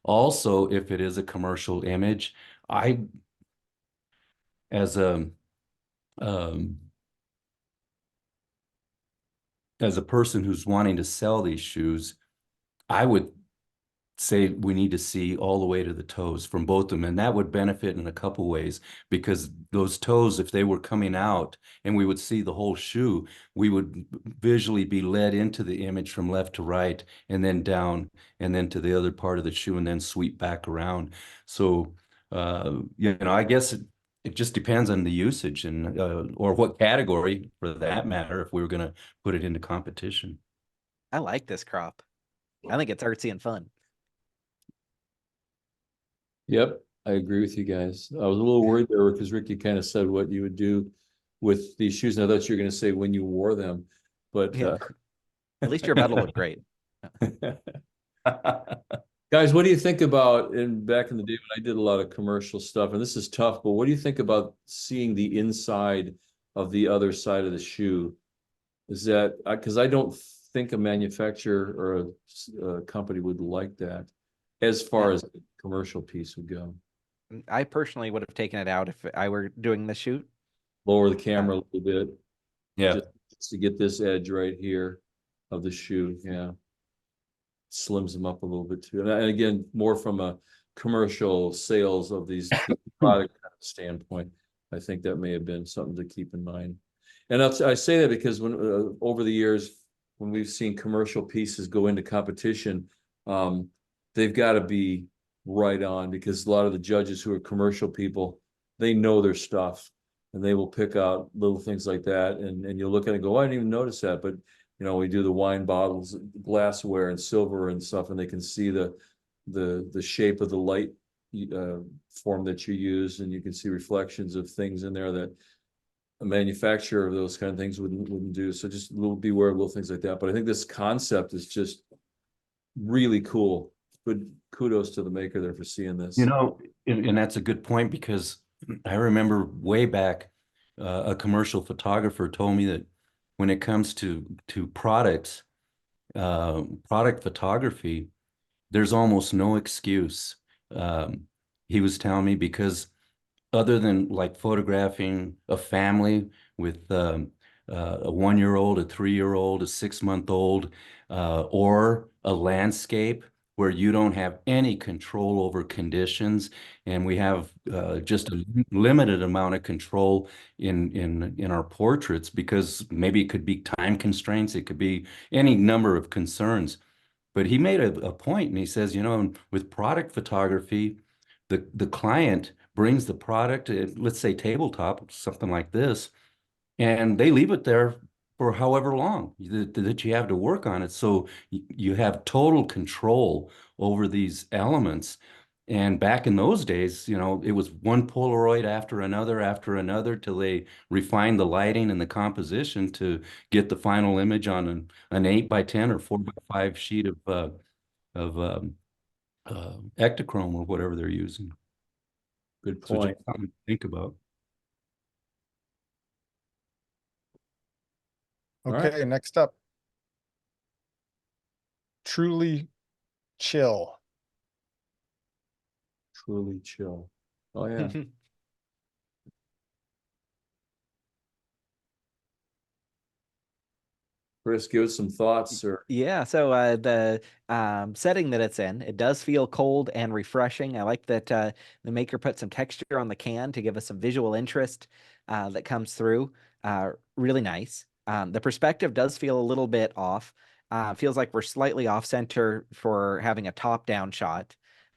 Also, if it is a commercial image, I, as a um, as a person who's wanting to sell these shoes, I would say we need to see all the way to the toes from both of them. And that would benefit in a couple ways, because those toes, if they were coming out and we would see the whole shoe, we would visually be led into the image from left to right and then down and then to the other part of the shoe and then sweep back around. So, I guess it just depends on the usage and or what category for that matter, if we were going to put it into competition. I like this crop. I think it's artsy and fun. Yep, I agree with you guys. I was a little worried there because Rick, you kind of said what you would do with these shoes. And I thought you were going to say when you wore them, but Yeah. At least your metal looked great. guys, what do you think about, and back in the day when I did a lot of commercial stuff, and this is tough, but what do you think about seeing the inside of the other side of the shoe? Is that, because I don't think a manufacturer or a company would like that as far as the commercial piece would go. I personally would have taken it out if I were doing the shoot. Lower the camera a little bit. Yeah. Just to get this edge right here of the shoe. Yeah. Slims them up a little bit too. And again, more from a commercial sales of these product kind of standpoint, I think that may have been something to keep in mind. And I say that because when over the years, when we've seen commercial pieces go into competition, they've got to be right on, because a lot of the judges who are commercial people, they know their stuff and they will pick out little things like that. And you'll look at it and go, I didn't even notice that. But we do the wine bottles, glassware and silver and stuff, and they can see the shape of the light form that you use, and you can see reflections of things in there that a manufacturer of those kind of things wouldn't do. So just beware of little things like that. But I think this concept is just really cool. Good kudos to the maker there for seeing this. And that's a good point, because I remember way back, a commercial photographer told me that when it comes to product photography, there's almost no excuse. He was telling me, because other than like photographing a family with a 1-year-old, a 3-year-old, a 6-month-old, or a landscape where you don't have any control over conditions, and we have just a limited amount of control in our portraits, because maybe it could be time constraints, it could be any number of concerns. But he made a point, and he says, with product photography, the client brings the product, let's say tabletop, something like this, and they leave it there for however long that you have to work on it. So you have total control over these elements. And back in those days, you know, it was one Polaroid after another till they refined the lighting and the composition to get the final image on an 8x10 or 4x5 sheet of Ektachrome or whatever they're using. Good So point. just something to think about. All right. Okay, next up. Truly chill. Truly chill. Oh yeah. Chris, give us some thoughts, sir. Yeah, so the setting that it's in, it does feel cold and refreshing. I like that the maker put some texture on the can to give us some visual interest that comes through. Really nice. The perspective does feel a little bit off. Feels like we're slightly off center for having a top-down shot.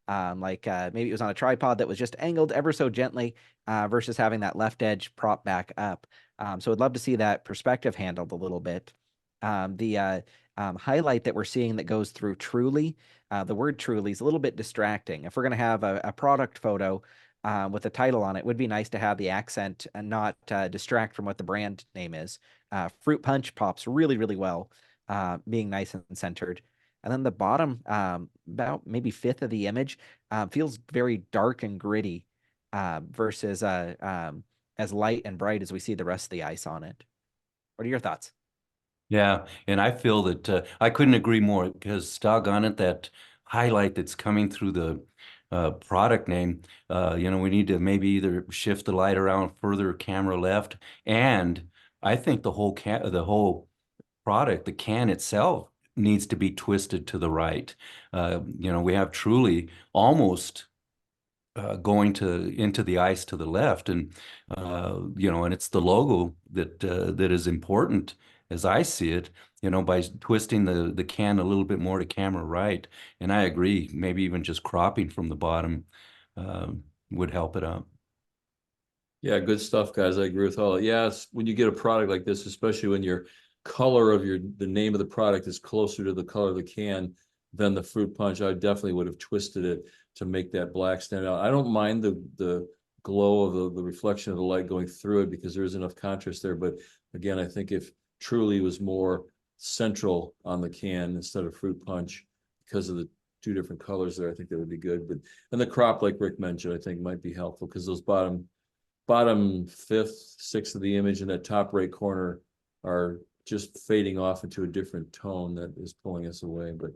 Maybe it was on a tripod that was just angled ever so gently versus having that left edge prop back up. So I'd love to see that perspective handled a little bit. The highlight that we're seeing that goes through truly, the word truly is a little bit distracting. If we're going to have a product photo with a title on it, would be nice to have the accent and not distract from what the brand name is. Fruit Punch pops really, really well, being nice and centered. And then the bottom, about maybe fifth of the image, feels very dark and gritty versus as light and bright as we see the rest of the ice on it. What are your thoughts? Yeah, and I feel that I couldn't agree more because doggone it, that highlight that's coming through the product name, you know, we need to maybe either shift the light around further, camera left, and I think the whole product, the can itself, needs to be twisted to the right. You know, we have truly almost going into the ice to the left, and you know, and it's the logo that is important as I see it. You know, by twisting the can a little bit more to camera right, and I agree. Maybe even just cropping from the bottom would help it out. Yeah, good stuff, guys. I agree with all. Yes, when you get a product like this, especially when your color of the name of the product is closer to the color of the can than the Fruit Punch, I definitely would have twisted it to make that black stand out. I don't mind the glow of the reflection of the light going through it because there is enough contrast there. But again, I think if Truly was more central on the can instead of Fruit Punch because of the two different colors there, I think that would be good. But and the crop, like Rick mentioned, I think might be helpful because those bottom fifth, sixth of the image in that top right corner are just fading off into a different tone that is pulling us away. But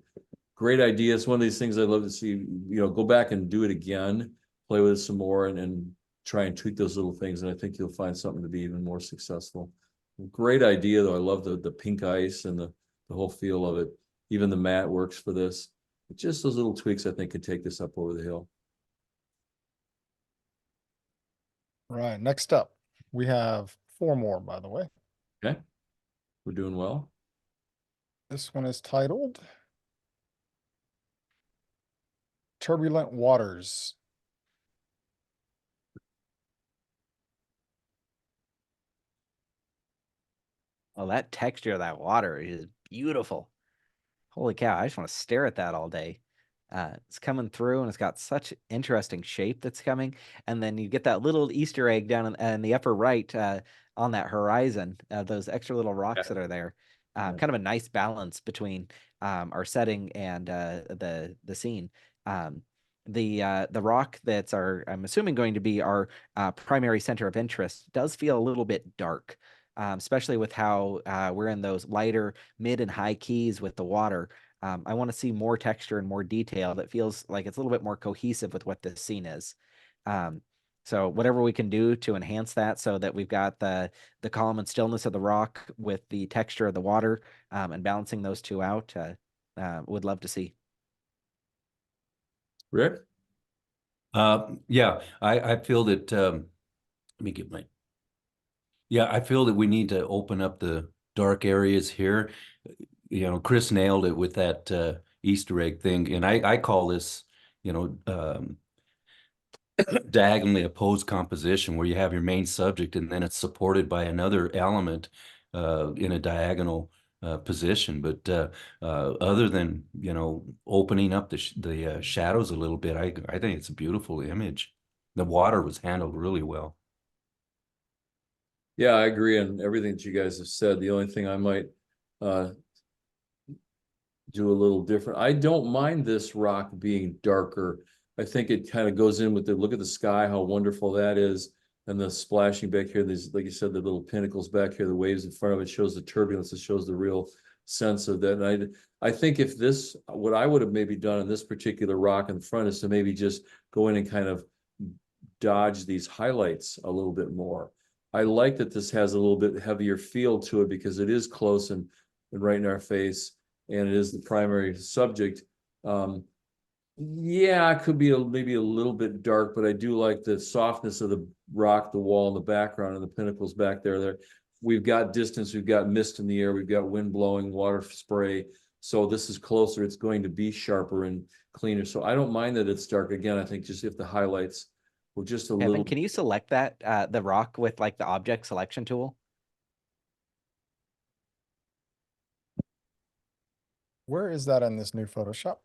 great idea. It's one of these things I'd love to see, you know, go back and do it again, play with it some more and try and tweak those little things. And I think you'll find something to be even more successful. Great idea though. I love the pink ice and the whole feel of it. Even the matte works for this. But just those little tweaks I think could take this up over the hill. Right, next up, we have 4 more, by the way. Okay. We're doing well. This one is titled Turbulent Waters. Well, that texture of that water is beautiful. Holy cow, I just want to stare at that all day. It's coming through and it's got such interesting shape that's coming. And then you get that little Easter egg down in the upper right on that horizon, those extra little rocks that are there. Kind of a nice balance between our setting and the scene. The rock that's I'm assuming going to be our primary center of interest does feel a little bit dark. Especially with how we're in those lighter mid and high keys with the water. I want to see more texture and more detail that feels like it's a little bit more cohesive with what this scene is. So whatever we can do to enhance that so that we've got the calm and stillness of the rock with the texture of the water and balancing those two out, would love to see. Rick? Yeah, I feel that, let me get my, yeah, I feel that we need to open up the dark areas here. You know, Chris nailed it with that Easter egg thing. And I call this, you know, diagonally opposed composition where you have your main subject and then it's supported by another element in a diagonal position. But other than, opening up the shadows a little bit, I think it's a beautiful image. The water was handled really well. Yeah, I agree on everything that you guys have said. The only thing I might do a little different. I don't mind this rock being darker. I think it kind of goes in with the look at the sky, how wonderful that is. And the splashing back here, these, like you said, the little pinnacles back here, the waves in front of it shows the turbulence, it shows the real sense of that. And I think if this, what I would have maybe done on this particular rock in front is to maybe just go in and kind of dodge these highlights a little bit more. I like that this has a little bit heavier feel to it because it is close and right in our face, and it is the primary subject. Yeah, it could be maybe a little bit dark, but I do like the softness of the rock, the wall in the background, and the pinnacles back there. We've got distance, we've got mist in the air, we've got wind blowing, water spray. So this is closer, it's going to be sharper and cleaner. So I don't mind that it's dark. Again, I think just if the highlights were just a Kevin, little. can you select that the rock with like the object selection tool? Where is that in this new Photoshop?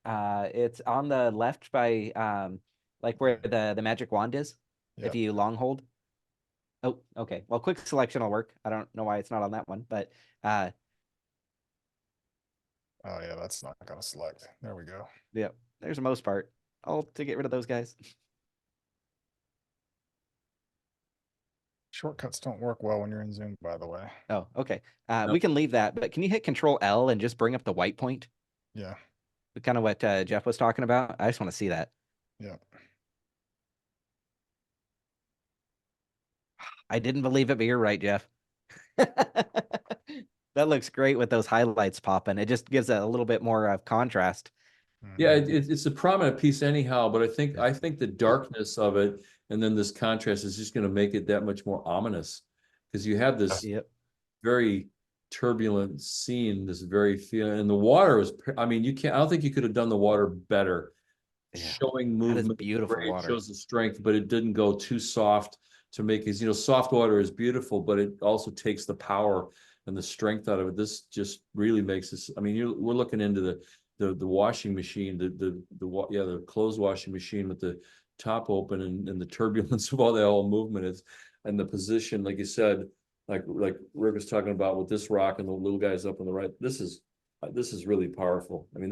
It's on the left by like where the magic wand is. Yep. If you long hold. Oh, okay. Well, quick selection will work. I don't know why it's not on that one, but Oh yeah, that's not gonna select. There we go. yeah, there's the most part. All to get rid of those guys. Shortcuts don't work well when you're in Zoom, by the way. Oh, okay. We can leave that, but can you hit Control L and just bring up the white point? Yeah. Kind of what Jeff was talking about. I just want to see that. Yeah. I didn't believe it, but you're right, Jeff. That looks great with those highlights popping. It just gives a little bit more of contrast. Yeah, it's a prominent piece anyhow, but I think the darkness of it and then this contrast is just going to make it that much more ominous because you have this very turbulent scene, this very feeling, and the water is. I mean, I don't think you could have done the water better. Yeah, showing movement, that is beautiful water. Shows the strength, but it didn't go too soft to make it. Soft water is beautiful, but it also takes the power and the strength out of it. This just really makes this. I mean, we're looking into the washing machine, the clothes washing machine with the top open and the turbulence of all that whole movement is, and the position, like you said, like Rick was talking about with this rock and the little guys up on the right. This is really powerful. I mean,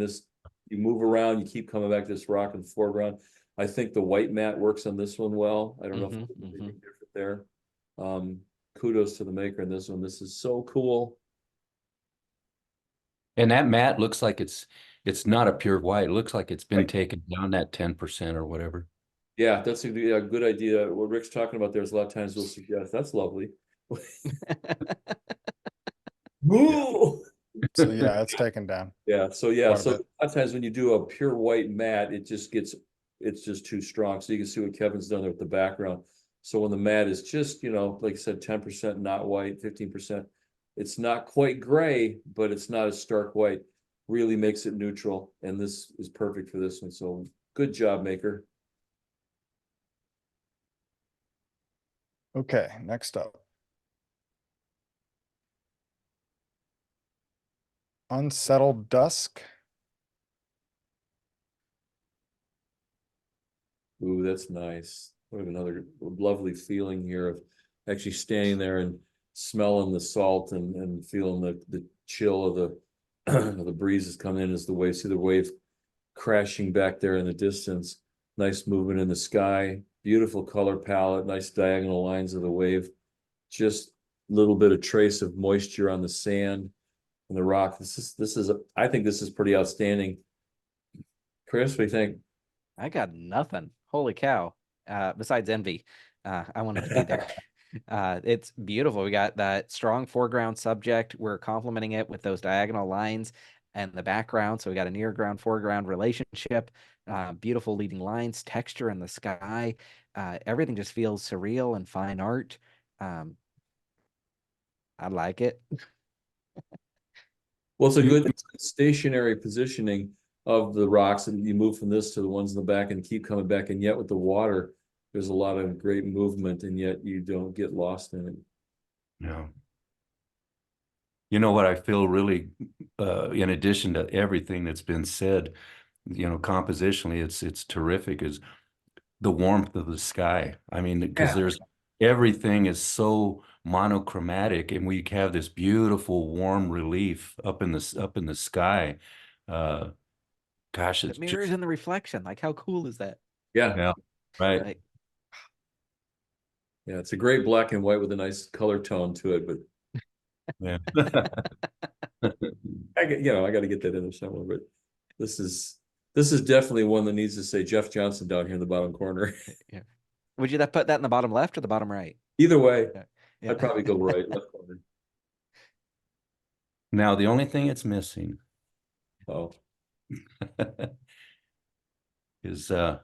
you move around, you keep coming back to this rock in the foreground. I think the white mat works on this one well. I don't know if it's anything different there. Kudos to the maker in this one. This is so cool. And that mat looks like it's not a pure white. It looks like it's been taken down that 10% or whatever. Yeah, that's a good idea. What Rick's talking about there is a lot of times we'll suggest that's lovely. So yeah, it's taken down. Yeah, so a lot of times when you do a pure white mat, it's just too strong. So you can see what Kevin's done there with the background. So when the mat is just, like I said, 10% not white, 15%, it's not quite gray, but it's not as stark white. Really makes it neutral, and this is perfect for this one. So good job, maker. Okay, next up. Unsettled Dusk. Ooh, that's nice. We have another lovely feeling here of actually standing there and smelling the salt and feeling the chill of the breezes coming in as the wave. See the wave crashing back there in the distance. Nice movement in the sky. Beautiful color palette. Nice diagonal lines of the wave. Just a little bit of trace of moisture on the sand and the rock. I think this is pretty outstanding. Chris, what do you think? I got nothing. Holy cow. Besides envy. I wanted to be there. It's beautiful. We got that strong foreground subject. We're complementing it with those diagonal lines and the background. So we got a near ground, foreground relationship, beautiful leading lines, texture in the sky. Everything just feels surreal and fine art. I like it. Well, it's a good stationary positioning of the rocks, and you move from this to the ones in the back and keep coming back. And yet with the water, there's a lot of great movement, and yet you don't get lost in it. No. You know what I feel really, in addition to everything that's been said, compositionally, it's terrific, is the warmth of the sky. I mean, because Yeah. everything is so monochromatic, and we have this beautiful warm relief up in the sky. Gosh, The it's mirrors just, and the reflection. Like, how cool is that? Yeah. yeah, right. Like, Yeah. It's a great black and white with a nice color tone to it, but Yeah. I got to get that in there somewhere. But this is definitely one that needs to say Jeff Johnson down here in the bottom corner. yeah. Would you put that in the bottom left or the bottom right? Either way, Yeah. I'd probably go right, left corner. Now, the only thing it's missing Oh, is The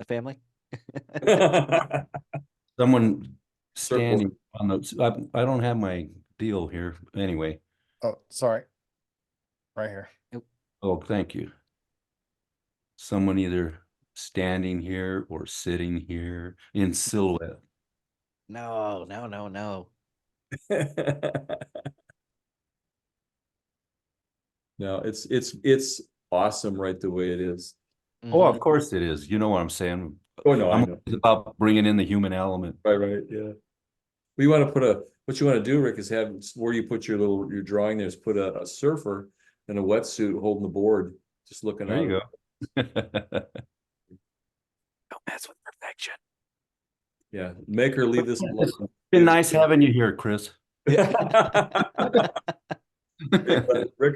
family. someone Circle. standing on the. I don't have my deal here. Anyway, Oh, sorry. Right here. oh, thank you. Someone either standing here or sitting here in silhouette. No, no, no, no. No, it's awesome right the way it is. Oh, of Mhm. course it is. You know what I'm saying. Oh no, I I'm know. always about bringing in the human element. Right, yeah. We want to put what you want to do, Rick, is have where you put your drawing there is put a surfer in a wetsuit holding the board, just looking There out. you go. Don't mess with perfection. Yeah, make her leave this It's alone. been nice having you here, Chris. Rick,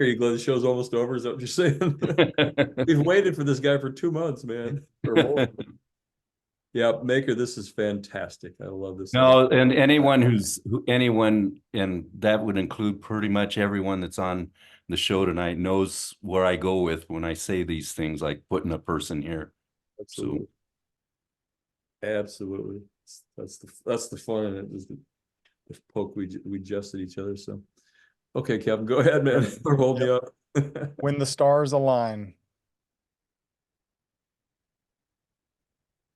are you glad the show's almost over? Is that what you're saying? We've waited for this guy for 2 months, man, or more. Yeah, Maker, this is fantastic. I love this. No, and anyone, and that would include pretty much everyone that's on the show tonight, knows where I go with when I say these things, like putting a person here. Absolutely. Absolutely. That's the fun in it, is the poke we jest at each other. So, okay, Kevin, go ahead, man. Hold me up. When the stars align.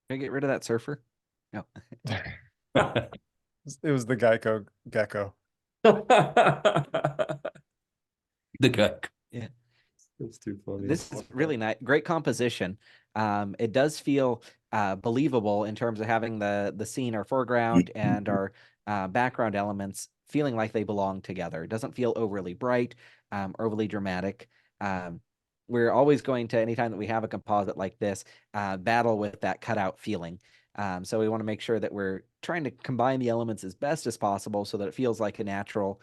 Can I get rid of that surfer? No. It was the gecko. The guy. That's too funny. This is really nice. Great composition. It does feel believable in terms of having the scene, our foreground and our background elements feeling like they belong together. It doesn't feel overly bright, overly dramatic. We're always going to, anytime that we have a composite like this, battle with that cutout feeling. So we want to make sure that we're trying to combine the elements as best as possible so that it feels like a natural,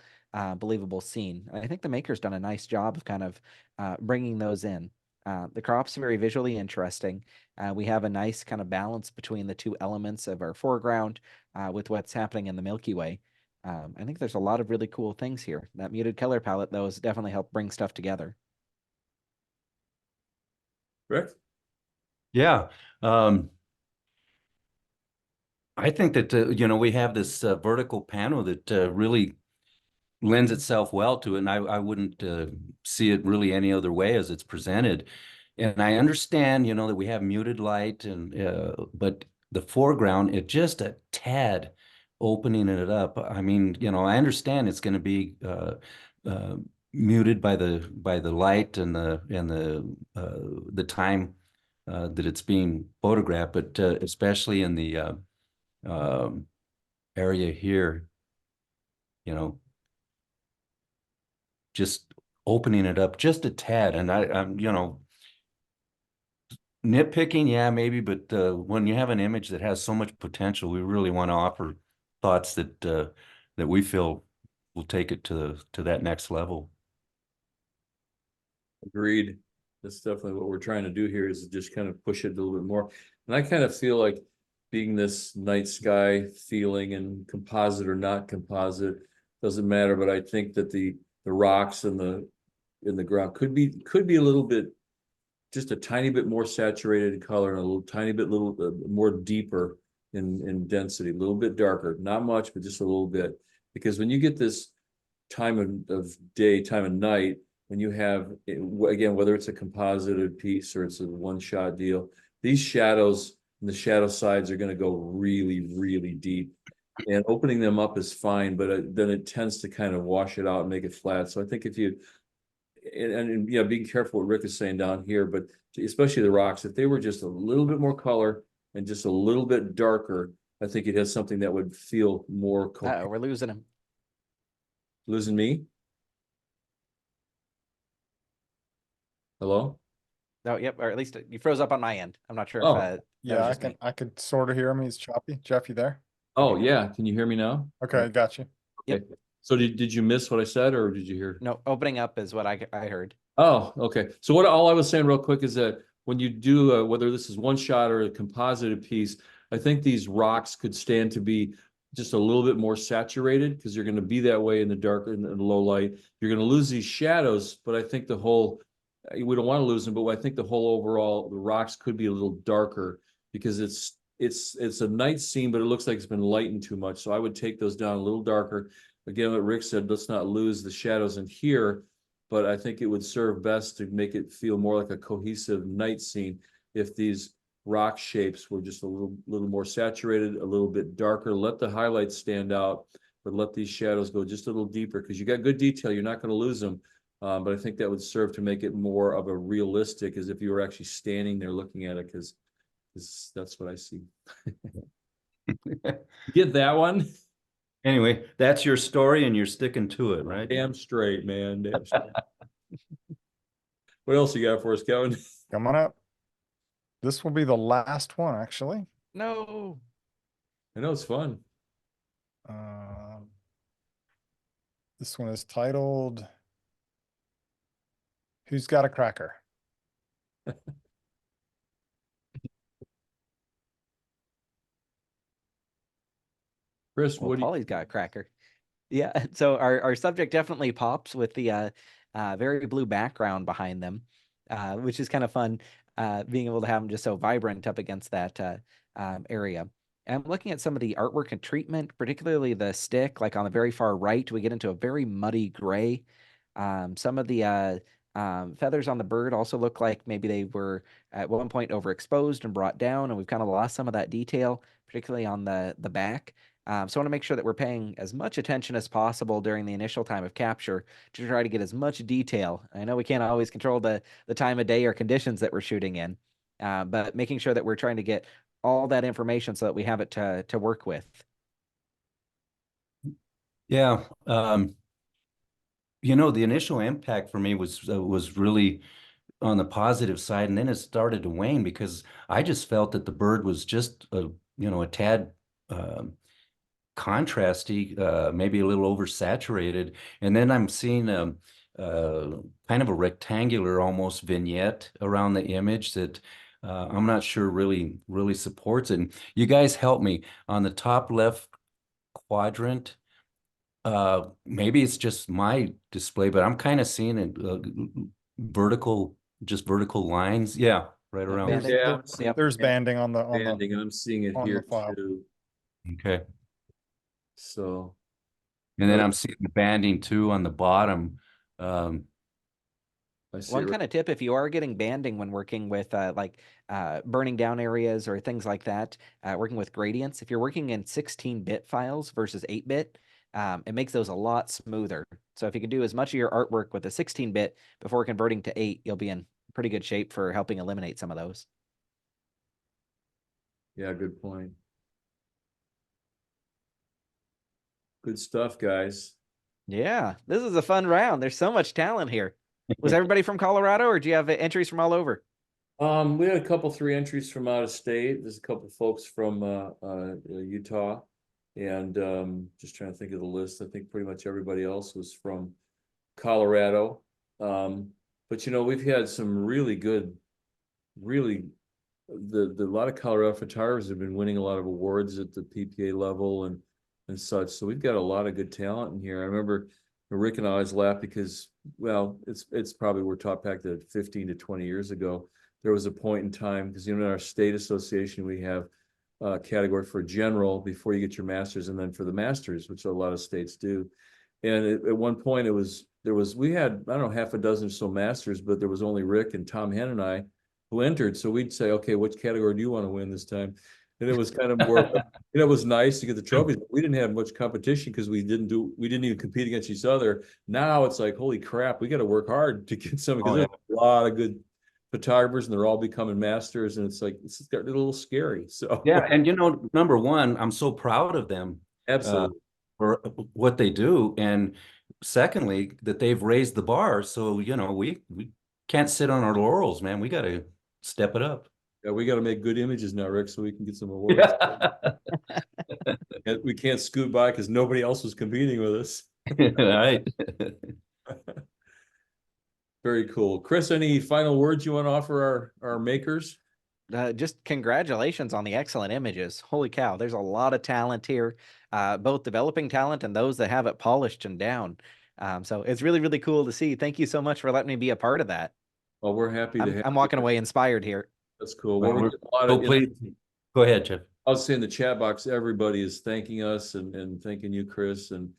believable scene. I think the maker's done a nice job of kind of bringing those in. The crop's very visually interesting. We have a nice kind of balance between the two elements of our foreground with what's happening in the Milky Way. I think there's a lot of really cool things here. That muted color palette, though, has definitely helped bring stuff together. Rick? Yeah. I think that, we have this vertical panel that really lends itself well to it. And I wouldn't see it really any other way as it's presented. And I understand, that we have muted light, but the foreground, it just a tad opening it up. I mean, I understand it's going to be muted by the light and the time that it's being photographed, but especially in the area here, just opening it up just a tad. And I'm, nitpicking, yeah, maybe, but when you have an image that has so much potential, we really want to offer thoughts that we feel will take it to that next level. Agreed. That's definitely what we're trying to do here, is just kind of push it a little bit more. And I kind of feel like being this night sky feeling, and composite or not composite, doesn't matter. But I think that the rocks and in the ground could be a little bit, just a tiny bit more saturated in color, and a little more deeper in density, a little bit darker, not much, but just a little bit. Because when you get this time of day, time of night, when you have, again, whether it's a composited piece or it's a one-shot deal, these shadows and the shadow sides are going to go really, really deep. And opening them up is fine, but then it tends to kind of wash it out and make it flat. So I think if you, and yeah, being careful what Rick is saying down here, but especially the rocks, if they were just a little bit more color and just a little bit darker, I think it has something that would feel more Uh-oh, we're losing him. Losing me? Hello? Oh, yep. Or at least you froze up on my end. I'm not sure if Oh, that Yeah, was I just me. I could sort of hear him. He's choppy. Jeff, you there? Oh, yeah. Can you hear me now? Okay, got you. Yep. Okay. So did you miss what I said or did you hear? No, opening up is what I heard. Oh, okay. So what all I was saying real quick is that when you do, whether this is one shot or a composited piece, I think these rocks could stand to be just a little bit more saturated because you're going to be that way in the dark and the low light. You're going to lose these shadows, but I think the whole, we don't want to lose them, but I think the whole overall, the rocks could be a little darker because it's a night scene, but it looks like it's been lightened too much. So I would take those down a little darker. Again, what Rick said, let's not lose the shadows in here, but I think it would serve best to make it feel more like a cohesive night scene if these rock shapes were just a little more saturated, a little bit darker. Let the highlights stand out, but let these shadows go just a little deeper because you got good detail. You're not going to lose them. But I think that would serve to make it more of a realistic, as if you were actually standing there looking at it, because that's what I see. Get that one? Anyway, that's your story and you're sticking to it, right? Damn straight, man. Damn straight. What else you got for us, Kevin? Come on up. This will be the last one, actually. No. I know it's fun. This one is titled Who's Got a Cracker? Chris, Well, what do you? Polly's got a cracker. Yeah. So our subject definitely pops with the very blue background behind them, which is kind of fun, being able to have them just so vibrant up against that area. And I'm looking at some of the artwork and treatment, particularly the stick, like on the very far right, we get into a very muddy gray. Some of the feathers on the bird also look like maybe they were at one point overexposed and brought down, and we've kind of lost some of that detail, particularly on the back. So I want to make sure that we're paying as much attention as possible during the initial time of capture to try to get as much detail. I know we can't always control the time of day or conditions that we're shooting in, but making sure that we're trying to get all that information so that we have it to work with. Yeah. You know, the initial impact for me was really on the positive side, and then it started to wane because I just felt that the bird was just a tad contrasty, maybe a little oversaturated. And then I'm seeing kind of a rectangular almost vignette around the image that I'm not sure really supports it. And you guys help me on the top left quadrant. Maybe it's just my display, but I'm kind of seeing it just vertical lines. Yeah, right around. Banding. Yeah. Yep. There's banding on the Banding, and I'm seeing it on the here file. too. Okay. So, And then I'm seeing the banding too on the bottom. I see One it. kind of tip, if you are getting banding when working with burning down areas or things like that, working with gradients, if you're working in 16-bit files versus 8-bit, it makes those a lot smoother. So if you can do as much of your artwork with a 16-bit before converting to 8, you'll be in pretty good shape for helping eliminate some of those. Yeah, good point. Good stuff, guys. Yeah, this is a fun round. There's so much talent here. Was everybody from Colorado, or do you have entries from all over? We had a couple, 3 entries from out of state. There's a couple folks from Utah, and just trying to think of the list. I think pretty much everybody else was from Colorado. But we've had some really good, the lot of Colorado photographers have been winning a lot of awards at the PPA level and such. So we've got a lot of good talent in here. I remember Rick and I always laugh because, well, it's probably we're taught back to 15 to 20 years ago. There was a point in time because in our state association we have a category for general before you get your master's, and then for the masters, which a lot of states do. And at one point we had, I don't know, half a dozen or so masters, but there was only Rick and Tom Hen and I who entered. So we'd say, okay, which category do you want to win this time? And it was kind of more, and it was nice to get the trophies. We didn't have much competition because we didn't even compete against each other. Now it's like, holy crap, we got to work hard to get some, because there's a lot of good photographers and they're all becoming masters. And it's like, it's a little scary. So Yeah, and number one, I'm so proud of them absolutely. for what they do, and secondly, that they've raised the bar. So we can't sit on our laurels, man. We got to step it up. Yeah, we got to make good images now, Rick, so we can get some awards. Yeah. And we can't scoot by because nobody else was competing with us. Right. Very cool. Chris, any final words you want to offer our makers? Just congratulations on the excellent images. Holy cow, there's a lot of talent here, both developing talent and those that have it polished and down. So it's really, really cool to see. Thank you so much for letting me be a part of that. Well, we're happy to have I'm walking you. away inspired here. That's cool. Well, Well, we're we get a lot so of, pleased. Go ahead, Jeff. I was saying in the chat box, everybody is thanking us and thanking you, Chris, and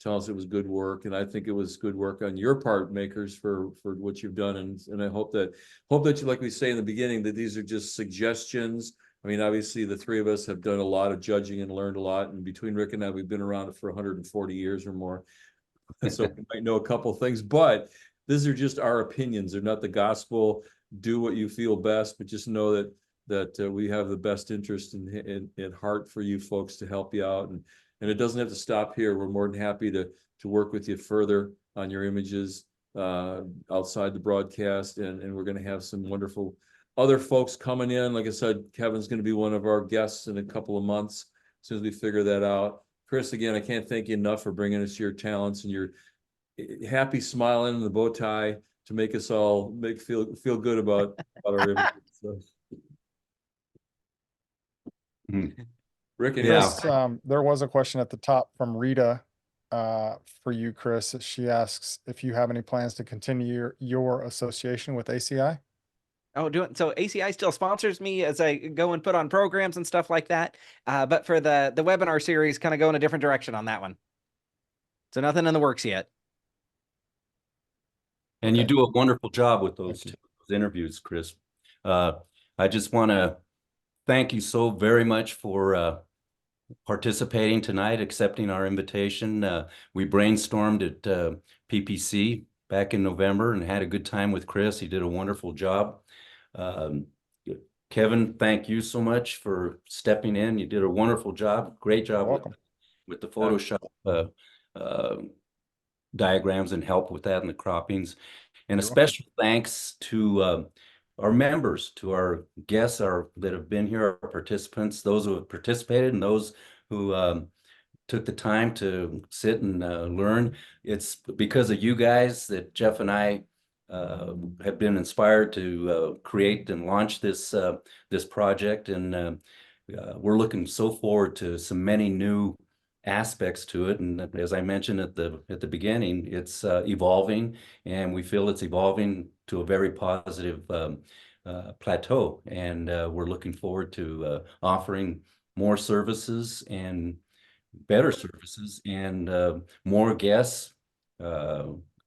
tell us it was good work. And I think it was good work on your part, makers, for what you've done. And I hope that you, like we say in the beginning, that these are just suggestions. I mean, obviously the three of us have done a lot of judging and learned a lot. And between Rick and I, we've been around it for 140 years or more. So we might know a couple things, but these are just our opinions. They're not the gospel. Do what you feel best, but just know that we have the best interest in heart for you folks to help you out. And it doesn't have to stop here. We're more than happy to work with you further on your images outside the broadcast. And we're going to have some wonderful other folks coming in. Like I said, Kevin's going to be one of our guests in a couple of months as soon as we figure that out. Chris, again, I can't thank you enough for bringing us your talents and your happy smiling and the bow tie to make us all feel good about our images. So. Rick and Chris, there was a question at the top from Rita for you, Chris. She asks if you have any plans to continue your association with ACI. Oh, so ACI still sponsors me as I go and put on programs and stuff like that. But for the webinar series, kind of go in a different direction on that one. So nothing in the works yet. And you do a wonderful job with those interviews, Chris. I just want to thank you so very much for participating tonight, accepting our invitation. We brainstormed at PPC back in November and had a good time with Chris. He did a wonderful job. Kevin, thank you so much for stepping in. You did a wonderful job. Great job with the Photoshop diagrams and help with that and the croppings. And a special thanks to our members, to our guests that have been here, our participants, those who have participated and those who took the time to sit and learn. It's because of you guys that Jeff and I have been inspired to create and launch this project, and we're looking so forward to some many new aspects to it. And as I mentioned at the beginning, it's evolving, and we feel it's evolving to a very positive plateau. And we're looking forward to offering more services and better services and more guests.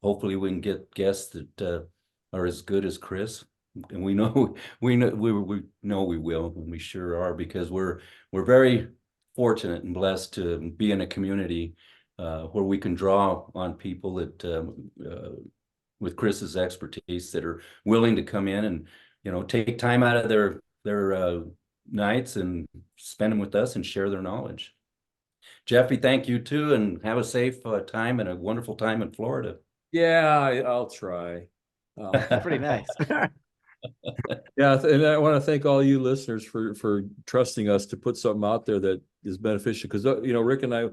Hopefully we can get guests that are as good as Chris, and we know we will, and we sure are, because we're very fortunate and blessed to be in a community where we can draw on people that with Chris's expertise that are willing to come in and take time out of their nights and spend them with us and share their knowledge. Jeffy, thank you too, and have a safe time and a wonderful time in Florida. Yeah, I'll try. Pretty nice. Yeah, and I want to thank all you listeners for trusting us to put something out there that is beneficial, because Rick and I,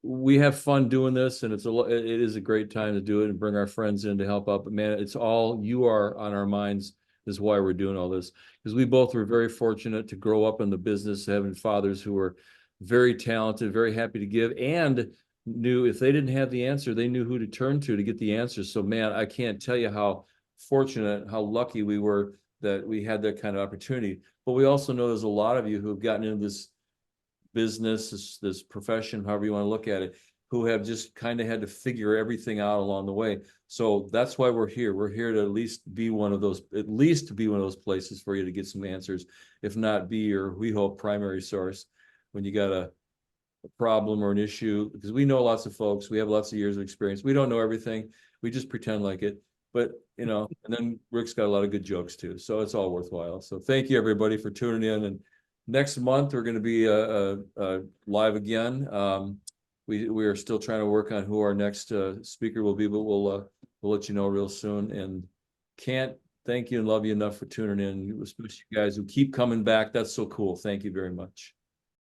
we have fun doing this, and it is a great time to do it and bring our friends in to help out. But man, it's all you are on our minds is why we're doing all this, because we both were very fortunate to grow up in the business, having fathers who were very talented, very happy to give, and knew if they didn't have the answer, they knew who to turn to get the answer. So man, I can't tell you how fortunate, how lucky we were that we had that kind of opportunity. But we also know there's a lot of you who have gotten into this business, this profession, however you want to look at it, who have just kind of had to figure everything out along the way. So that's why we're here. We're here to at least be one of those places for you to get some answers, if not be your, we hope, primary source when you got a problem or an issue, because we know lots of folks, we have lots of years of experience. We don't know everything. We just pretend like it, but you know, and then Rick's got a lot of good jokes too. So it's all worthwhile. So thank you everybody for tuning in. And next month we're going to be live again. We are still trying to work on who our next speaker will be, but we'll let you know real soon. And can't thank you and love you enough for tuning in, especially you guys who keep coming back. That's so cool. Thank you very much.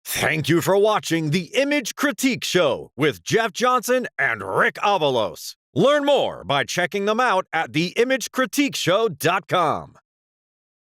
Thank you for watching the Image Critique Show with Jeff Johnson and Rick Avalos. Learn more by checking them out at theimagecritiqueshow.com.